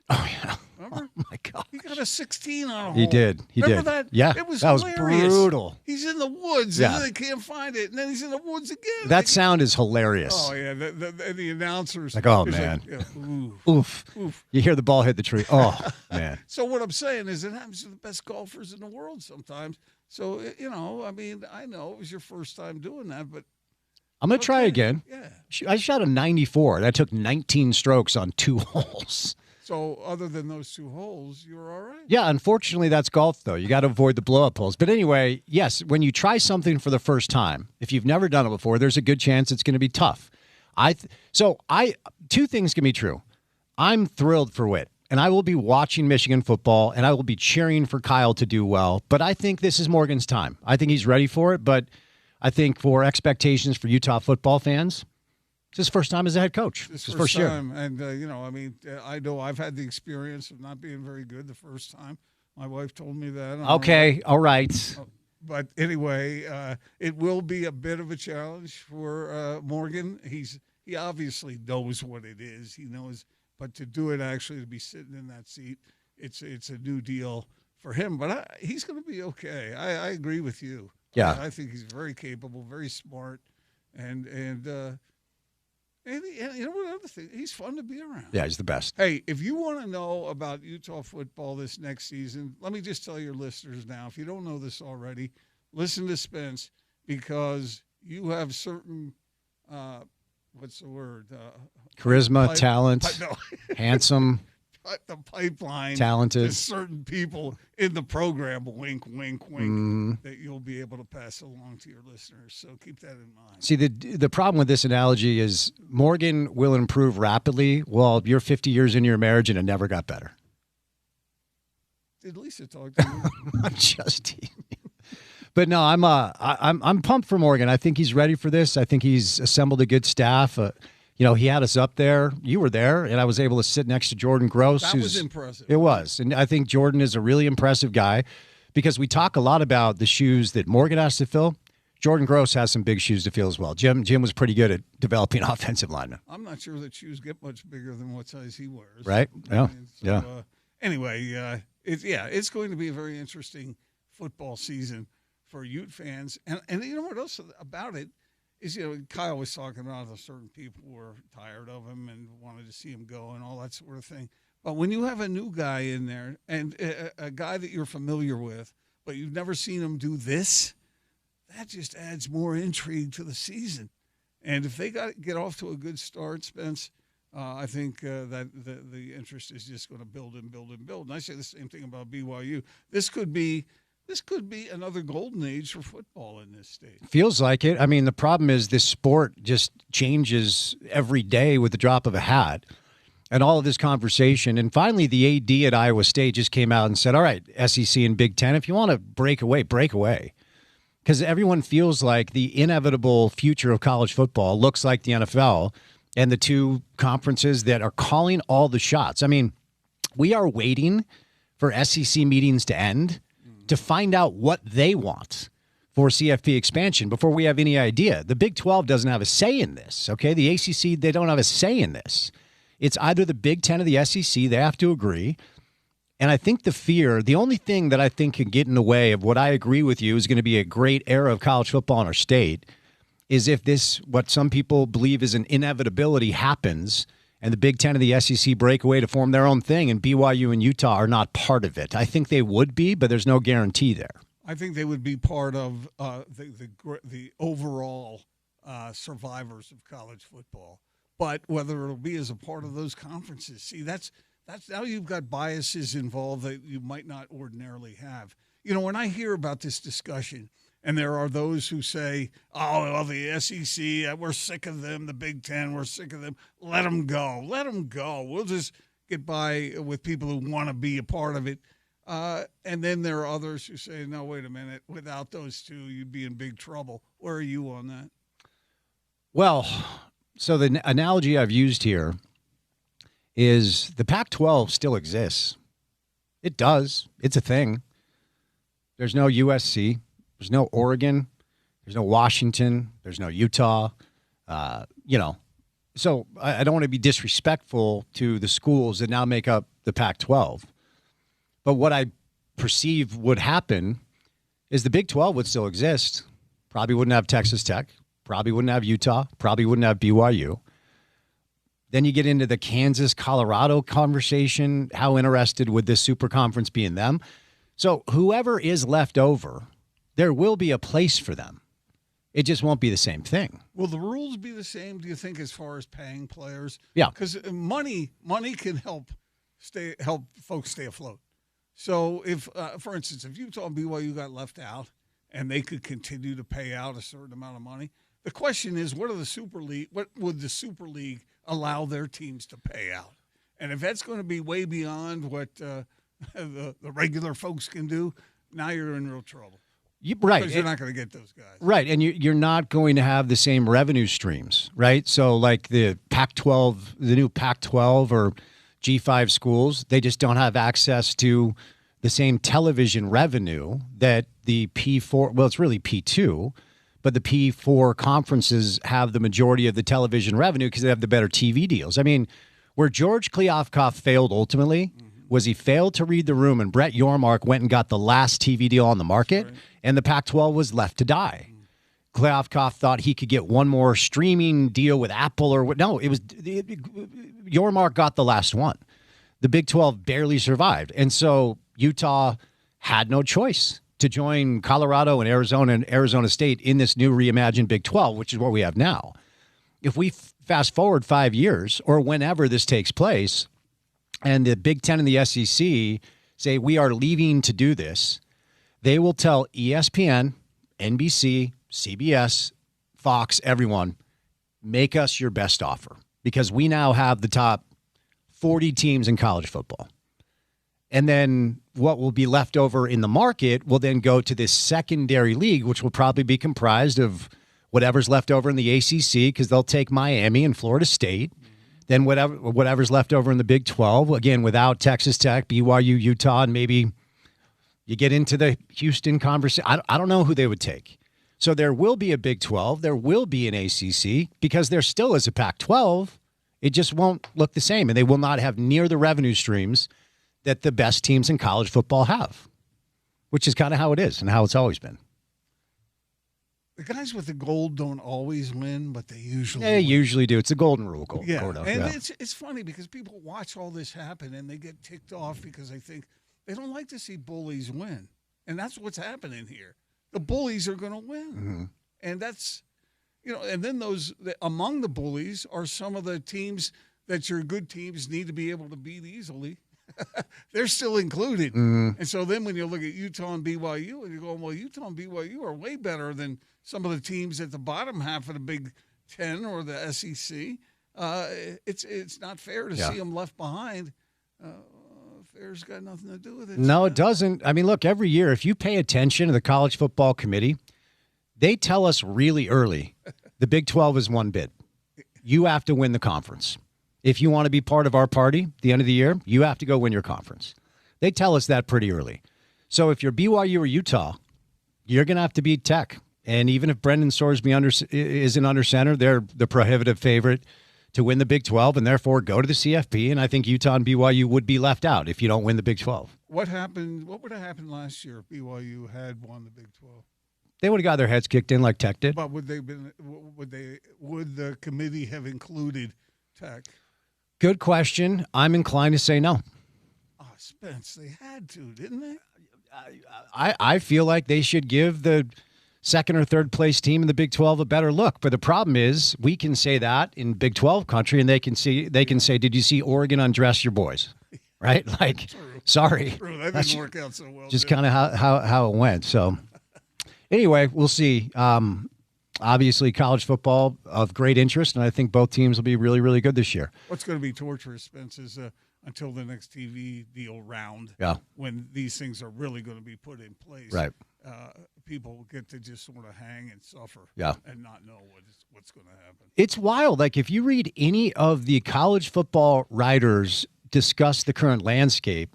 Oh, yeah. Remember? Oh, my God. He got a 16 on a hole. He did. Remember that? Yeah. It was that hilarious. was brutal. He's in the woods, Yeah. and then they can't find it, and then he's in the woods again. That sound is hilarious. Oh, yeah. The announcers. Like, oh, man. Like, yeah, oof. You hear the ball hit the tree. Oh, man. So what I'm saying is it happens to the best golfers in the world sometimes. So, I mean, I know it was your first time doing that, but I'm going to try again. Yeah. I shot a 94, and I took 19 strokes on 2 holes. So other than those 2 holes, you were all right? Yeah, unfortunately, that's golf, though. You got to avoid the blow-up holes. But anyway, yes, when you try something for the first time, if you've never done it before, there's a good chance it's going to be tough. Two things can be true. I'm thrilled for Witt, and I will be watching Michigan football, and I will be cheering for Kyle to do well. But I think this is Morgan's time. I think he's ready for it, but I think for expectations for Utah football fans, it's his first time as a head coach. This his first year. time, and I know I've had the experience of not being very good the first time. My wife told me that. Okay, all right. But anyway, it will be a bit of a challenge for Morgan. He obviously knows what it is. He knows, but to do it actually, to be sitting in that seat, it's a new deal for him. But he's going to be okay. I agree with you. Yeah, I think he's very capable, very smart, and you know what other thing? He's fun to be around. Yeah, he's the best. Hey, if you want to know about Utah football this next season, let me just tell your listeners now, if you don't know this already, listen to Spence, because you have certain, what's the word? Charisma, talent, handsome. The pipeline talented to certain people in the program, wink, wink, wink, that you'll be able to pass along to your listeners. So keep that in mind. See, the problem with this analogy is Morgan will improve rapidly while you're 50 years into your marriage and it never got better. Did Lisa talk to you? I'm just teasing you. But no, I'm pumped for Morgan. I think he's ready for this. I think he's assembled a good staff. He had us up there. You were there, and I was able to sit next to Jordan Gross. That was impressive. It was. And I think Jordan is a really impressive guy because we talk a lot about the shoes that Morgan has to fill. Jordan Gross has some big shoes to fill as well. Jim was pretty good at developing offensive linemen. I'm not sure that shoes get much bigger than what size he wears. Right? Yeah. Yeah. Anyway, it's going to be a very interesting football season for Ute fans. And you know what else about it? Is, Kyle was talking about how certain people were tired of him and wanted to see him go and all that sort of thing. But when you have a new guy in there and a guy that you're familiar with, but you've never seen him do this, that just adds more intrigue to the season. And if they get off to a good start, Spence, I think that the interest is just going to build and build and build. And I say the same thing about BYU. This could be another golden age for football in this state. Feels like it. I mean, the problem is this sport just changes every day with the drop of a hat and all of this conversation. And finally, the AD at Iowa State just came out and said, all right, SEC and Big Ten, if you want to break away, break away. Because everyone feels like the inevitable future of college football looks like the NFL and the two conferences that are calling all the shots. I mean, we are waiting for SEC meetings to end to find out what they want for CFP expansion before we have any idea. The Big 12 doesn't have a say in this, okay? The ACC, they don't have a say in this. It's either the Big 10 or the SEC. They have to agree. And I think the only thing that I think can get in the way of what I agree with you is going to be a great era of college football in our state is if this, what some people believe is an inevitability, happens and the Big Ten and the SEC break away to form their own thing and BYU and Utah are not part of it. I think they would be, but there's no guarantee there. I think they would be part of the overall survivors of college football. But whether it'll be as a part of those conferences, see, that's now you've got biases involved that you might not ordinarily have. You know, when I hear about this discussion, and there are those who say, oh, well, the SEC, we're sick of them, the Big Ten, we're sick of them. Let them go. Let them go. We'll just get by with people who want to be a part of it. And then there are others who say, no, wait a minute, without those two, you'd be in big trouble. Where are you on that? Well, so the analogy I've used here is the Pac-12 still exists. It does. It's a thing. There's no USC. There's no Oregon. There's no Washington. There's no Utah. So I don't want to be disrespectful to the schools that now make up the Pac-12. But what I perceive would happen is the Big 12 would still exist. Probably wouldn't have Texas Tech. Probably wouldn't have Utah. Probably wouldn't have BYU. Then you get into the Kansas-Colorado conversation. How interested would this super conference be in them? So whoever is left over, there will be a place for them. It just won't be the same thing. Will the rules be the same, do you think, as far as paying players? Yeah. Because money can help folks stay afloat. So if, for instance, if Utah and BYU got left out and they could continue to pay out a certain amount of money, the question is, what would the Super League allow their teams to pay out? And if that's going to be way beyond what the regular folks can do, now you're in real trouble. Right. Because you're not going to get those guys. Right. And you're not going to have the same revenue streams, right? So like the Pac-12, the new Pac-12 or G5 schools, they just don't have access to the same television revenue that the P4, well, it's really P2, but the P4 conferences have the majority of the television revenue because they have the better TV deals. I mean, where George Kliavkoff failed ultimately was he failed to read the room, and Brett Yormark went and got the last TV deal on the market, and the Pac-12 was left to die. Kliavkoff thought he could get one more streaming deal with Apple or what. No, Yormark got the last one. The Big 12 barely survived. And so Utah had no choice to join Colorado and Arizona State in this new reimagined Big 12, which is what we have now. If we fast forward 5 years or whenever this takes place, and the Big Ten and the SEC say we are leaving to do this, they will tell ESPN, NBC, CBS, Fox, everyone, make us your best offer because we now have the top 40 teams in college football. And then what will be left over in the market will then go to this secondary league, which will probably be comprised of whatever's left over in the ACC because they'll take Miami and Florida State. Then whatever's left over in the Big 12, again, without Texas Tech, BYU, Utah, and maybe you get into the Houston conversation. I don't know who they would take. So there will be a Big 12. There will be an ACC because there still is a Pac-12. It just won't look the same, and they will not have near the revenue streams that the best teams in college football have, which is kind of how it is and how it's always been. The guys with the gold don't always win, but they usually They win. usually do. It's a golden rule. Yeah, Gordo. and Yeah. it's funny because people watch all this happen and they get ticked off because they think they don't like to see bullies win. And that's what's happening here. The bullies are going to win. Mm-hmm. And that's, and then among the bullies are some of the teams that your good teams need to be able to beat easily. They're still included. Mm-hmm. And so then when you look at Utah and BYU and you're going, well, Utah and BYU are way better than some of the teams at the bottom half of the Big Ten or the SEC. It's not fair to see them left behind. Fair's got nothing to do with it. No, it doesn't. I mean, look, every year, if you pay attention to the College Football Committee, they tell us really early the Big 12 is one bid. You have to win the conference. If you want to be part of our party at the end of the year, you have to go win your conference. They tell us that pretty early. So if you're BYU or Utah, you're going to have to beat Tech. And even if Brendan Sorsby isn't under center, they're the prohibitive favorite to win the Big 12 and therefore go to the CFP. And I think Utah and BYU would be left out if you don't win the Big 12. What happened? What would have happened last year if BYU had won the Big 12? They would have got their heads kicked in like Tech did. But would the committee have included Tech? Good question. I'm inclined to say no. Oh, Spence, they had to, didn't they? I feel like they should give the second or third place team in the Big 12 a better look. But the problem is we can say that in Big 12 country, and they can say, did you see Oregon undress your boys? Right? Like, True. sorry. True. That didn't work out so well. Just kind of how it went. So anyway, we'll see. Obviously, college football of great interest, and I think both teams will be really, really good this year. What's going to be torturous, Spence, is until the next TV deal round, when these things are really going to be put in place. Right. People get to just sort of hang and suffer and not know what's going to happen. It's wild. Like, if you read any of the college football writers discuss the current landscape,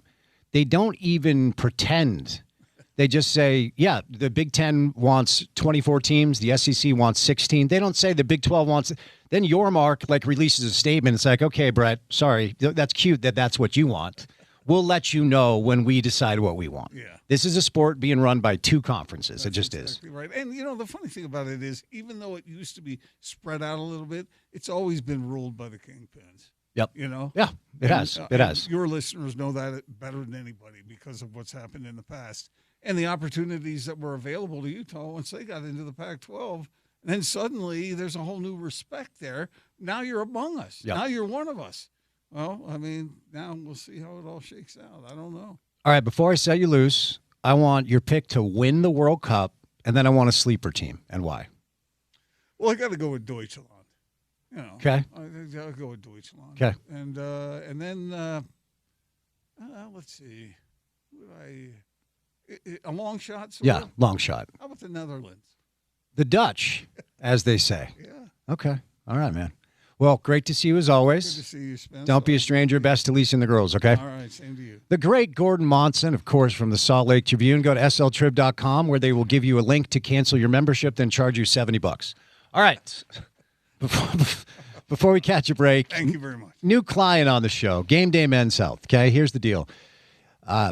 they don't even pretend. They just say, yeah, the Big Ten wants 24 teams. The SEC wants 16. They don't say the Big 12 wants. Then Yormark releases a statement. It's like, okay, Brett, sorry, that's cute that's what you want. We'll let you know when we decide what we want. Yeah. This is a sport being run by two conferences. It just exactly is. Right. And, the funny thing about it is, even though it used to be spread out a little bit, it's always been ruled by the kingpins. Yep. Yeah, it has. It has. Your listeners know that better than anybody because of what's happened in the past and the opportunities that were available to Utah once they got into the Pac-12. And then suddenly there's a whole new respect there. Now you're among us. Yep. Now you're one of us. Well, I mean, now we'll see how it all shakes out. I don't know. All right, before I set you loose, I want your pick to win the World Cup, and then I want a sleeper team, and why? Well, I got to go with Deutschland. Okay. I'll go with Deutschland. Okay. And then let's see. A long shot? Yeah, long shot. How about the Netherlands? The Dutch, as they say. Yeah. Okay. All right, man. Well, great to see you as always. Good to see you, Spence. Don't be a stranger. Best to Lisa and the girls, okay? All right, same to you. The great Gordon Monson, of course, from the Salt Lake Tribune. Go to sltrib.com where they will give you a link to cancel your membership, then charge you $70. All right. Before we catch a break. Thank you very much. New client on the show, Game Day Men's Health. Okay, here's the deal.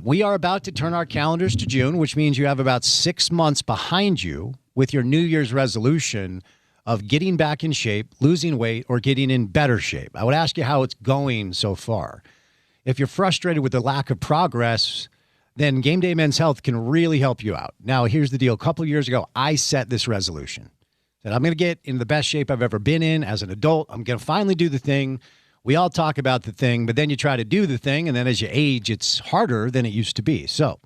We are about to turn our calendars to June, which means you have about 6 months behind you with your New Year's resolution of getting back in shape, losing weight, or getting in better shape. I would ask you how it's going so far. If you're frustrated with the lack of progress, then Game Day Men's Health can really help you out. Now, here's the deal. A couple of years ago, I set this resolution. That I'm going to get in the best shape I've ever been in as an adult. I'm going to finally do the thing. We all talk about the thing, but then you try to do the thing, and then as you age, it's harder than it used to be. So,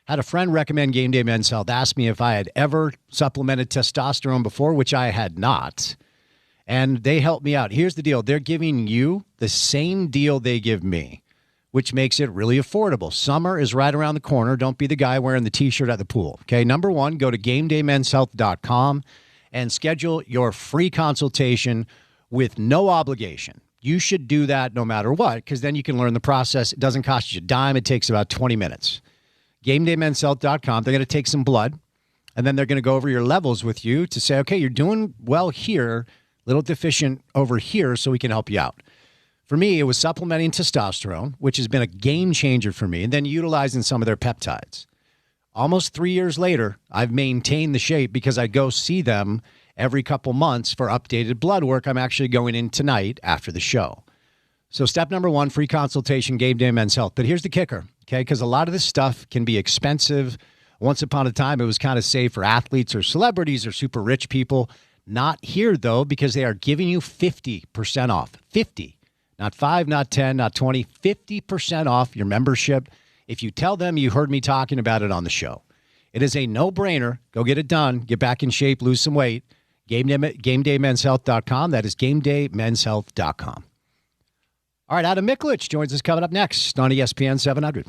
had a friend recommend Game Day Men's Health, asked me if I had ever supplemented testosterone before, which I had not, and they helped me out. Here's the deal. They're giving you the same deal they give me, which makes it really affordable. Summer is right around the corner. Don't be the guy wearing the T-shirt at the pool. Okay, number one, go to GameDayMen'sHealth.com and schedule your free consultation with no obligation. You should do that no matter what, because then you can learn the process. It doesn't cost you a dime. It takes about 20 minutes. GameDayMen'sHealth.com. They're going to take some blood, and then they're going to go over your levels with you to say, okay, you're doing well here, a little deficient over here, so we can help you out. For me, it was supplementing testosterone, which has been a game changer for me, and then utilizing some of their peptides. Almost 3 years later, I've maintained the shape because I go see them every couple months for updated blood work. I'm actually going in tonight after the show. So step number one, free consultation, Game Day Men's Health. But here's the kicker, okay? Because a lot of this stuff can be expensive. Once upon a time, it was kind of safe for athletes or celebrities or super rich people. Not here, though, because they are giving you 50% off. 50. Not 5, not 10, not 20. 50% off your membership if you tell them you heard me talking about it on the show. It is a no-brainer. Go get it done. Get back in shape. Lose some weight. GameDayMen'sHealth.com. That is GameDayMen'sHealth.com. All right, Adam Mikulich joins us coming up next on ESPN 700.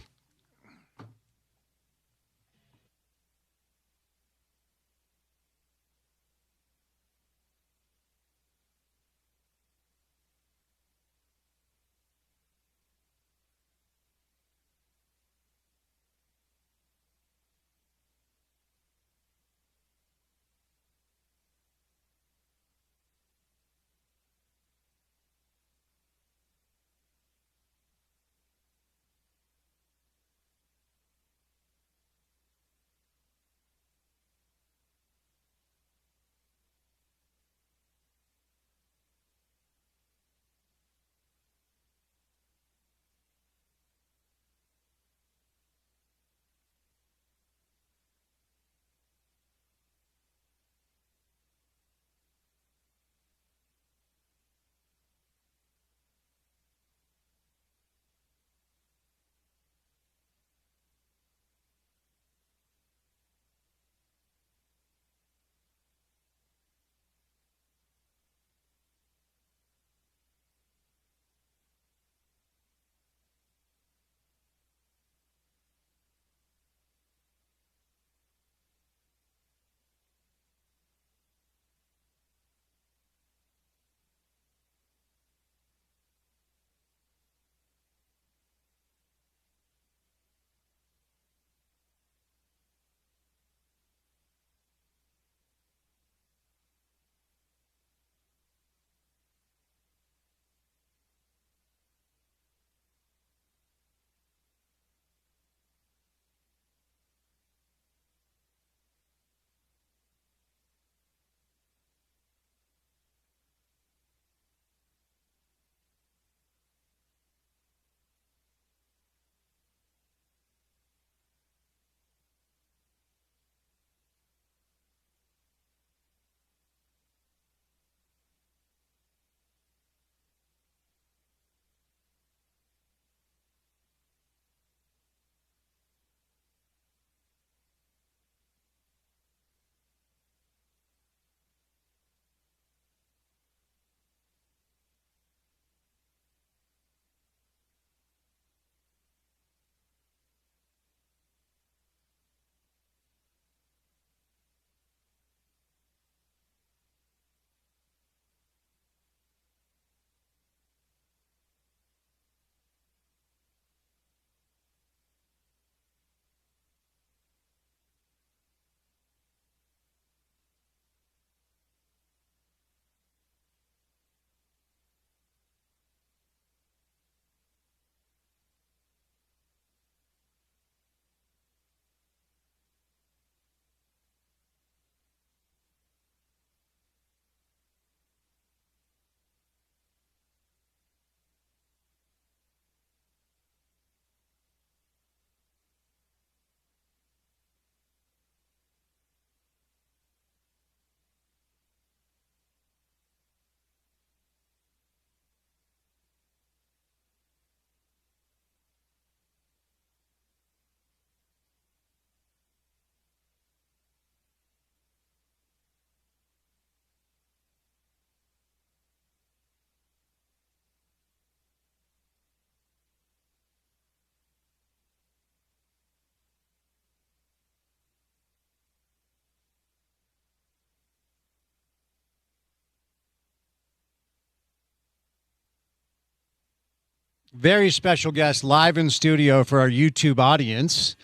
Very special guest live in studio for our YouTube audience.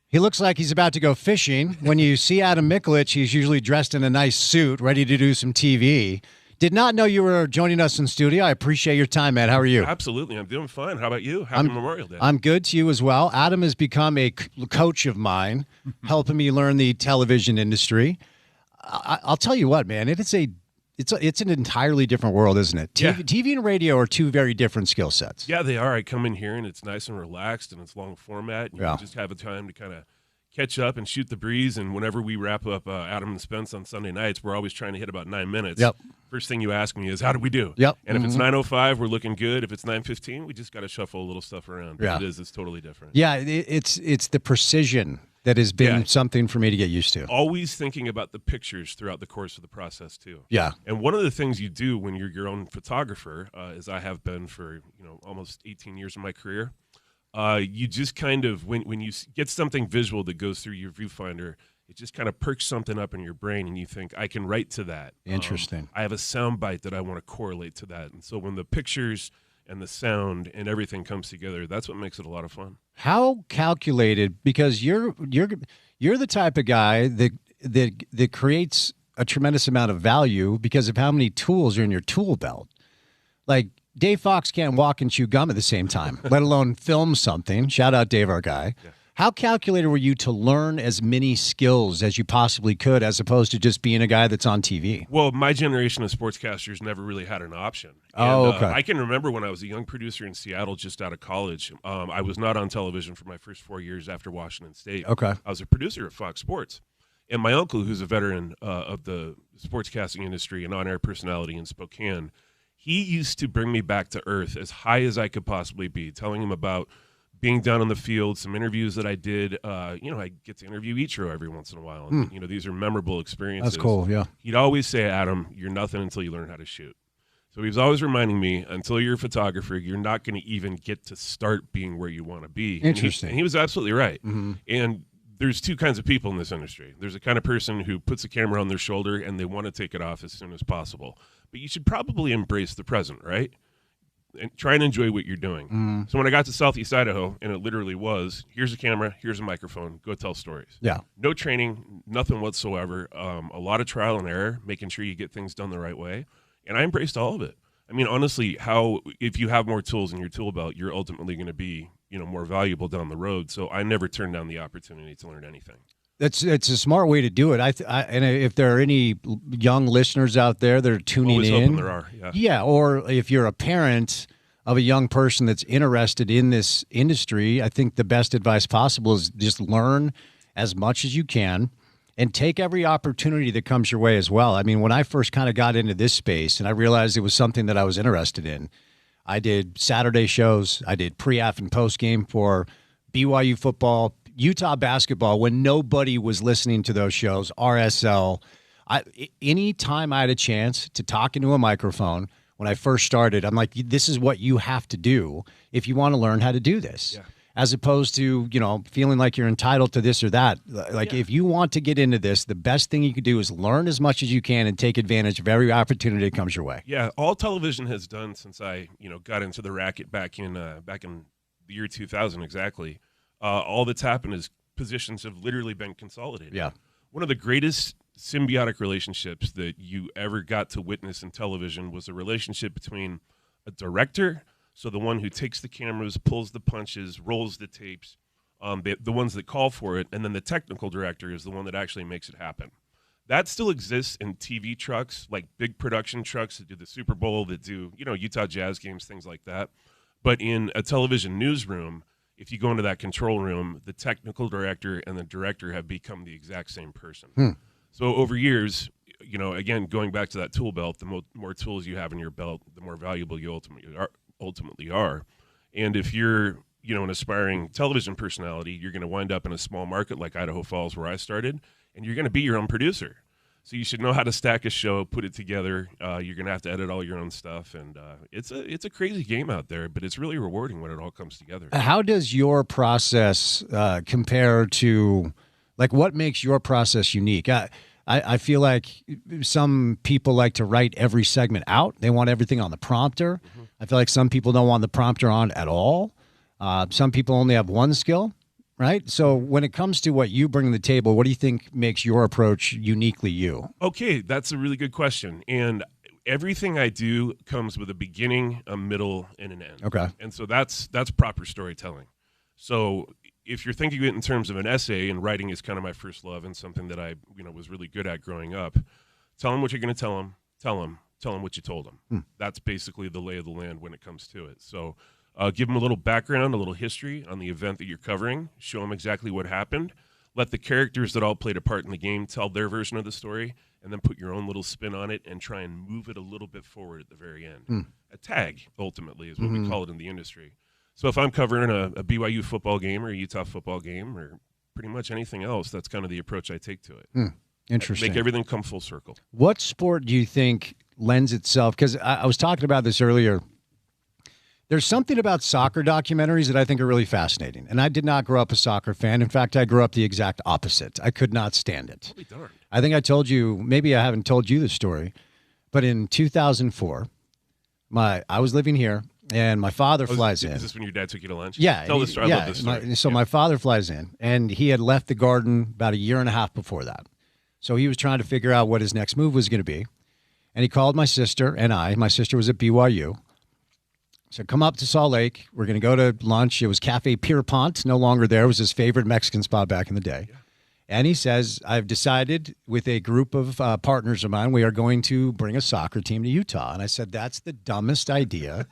He looks like he's about to go fishing. When you see Adam Mikulich, he's usually dressed in a nice suit, ready to do some TV. Did not know you were joining us in studio. I appreciate your time, man. How are you? Absolutely. I'm doing fine. How about you? Happy Memorial Day. I'm good to you as well. Adam has become a coach of mine, helping me learn the television industry. I'll tell you what, man, it's an entirely different world, isn't it? TV and radio are two very different skill sets. Yeah, they are. I come in here and it's nice and relaxed and it's long format. And you can just have a time to kind of catch up and shoot the breeze. And whenever we wrap up Adam and Spence on Sunday nights, we're always trying to hit about 9 minutes. Yep. First thing you ask me is, how did we do? Yep. And if it's 9:05, we're looking good. If it's 9:15, we just got to shuffle a little stuff around. But it's totally different. Yeah, it's the precision that has been something for me to get used to. Always thinking about the pictures throughout the course of the process too. Yeah. And one of the things you do when you're your own photographer, as I have been for almost 18 years of my career, you just kind of when you get something visual that goes through your viewfinder, it just kind of perks something up in your brain, and you think, I can write to that. Interesting. I have a sound bite that I want to correlate to that, and so when the pictures and the sound and everything comes together, that's what makes it a lot of fun. How calculated? Because you're the type of guy that creates a tremendous amount of value because of how many tools are in your tool belt. Like Dave Fox can't walk and chew gum at the same time, let alone film something. Shout out Dave, our guy. Yeah. How calculated were you to learn as many skills as you possibly could, as opposed to just being a guy that's on TV? Well, my generation of sportscasters never really had an option. Okay. I can remember when I was a young producer in Seattle just out of college. I was not on television for my first 4 years after Washington State. Okay. I was a producer at Fox Sports. And my uncle, who's a veteran of the sportscasting industry and on-air personality in Spokane, he used to bring me back to earth as high as I could possibly be, telling him about being down on the field, some interviews that I did. I get to interview Ichiro every once in a while. And, these are memorable experiences. That's cool, yeah. He'd always say, Adam, you're nothing until you learn how to shoot. So he was always reminding me, until you're a photographer, you're not going to even get to start being where you want to be. Interesting. And he was absolutely right. Mm-hmm. And there's two kinds of people in this industry. There's a kind of person who puts a camera on their shoulder and they want to take it off as soon as possible. But you should probably embrace the present, right? And try and enjoy what you're doing. So when I got to Southeast Idaho, and it literally was, here's a camera, here's a microphone, go tell stories. Yeah. No training, nothing whatsoever. A lot of trial and error, making sure you get things done the right way. And I embraced all of it. I mean, honestly, if you have more tools in your tool belt, you're ultimately going to be, more valuable down the road. So I never turned down the opportunity to learn anything. It's a smart way to do it. And if there are any young listeners out there that are tuning Always in, hoping there are. Yeah, or if you're a parent of a young person that's interested in this industry, I think the best advice possible is just learn as much as you can and take every opportunity that comes your way as well. I mean, when I first kind of got into this space and I realized it was something that I was interested in, I did Saturday shows. I did pre-, and post-game for BYU football, Utah basketball, when nobody was listening to those shows, RSL. Any time I had a chance to talk into a microphone when I first started, I'm like, this is what you have to do if you want to learn how to do this. Yeah. As opposed to, feeling like you're entitled to this or that. Like, if you want to get into this, the best thing you can do is learn as much as you can and take advantage of every opportunity that comes your way. Yeah, all television has done since I, got into the racket back in the year 2000 exactly. All that's happened is positions have literally been consolidated. Yeah. One of the greatest symbiotic relationships that you ever got to witness in television was a relationship between a director, so the one who takes the cameras, pulls the punches, rolls the tapes, the ones that call for it, and then the technical director is the one that actually makes it happen. That still exists in TV trucks, like big production trucks that do the Super Bowl, that do, Utah Jazz games, things like that. But in a television newsroom, if you go into that control room, the technical director and the director have become the exact same person. So over years, again, going back to that tool belt, the more tools you have in your belt, the more valuable you ultimately are. And if you're, an aspiring television personality, you're going to wind up in a small market like Idaho Falls, where I started, and you're going to be your own producer. So you should know how to stack a show, put it together. You're going to have to edit all your own stuff. And it's a crazy game out there, but it's really rewarding when it all comes together. How does your process compare to, what makes your process unique? I feel like some people like to write every segment out. They want everything on the prompter. I feel like some people don't want the prompter on at all. Some people only have one skill, right? So when it comes to what you bring to the table, what do you think makes your approach uniquely you? Okay, that's a really good question. And everything I do comes with a beginning, a middle, and an end. Okay. And so that's proper storytelling. So if you're thinking of it in terms of an essay, and writing is kind of my first love and something that I was really good at growing up, tell them what you're going to tell them, tell them what you told them. That's basically the lay of the land when it comes to it. So give them a little background, a little history on the event that you're covering, show them exactly what happened, let the characters that all played a part in the game tell their version of the story, and then put your own little spin on it and try and move it a little bit forward at the very end. A tag, ultimately, is what we call it in the industry. So if I'm covering a BYU football game or a Utah football game or pretty much anything else, that's kind of the approach I take to it. Interesting. Make everything come full circle. What sport do you think lends itself? Because I was talking about this earlier. There's something about soccer documentaries that I think are really fascinating. And I did not grow up a soccer fan. In fact, I grew up the exact opposite. I could not stand it. Holy darn. I think I told you, maybe I haven't told you the story, but in 2004, I was living here, and my father flies in. Is this when your dad took you to lunch? Yeah. Tell the story. I love this story. My father flies in, and he had left the Garden about a year and a half before that. So he was trying to figure out what his next move was going to be. And he called my sister and I. My sister was at BYU. So come up to Salt Lake. We're going to go to lunch. It was Cafe Pierpont, no longer there. It was his favorite Mexican spot back in the day. Yeah. And he says, I've decided with a group of partners of mine, we are going to bring a soccer team to Utah. And I said, that's the dumbest idea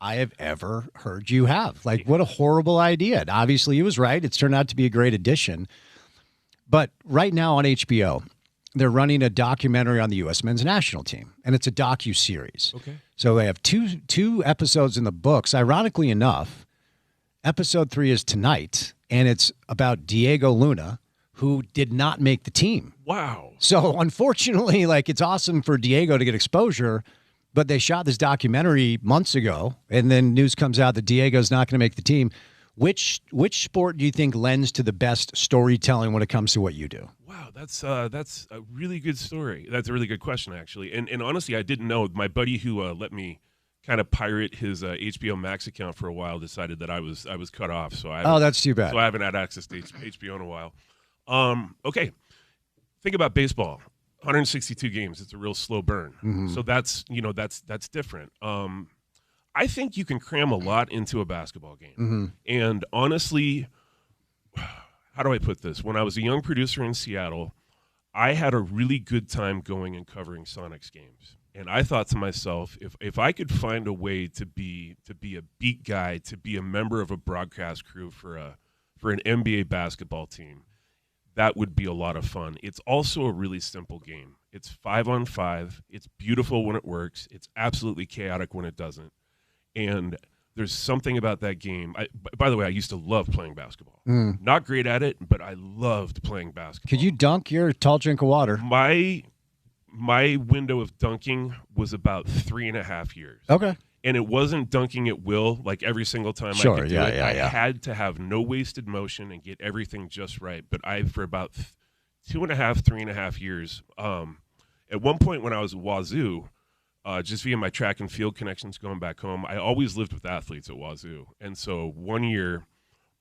I have ever heard you have. Like, what a horrible idea. And obviously, he was right. It's turned out to be a great addition. But right now on HBO, they're running a documentary on the U.S. men's national team, and it's a docu-series. Okay. So they have two episodes in the books. Ironically enough, episode 3 is tonight, and it's about Diego Luna, who did not make the team. Wow. So unfortunately, like, it's awesome for Diego to get exposure, but they shot this documentary months ago, and then news comes out that Diego's not going to make the team. Which sport do you think lends to the best storytelling when it comes to what you do? Wow, that's a really good story. That's a really good question, actually. And honestly, I didn't know. My buddy who let me kind of pirate his HBO Max account for a while decided that I was cut off. So that's too bad. So I haven't had access to HBO in a while. Okay, think about baseball. 162 games. It's a real slow burn. Mm-hmm. So that's different. I think you can cram a lot into a basketball game. Mm-hmm. And honestly, how do I put this? When I was a young producer in Seattle, I had a really good time going and covering Sonics games. And I thought to myself, if I could find a way to be a beat guy, to be a member of a broadcast crew for an NBA basketball team, that would be a lot of fun. It's also a really simple game. It's 5-on-5. It's beautiful when it works. It's absolutely chaotic when it doesn't. And there's something about that game. By the way, I used to love playing basketball. Not great at it, but I loved playing basketball. Could you dunk? You're a tall drink of water. My window of dunking was about 3.5 years. Okay. And it wasn't dunking at will, like every single time I could do it. I had to have no wasted motion and get everything just right. But for about 3.5 years, at one point when I was at Wazoo, just via my track and field connections going back home, I always lived with athletes at Wazoo. And so one year,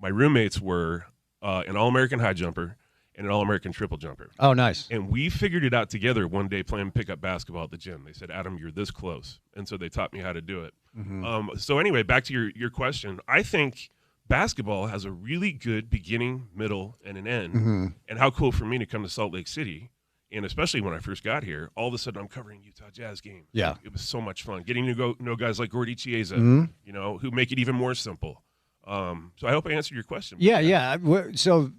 my roommates were an All-American high jumper and an All-American triple jumper. Oh, nice. And we figured it out together one day playing pickup basketball at the gym. They said, Adam, you're this close. And so they taught me how to do it. Mm-hmm. So anyway, back to your question. I think basketball has a really good beginning, middle, and an end. Mm-hmm. And how cool for me to come to Salt Lake City. And especially when I first got here, all of a sudden I'm covering Utah Jazz games. Yeah. It was so much fun. Getting to know guys like Gordy Chiesa, who make it even more simple. So I hope I answered your question. Yeah. So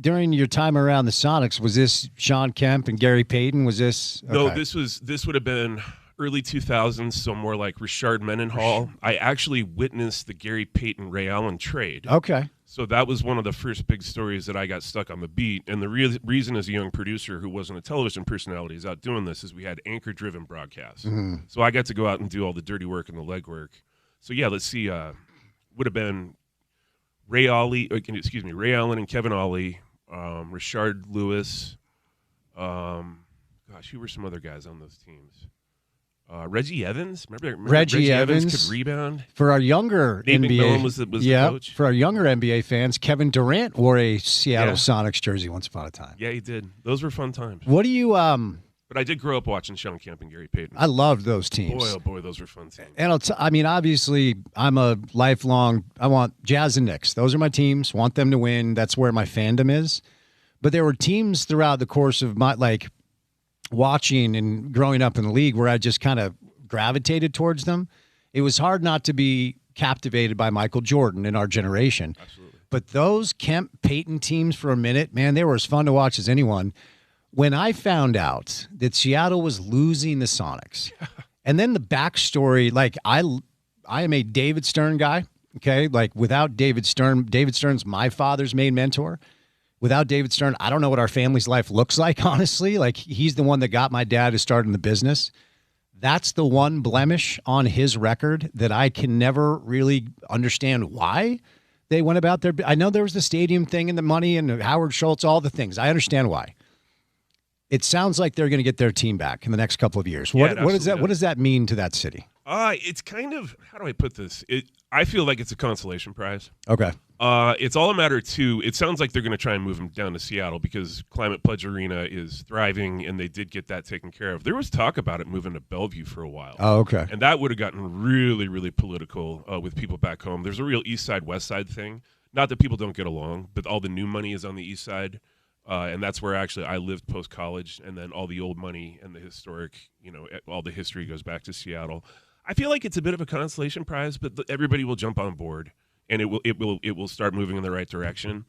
during your time around the Sonics, was this Sean Kemp and Gary Payton? Was this? Okay. No, this would have been early 2000s, so more like Richard Mendenhall. I actually witnessed the Gary Payton-Ray Allen trade. Okay. So that was one of the first big stories that I got stuck on the beat. And the reason as a young producer who wasn't a television personality is out doing this is we had anchor-driven broadcasts. Mm-hmm. So I got to go out and do all the dirty work and the legwork. So, yeah, let's see. Would have been Ray Allen and Kevin Ollie, Rashard Lewis. Who were some other guys on those teams? Reggie Evans. Remember Reggie Evans could rebound. For our younger Nate NBA, McMillan was the coach. For our younger NBA fans, Kevin Durant wore a Seattle Sonics jersey once upon a time. Yeah, he did. Those were fun times. What do you But I did grow up watching Sean Kemp and Gary Payton. I loved those teams. Boy, oh boy, those were fun teams. And I mean, obviously, I'm a lifelong. I want Jazz and Knicks. Those are my teams. Want them to win. That's where my fandom is. But there were teams throughout the course of my watching and growing up in the league where I just kind of gravitated towards them. It was hard not to be captivated by Michael Jordan in our generation. Absolutely. But those Kemp Payton teams for a minute, man, they were as fun to watch as anyone. When I found out that Seattle was losing the Sonics, and then the backstory, I am a David Stern guy, okay? Like, without David Stern's my father's main mentor. Without David Stern, I don't know what our family's life looks like, honestly. Like, he's the one that got my dad to start in the business. That's the one blemish on his record that I can never really understand why they went about their. I know there was the stadium thing and the money and Howard Schultz, all the things. I understand why. It sounds like they're going to get their team back in the next couple of years. What does that mean to that city? It's kind of, how do I put this? I feel like it's a consolation prize. Okay. It's all a matter of two. It sounds like they're going to try and move them down to Seattle because Climate Pledge Arena is thriving, and they did get that taken care of. There was talk about it moving to Bellevue for a while. Oh, okay. And that would have gotten really, really political with people back home. There's a real East Side, West Side thing. Not that people don't get along, but all the new money is on the East Side. And that's where actually I lived post-college, and then all the old money and the historic, all the history goes back to Seattle. I feel like it's a bit of a consolation prize, but everybody will jump on board, and it will start moving in the right direction.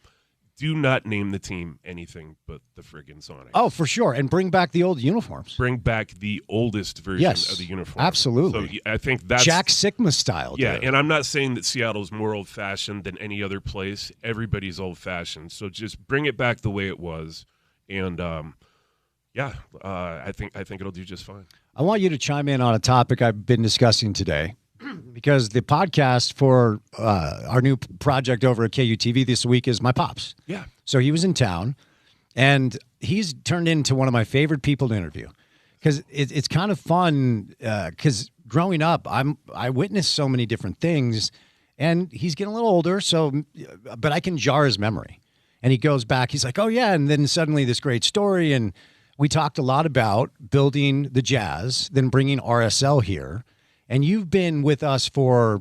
Do not name the team anything but the friggin' Sonics. Oh, for sure, and bring back the old uniforms. Bring back the oldest version of the uniform. Absolutely. So I think that's Jack Sikma style. Yeah, dude. and I'm not saying that Seattle's more old-fashioned than any other place. Everybody's old-fashioned, so just bring it back the way it was, and I think it'll do just fine. I want you to chime in on a topic I've been discussing today, because the podcast for our new project over at KUTV this week is my pops. Yeah. So he was in town, and he's turned into one of my favorite people to interview, because it's kind of fun. Because growing up, I witnessed so many different things, and he's getting a little older. But I can jar his memory, and he goes back. He's like, "Oh yeah," and then suddenly this great story, and we talked a lot about building the Jazz, then bringing RSL here. And you've been with us for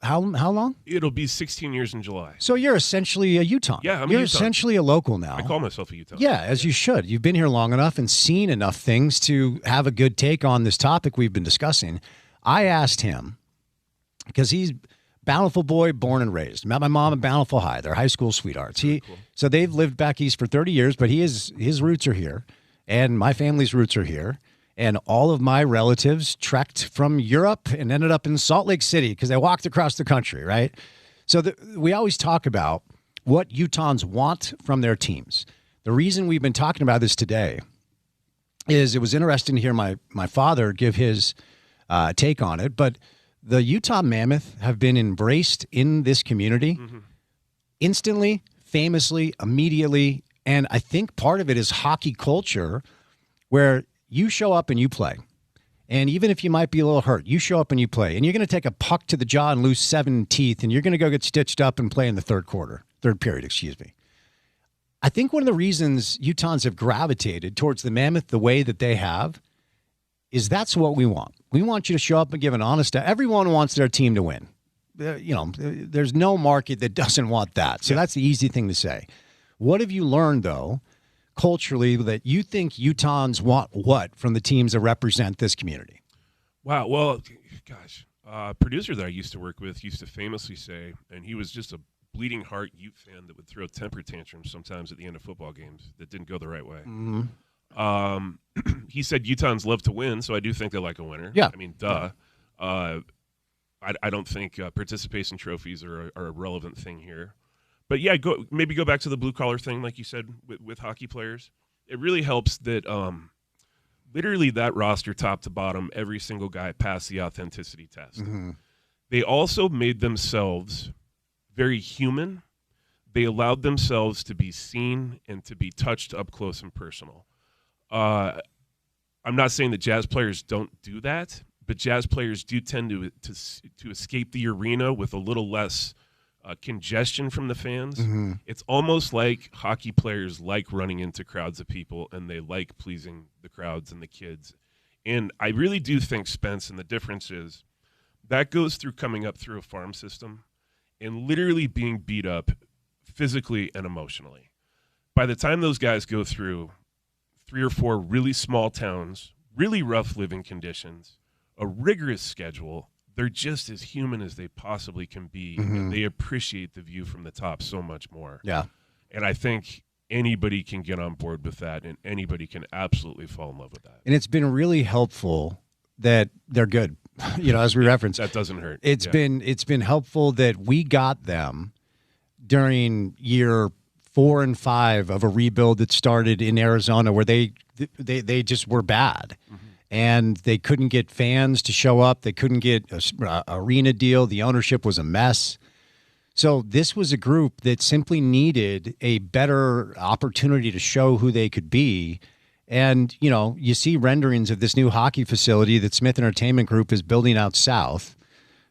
how long? It'll be 16 years in July. So you're essentially a Utah. Yeah, you're essentially a local now. I call myself a Utah. Yeah, as you should. You've been here long enough and seen enough things to have a good take on this topic we've been discussing. I asked him, because he's Bountiful boy, born and raised. Met my mom at Bountiful High. They're high school sweethearts. Cool. So they've lived back east for 30 years, but his roots are here, and my family's roots are here. And all of my relatives trekked from Europe and ended up in Salt Lake City because they walked across the country, right? So we always talk about what Utahns want from their teams. The reason we've been talking about this today is it was interesting to hear my father give his take on it, but the Utah Mammoth have been embraced in this community instantly, famously, immediately, and I think part of it is hockey culture where you show up and you play. And even if you might be a little hurt, you show up and you play. And you're going to take a puck to the jaw and lose 7 teeth, and you're going to go get stitched up and play in the third period. I think one of the reasons Utahns have gravitated towards the Mammoth the way that they have is that's what we want. We want you to show up and give an honest. Everyone wants their team to win. There's no market that doesn't want that. So that's the easy thing to say. What have you learned, though, culturally, that you think Utahns want what from the teams that represent this community? Wow. Well, gosh, producer that I used to work with used to famously say, and he was just a bleeding heart Ute fan that would throw temper tantrums sometimes at the end of football games that didn't go the right way. He said Utahns love to win, so I do think they like a winner. Yeah. I mean, duh. I don't think participation trophies are a relevant thing here. But yeah, go back to the blue collar thing, like you said, with hockey players. It really helps that literally that roster, top to bottom, every single guy passed the authenticity test. They also made themselves very human. They allowed themselves to be seen and to be touched up close and personal. I I'm not saying that Jazz players don't do that, but Jazz players do tend to escape the arena with a little less congestion from the fans. Mm-hmm. It's almost like hockey players like running into crowds of people, and they like pleasing the crowds and the kids. And I really do think, Spence, and the difference is that goes through coming up through a farm system and literally being beat up physically and emotionally. By the time those guys go through 3 or 4 really small towns, really rough living conditions, a rigorous schedule, they're just as human as they possibly can be, and they appreciate the view from the top so much more. Yeah. And I think anybody can get on board with that, and anybody can absolutely fall in love with that. And it's been really helpful that they're good. As we referenced, That doesn't hurt. it's been helpful that we got them during year 4 and 5 of a rebuild that started in Arizona, where they just were bad. And they couldn't get fans to show up. They couldn't get a arena deal. The ownership was a mess. So this was a group that simply needed a better opportunity to show who they could be. And, you see renderings of this new hockey facility that Smith Entertainment Group is building out south,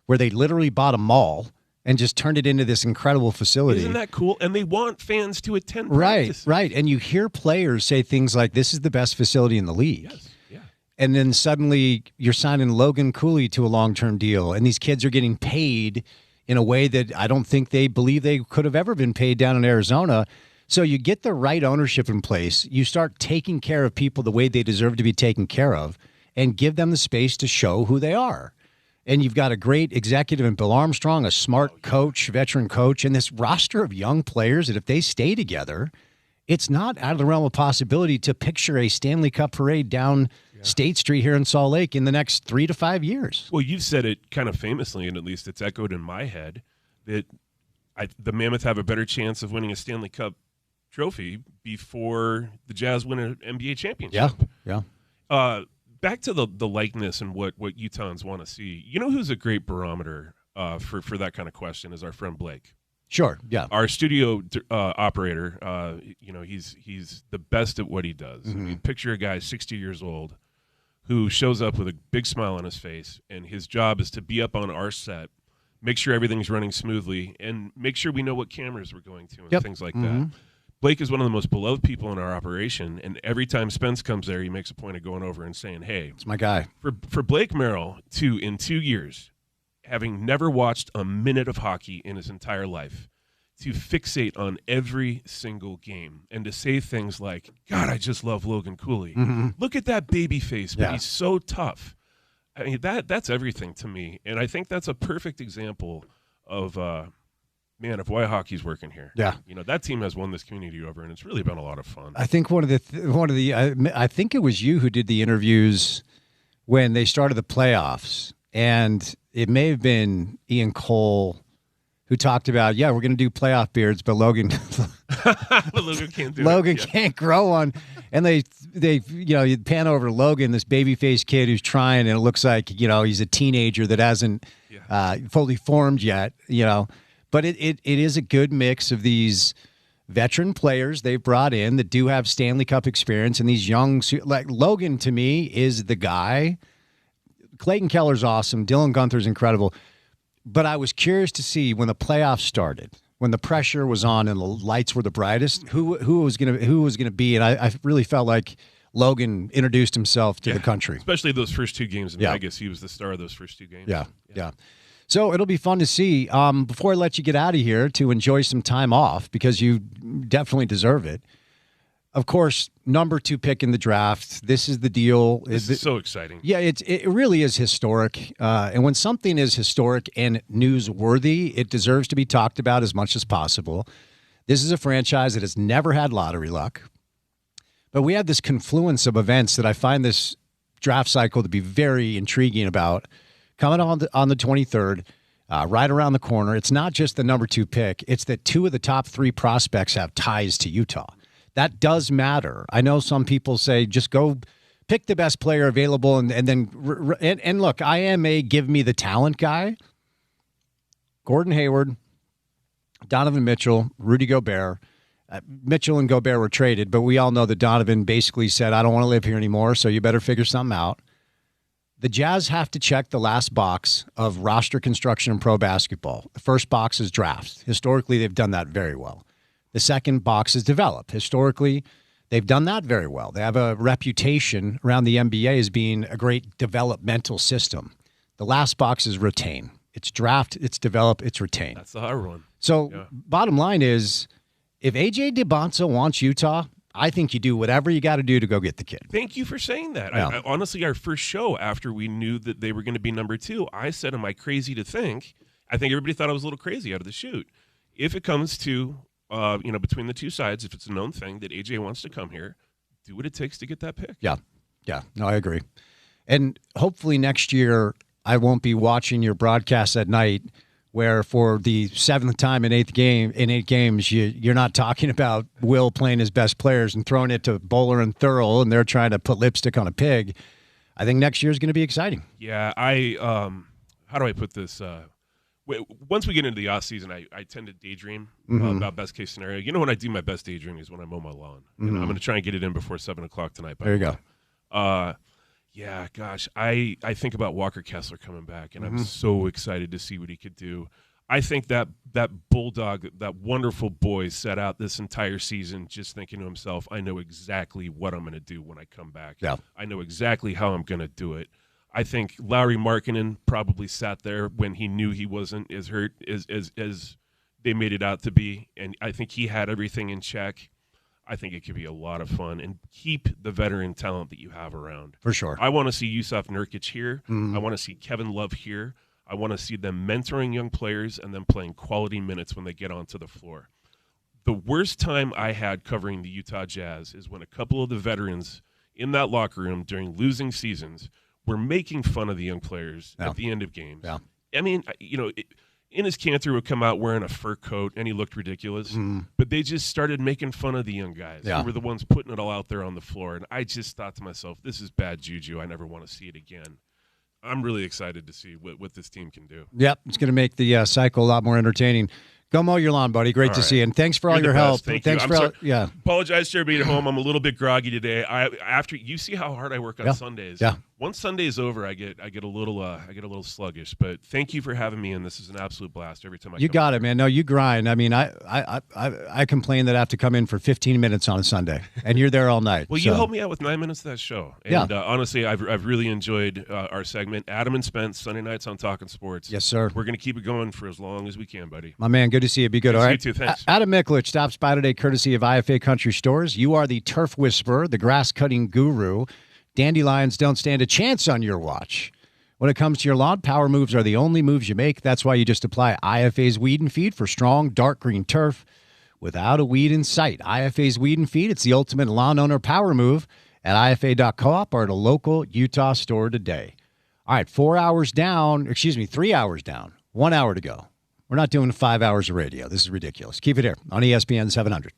where they literally bought a mall and just turned it into this incredible facility. Isn't that cool? And they want fans to attend Right, practice. right. And you hear players say things like, this is the best facility in the league. Yes, yeah. And then suddenly you're signing Logan Cooley to a long-term deal, and these kids are getting paid in a way that I don't think they believe they could have ever been paid down in Arizona. So you get the right ownership in place. You start taking care of people the way they deserve to be taken care of, and give them the space to show who they are. And you've got a great executive in Bill Armstrong, a smart coach, veteran coach, and this roster of young players that if they stay together, it's not out of the realm of possibility to picture a Stanley Cup parade down State Street here in Salt Lake in the next 3 to 5 years. Well, you've said it kind of famously, and at least it's echoed in my head, that the Mammoth have a better chance of winning a Stanley Cup trophy before the Jazz win an NBA championship. Yeah. Back to the likeness and what Utahns want to see. You know who's a great barometer for that kind of question is our friend Blake. Sure, yeah. Our studio operator, he's the best at what he does. I mean, picture a guy 60 years old who shows up with a big smile on his face, and his job is to be up on our set, make sure everything's running smoothly, and make sure we know what cameras we're going to and things like that. Blake is one of the most beloved people in our operation, and every time Spence comes there, he makes a point of going over and saying, hey, it's my guy. For Blake Merrill, in 2 years, having never watched a minute of hockey in his entire life, to fixate on every single game and to say things like, God, I just love Logan Cooley. Look at that baby face, but he's so tough. I mean, that's everything to me. And I think that's a perfect example of, of why hockey's working here. Yeah. That team has won this community over, and it's really been a lot of fun. I think I think it was you who did the interviews when they started the playoffs, and it may have been Ian Cole who talked about, we're going to do playoff beards, but Logan can't do Logan can't grow one. And they you pan over to Logan, this baby-faced kid who's trying, and it looks like, he's a teenager that hasn't fully formed yet, But it is a good mix of these veteran players they've brought in that do have Stanley Cup experience, and these young, like Logan to me is the guy. Clayton Keller's awesome. Dylan Gunther's incredible. But I was curious to see when the playoffs started, when the pressure was on and the lights were the brightest, who was gonna be, and I really felt like Logan introduced himself to the country, especially those first 2 games in Vegas. He was the star of those first 2 games. Yeah. So it'll be fun to see. Before I let you get out of here to enjoy some time off, because you definitely deserve it. Of course, number 2 pick in the draft. This is the deal. This is so exciting. Yeah, it really is historic. And when something is historic and newsworthy, it deserves to be talked about as much as possible. This is a franchise that has never had lottery luck. But we have this confluence of events that I find this draft cycle to be very intriguing about. Coming on the 23rd, right around the corner, it's not just the number 2 pick. It's that 2 of the top 3 prospects have ties to Utah. That does matter. I know some people say just go pick the best player available and then look, I am a give me the talent guy. Gordon Hayward, Donovan Mitchell, Rudy Gobert. Mitchell and Gobert were traded, but we all know that Donovan basically said, I don't want to live here anymore, so you better figure something out. The Jazz have to check the last box of roster construction in pro basketball. The first box is draft. Historically, they've done that very well. The second box is develop. Historically, they've done that very well. They have a reputation around the NBA as being a great developmental system. The last box is retain. It's draft, it's develop, it's retain. That's the hard one. So bottom line is, if A.J. DeBonsa wants Utah, I think you do whatever you got to do to go get the kid. Thank you for saying that. Yeah. I honestly, our first show after we knew that they were going to be number 2, I said, am I crazy to think? I think everybody thought I was a little crazy out of the chute. If it comes to, between the two sides, if it's a known thing that A.J. wants to come here, do what it takes to get that pick. Yeah. No, I agree. And hopefully next year I won't be watching your broadcast at night where for the 7th time in 8 games, you're not talking about Will playing his best players and throwing it to Bowler and Thurl, and they're trying to put lipstick on a pig. I think next year is going to be exciting. Yeah, how do I put this? Once we get into the off season, I tend to daydream about best case scenario. You know, when I do my best daydreaming is when I mow my lawn. And I'm going to try and get it in before 7 o'clock tonight. There you go. Yeah, gosh, I think about Walker Kessler coming back, and I'm so excited to see what he could do. I think that Bulldog, that wonderful boy, set out this entire season just thinking to himself, I know exactly what I'm going to do when I come back. Yeah. I know exactly how I'm going to do it. I think Lauri Markkanen probably sat there when he knew he wasn't as hurt as they made it out to be, and I think he had everything in check. I think it could be a lot of fun and keep the veteran talent that you have around. For sure. I want to see Yusuf Nurkic here. I want to see Kevin Love here. I want to see them mentoring young players and then playing quality minutes when they get onto the floor. The worst time I had covering the Utah Jazz is when a couple of the veterans in that locker room during losing seasons were making fun of the young players at the end of games. Yeah. I mean, Enes Kanter would come out wearing a fur coat, and he looked ridiculous. But they just started making fun of the young guys who were the ones putting it all out there on the floor. And I just thought to myself, this is bad juju. I never want to see it again. I'm really excited to see what this team can do. Yep, it's going to make the cycle a lot more entertaining. Go mow your lawn, buddy. Great to see you. And thanks for all your help. Thanks for all, Apologize to everybody at home. I'm a little bit groggy today. After you see how hard I work on Sundays. Yeah. Once Sunday is over, I get a little sluggish. But thank you for having me, and this is an absolute blast every time I. You got it, man. No, you grind. I mean, I complain that I have to come in for 15 minutes on a Sunday, and you're there all night. Well, you helped me out with 9 minutes of that show, and honestly, I've really enjoyed our segment. Adam and Spence, Sunday nights on Talking Sports. Yes, sir. We're going to keep it going for as long as we can, buddy. My man, good to see you. Be good. All right. You too. Thanks. Adam Miklich stops by today, courtesy of IFA Country Stores. You are the turf whisperer, the grass cutting guru. Dandelions don't stand a chance on your watch. When it comes to your lawn, power moves are the only moves you make. That's why you just apply IFA's Weed and Feed for strong, dark green turf without a weed in sight. IFA's Weed and Feed, it's the ultimate lawn owner power move at IFA.coop or at a local Utah store today. All right, 3 hours down, 1 hour to go. We're not doing 5 hours of radio. This is ridiculous. Keep it here on ESPN 700.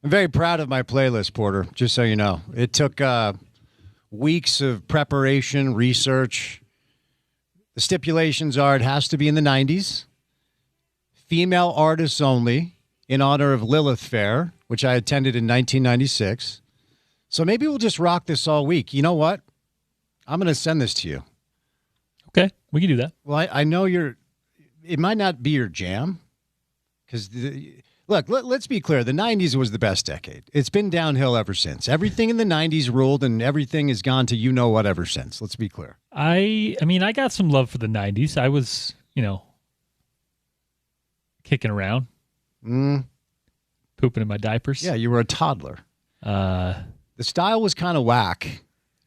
I'm very proud of my playlist, Porter, just so you know. It took weeks of preparation, research. The stipulations are it has to be in the 90s, female artists only, in honor of Lilith Fair, which I attended in 1996. So maybe we'll just rock this all week. You know what? I'm going to send this to you. Okay, we can do that. Well, I know it might not be your jam, because, look, let's be clear. The 90s was the best decade. It's been downhill ever since. Everything in the 90s ruled, and everything has gone to you-know-what ever since. Let's be clear. I mean, I got some love for the 90s. I was, kicking around, pooping in my diapers. Yeah, you were a toddler. Uh, The style was kind of whack,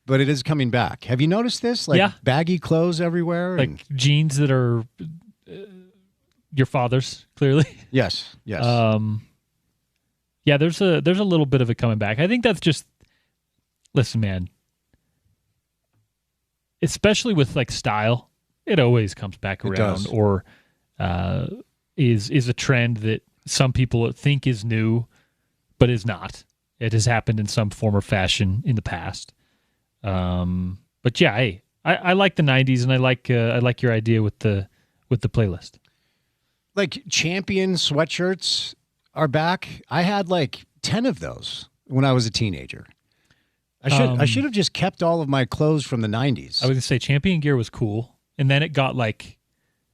but it is coming back. Have you noticed this? Like Yeah. baggy clothes everywhere? like jeans that are your father's, clearly. Yes. Yeah, there's a little bit of it coming back. I think that's just, listen, man, especially with like style, it always comes back It around, does. or is a trend that some people think is new, but is not. It has happened in some form or fashion in the past. But yeah, hey, I like the 90s, and I like your idea with the playlist. Like Champion sweatshirts are back. I had like 10 of those when I was a teenager. I should have just kept all of my clothes from the 90s. I was gonna say Champion gear was cool, and then it got like,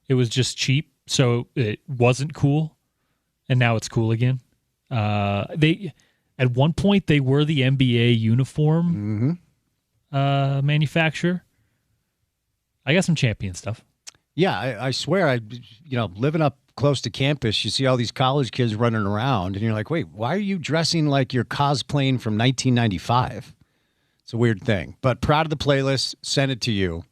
it was just cheap, so it wasn't cool, and now it's cool again. They at one point they were the NBA uniform manufacturer. I got some Champion stuff. Yeah, I swear, living up close to campus, you see all these college kids running around, and you're like, wait, why are you dressing like you're cosplaying from 1995? It's a weird thing. But proud of the playlist. Send it to you,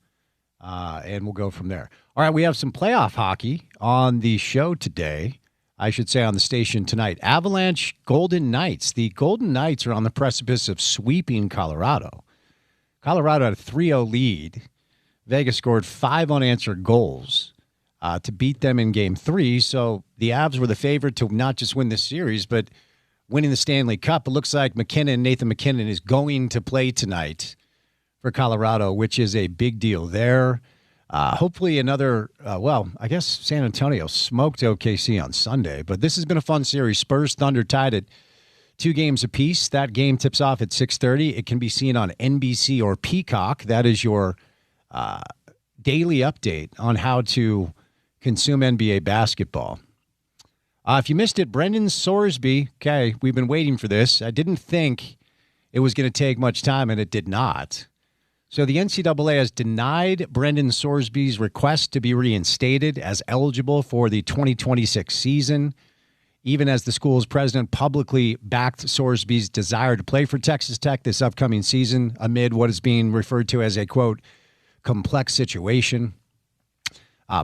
and we'll go from there. All right, we have some playoff hockey on the show today. I should say on the station tonight. Avalanche Golden Knights. The Golden Knights are on the precipice of sweeping Colorado. Colorado had a 3-0 lead. Vegas scored 5 unanswered goals to beat them in Game 3. So the Avs were the favorite to not just win this series, but winning the Stanley Cup. It looks like Nathan McKinnon is going to play tonight for Colorado, which is a big deal there. Hopefully another, I guess San Antonio smoked OKC on Sunday, but this has been a fun series. Spurs Thunder tied at 2 games apiece. That game tips off at 6:30. It can be seen on NBC or Peacock. That is your daily update on how to consume NBA basketball. If you missed it, Brendan Sorsby, okay, we've been waiting for this. I didn't think it was going to take much time, and it did not. So the NCAA has denied Brendan Sorsby's request to be reinstated as eligible for the 2026 season, even as the school's president publicly backed Sorsby's desire to play for Texas Tech this upcoming season amid what is being referred to as a, quote, complex situation.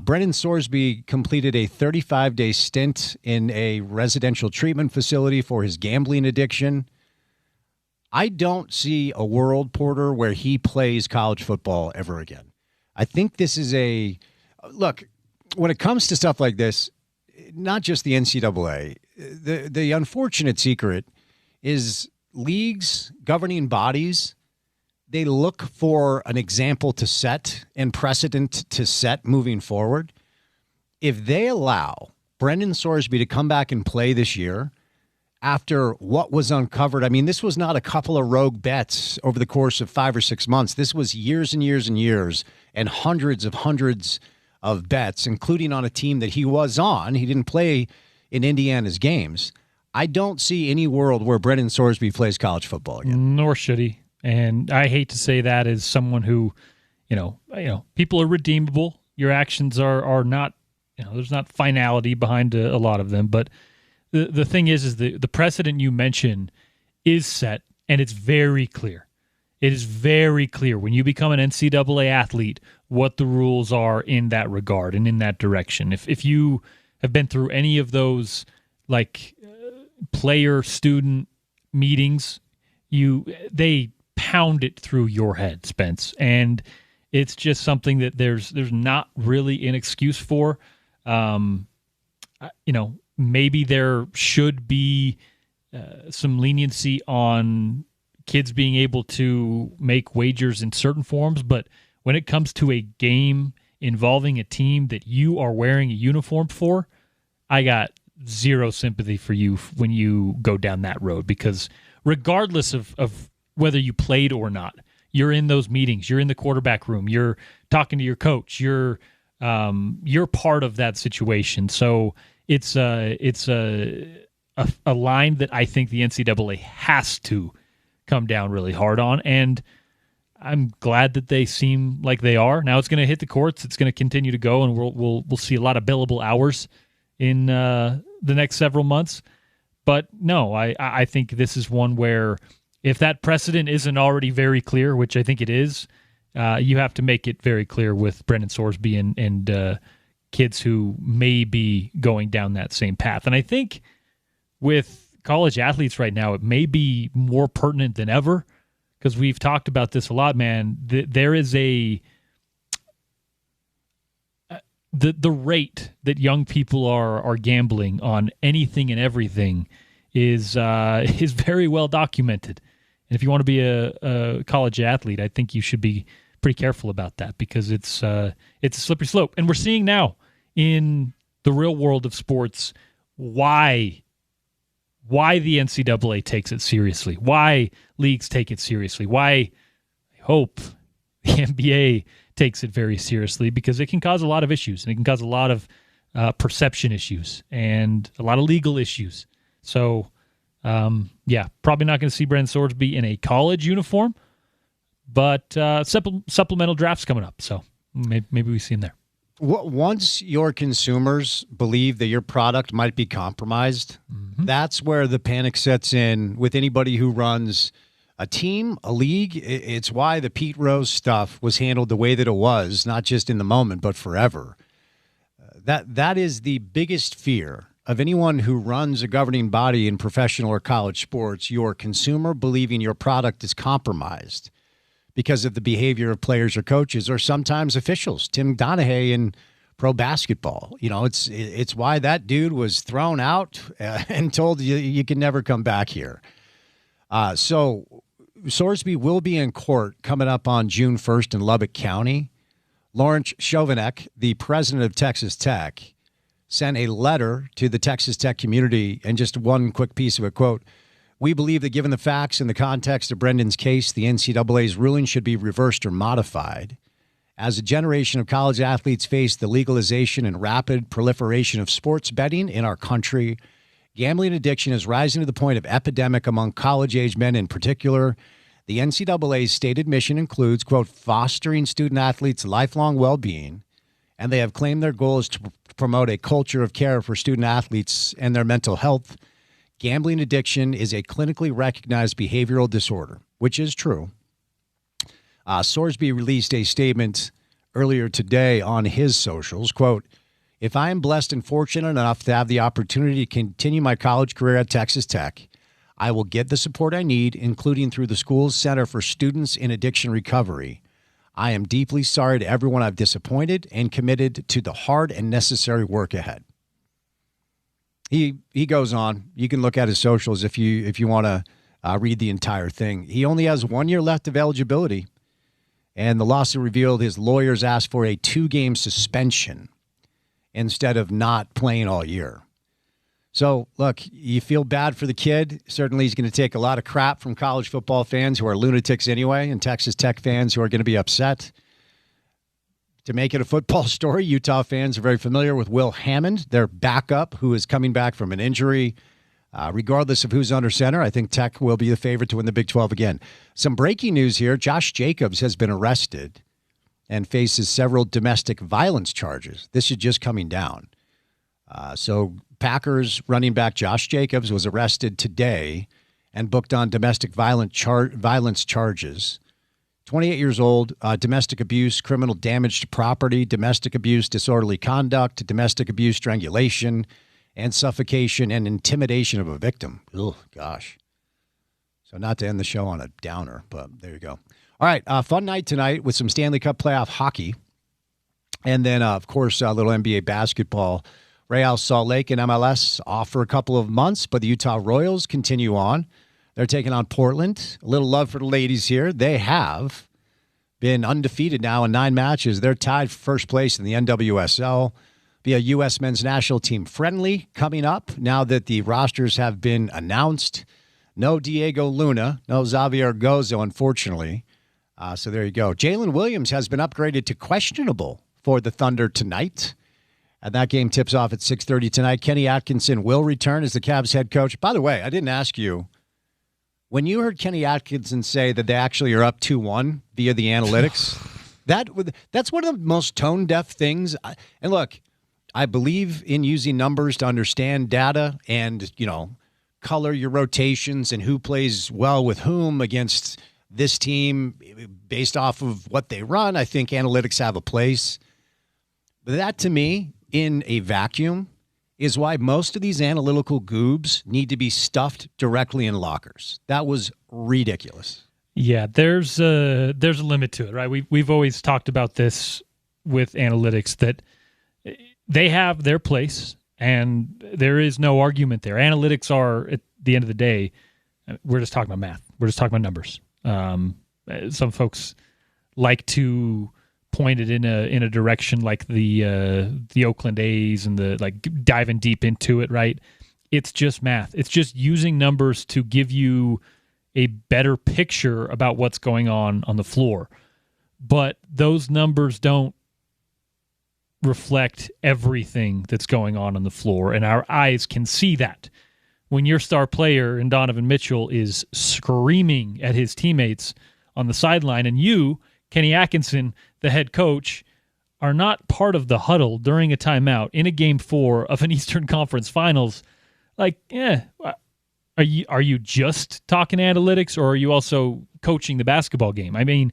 Brendan Sorsby completed a 35-day stint in a residential treatment facility for his gambling addiction. I don't see a world, Porter, where he plays college football ever again. I think this is look, when it comes to stuff like this, not just the NCAA, the unfortunate secret is leagues, governing bodies, they look for an example to set and precedent to set moving forward. If they allow Brendan Sorsby to come back and play this year after what was uncovered, I mean, this was not a couple of rogue bets over the course of 5 or 6 months. This was years and years and years and hundreds of bets, including on a team that he was on. He didn't play in Indiana's games. I don't see any world where Brendan Sorsby plays college football again. Nor should he. And I hate to say that as someone who, people are redeemable. Your actions are not, there's not finality behind a lot of them. But the thing is the precedent you mentioned is set, and it's very clear. It is very clear when you become an NCAA athlete what the rules are in that regard and in that direction. If you have been through any of those player-student meetings, they pound it through your head, Spence, and it's just something that there's not really an excuse for. Maybe there should be some leniency on kids being able to make wagers in certain forms, but when it comes to a game involving a team that you are wearing a uniform for, I got zero sympathy for you when you go down that road, because regardless of whether you played or not, you're in those meetings, you're in the quarterback room, you're talking to your coach, you're part of that situation. So it's a line that I think the NCAA has to come down really hard on, and I'm glad that they seem like they are. Now it's going to hit the courts. It's going to continue to go, and we'll see a lot of billable hours in the next several months. But no, I think this is one where if that precedent isn't already very clear, which I think it is, you have to make it very clear with Brendan Sorsby and kids who may be going down that same path. And I think with college athletes right now, it may be more pertinent than ever, because we've talked about this a lot, man. There is the rate that young people are gambling on anything and everything is very well documented. And if you want to be a college athlete, I think you should be pretty careful about that, because it's a slippery slope. And we're seeing now in the real world of sports why the NCAA takes it seriously, why leagues take it seriously, why I hope the NBA takes it very seriously, because it can cause a lot of issues, and it can cause a lot of perception issues and a lot of legal issues. So, probably not going to see Brendan Sorsby in a college uniform, but supplemental drafts coming up, so maybe we see him there. Once your consumers believe that your product might be compromised, that's where the panic sets in with anybody who runs a team, a league. It's why the Pete Rose stuff was handled the way that it was, not just in the moment, but forever. That is the biggest fear of anyone who runs a governing body in professional or college sports, your consumer believing your product is compromised because of the behavior of players or coaches, or sometimes officials. Tim Donahue in pro basketball, it's why that dude was thrown out and told you can never come back here. So Sorsby will be in court coming up on June 1st in Lubbock County. Lawrence Chovanec, the president of Texas Tech, sent a letter to the Texas Tech community, and just one quick piece of a quote: "We believe that given the facts and the context of Brendan's case, the NCAA's ruling should be reversed or modified. As a generation of college athletes face the legalization and rapid proliferation of sports betting in our country, gambling addiction is rising to the point of epidemic among college-age men in particular. The NCAA's stated mission includes, quote, fostering student athletes' lifelong well-being, and they have claimed their goal is to promote a culture of care for student athletes and their mental health. Gambling addiction is a clinically recognized behavioral disorder," which is true. Sorsby released a statement earlier today on his socials, quote, "If I am blessed and fortunate enough to have the opportunity to continue my college career at Texas Tech, I will get the support I need, including through the school's Center for Students in Addiction Recovery. I am deeply sorry to everyone I've disappointed and committed to the hard and necessary work ahead." He goes on. You can look at his socials if you want to read the entire thing. He only has 1 year left of eligibility, and the lawsuit revealed his lawyers asked for a 2-game suspension instead of not playing all year. So, look, you feel bad for the kid. Certainly he's going to take a lot of crap from college football fans who are lunatics anyway, and Texas Tech fans who are going to be upset. To make it a football story, Utah fans are very familiar with Will Hammond, their backup, who is coming back from an injury. Regardless of who's under center, I think Tech will be the favorite to win the Big 12 again. Some breaking news here. Josh Jacobs has been arrested and faces several domestic violence charges. This is just coming down. So Packers running back Josh Jacobs was arrested today and booked on domestic violence charges. 28 years old, domestic abuse, criminal damage to property, domestic abuse, disorderly conduct, domestic abuse, strangulation, and suffocation and intimidation of a victim. Oh, gosh. So not to end the show on a downer, but there you go. All right, fun night tonight with some Stanley Cup playoff hockey. And then, of course, a little NBA basketball. Real Salt Lake and MLS off for a couple of months, but the Utah Royals continue on. They're taking on Portland. A little love for the ladies here. They have been undefeated now in 9 matches. They're tied for first place in the NWSL. Be a U.S. men's national team friendly coming up now that the rosters have been announced. No Diego Luna, no Xavier Gozo, unfortunately. So there you go. Jalen Williams has been upgraded to questionable for the Thunder tonight. And that game tips off at 6:30 tonight. Kenny Atkinson will return as the Cavs head coach. By the way, I didn't ask you, when you heard Kenny Atkinson say that they actually are up 2-1 via the analytics, that's one of the most tone-deaf things. And look, I believe in using numbers to understand data and, color your rotations and who plays well with whom against this team based off of what they run. I think analytics have a place. But that, to me, in a vacuum, is why most of these analytical goobs need to be stuffed directly in lockers. That was ridiculous. Yeah, there's a limit to it, right? We've always talked about this with analytics, that they have their place, and there is no argument there. Analytics are, at the end of the day, we're just talking about math. We're just talking about numbers. Some folks like to point it in a direction like the Oakland A's and the diving deep into it, right? It's just math. It's just using numbers to give you a better picture about what's going on the floor. But those numbers don't reflect everything that's going on the floor, and our eyes can see that. When your star player in Donovan Mitchell is screaming at his teammates on the sideline, and you, Kenny Atkinson, the head coach, are not part of the huddle during a timeout in a Game 4 of an Eastern Conference Finals, are you just talking analytics, or are you also coaching the basketball game? I mean,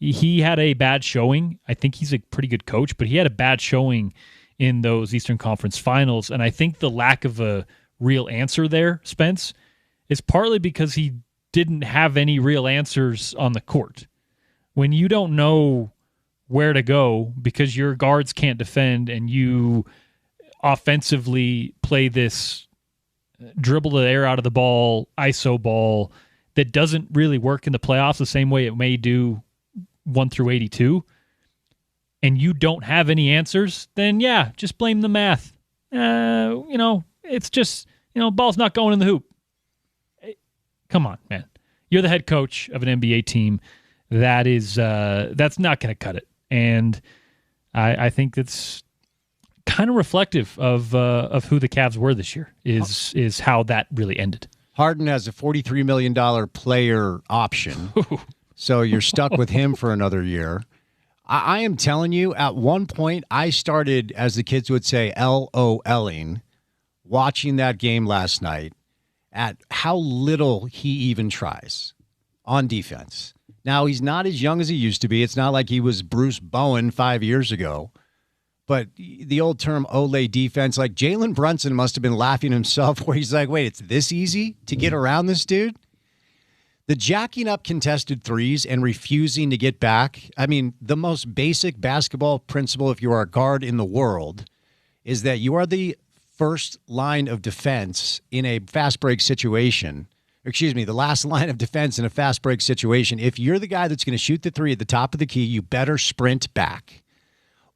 he had a bad showing. I think he's a pretty good coach, but he had a bad showing in those Eastern Conference Finals, and I think the lack of a real answer there, Spence, is partly because he didn't have any real answers on the court. When you don't know where to go because your guards can't defend and you offensively play this dribble the air out of the ball, ISO ball that doesn't really work in the playoffs the same way it may do 1 through 82, and you don't have any answers, then yeah, just blame the math. It's just, ball's not going in the hoop. Come on, man. You're the head coach of an NBA team. That's not going to cut it. And I think that's kind of reflective of who the Cavs were this year, is how that really ended. Harden has a $43 million player option, so you're stuck with him for another year. I am telling you, at one point, I started, as the kids would say, LOLing, watching that game last night at how little he even tries on defense. Now, he's not as young as he used to be. It's not like he was Bruce Bowen 5 years ago. But the old term Olay defense, like Jalen Brunson must have been laughing himself where he's like, wait, it's this easy to get around this dude? The jacking up contested threes and refusing to get back. I mean, the most basic basketball principle, if you are a guard in the world, is that you are the first line of defense in a fast break situation. The last line of defense in a fast break situation. If you're the guy that's going to shoot the three at the top of the key, you better sprint back.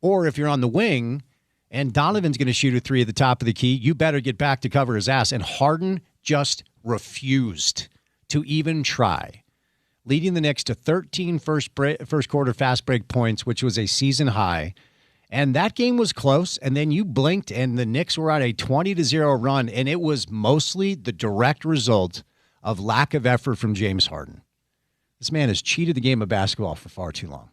Or if you're on the wing and Donovan's going to shoot a three at the top of the key, you better get back to cover his ass. And Harden just refused to even try, leading the Knicks to 13 first quarter fast break points, which was a season high. And that game was close, and then you blinked, and the Knicks were on a 20-0 run, and it was mostly the direct result of lack of effort from James Harden. This man has cheated the game of basketball for far too long.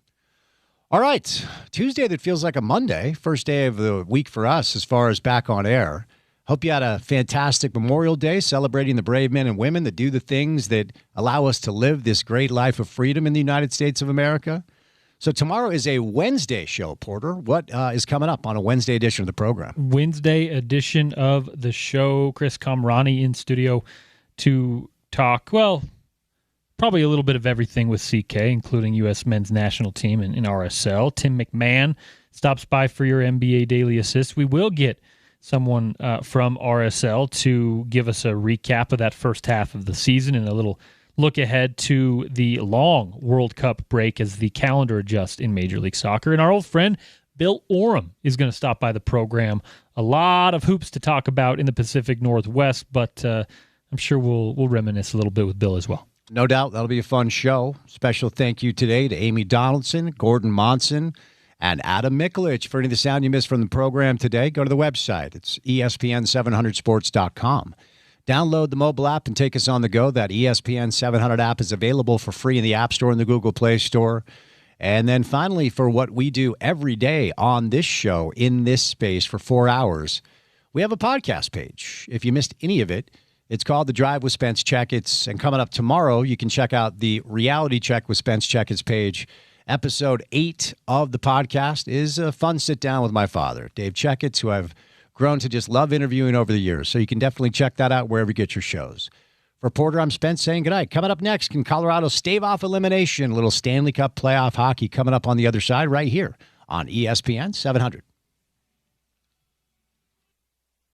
All right, Tuesday that feels like a Monday, first day of the week for us as far as back on air. Hope you had a fantastic Memorial Day celebrating the brave men and women that do the things that allow us to live this great life of freedom in the United States of America. So tomorrow is a Wednesday show, Porter. What is coming up on a Wednesday edition of the program? Wednesday edition of the show. Chris Kamrani in studio to talk, probably a little bit of everything with CK, including U.S. men's national team in RSL. Tim McMahon stops by for your NBA Daily Assist. We will get someone from RSL to give us a recap of that first half of the season and a little look ahead to the long World Cup break as the calendar adjusts in Major League Soccer. And our old friend Bill Oram is going to stop by the program. A lot of hoops to talk about in the Pacific Northwest, but I'm sure we'll reminisce a little bit with Bill as well. No doubt. That'll be a fun show. Special thank you today to Amy Donaldson, Gordon Monson, and Adam Mikulich. For any of the sound you missed from the program today, go to the website. It's ESPN700sports.com. Download the mobile app and take us on the go. That ESPN 700 app is available for free in the App Store and the Google Play Store. And then finally, for what we do every day on this show in this space for 4 hours, we have a podcast page. If you missed any of it, it's called The Drive with Spence Checketts. And coming up tomorrow, you can check out the Reality Check with Spence Checketts page. Episode 8 of the podcast is a fun sit-down with my father, Dave Checketts, who I've grown to just love interviewing over the years. So you can definitely check that out wherever you get your shows. For Porter, I'm Spence saying goodnight. Coming up next, can Colorado stave off elimination? A little Stanley Cup playoff hockey coming up on the other side right here on ESPN 700.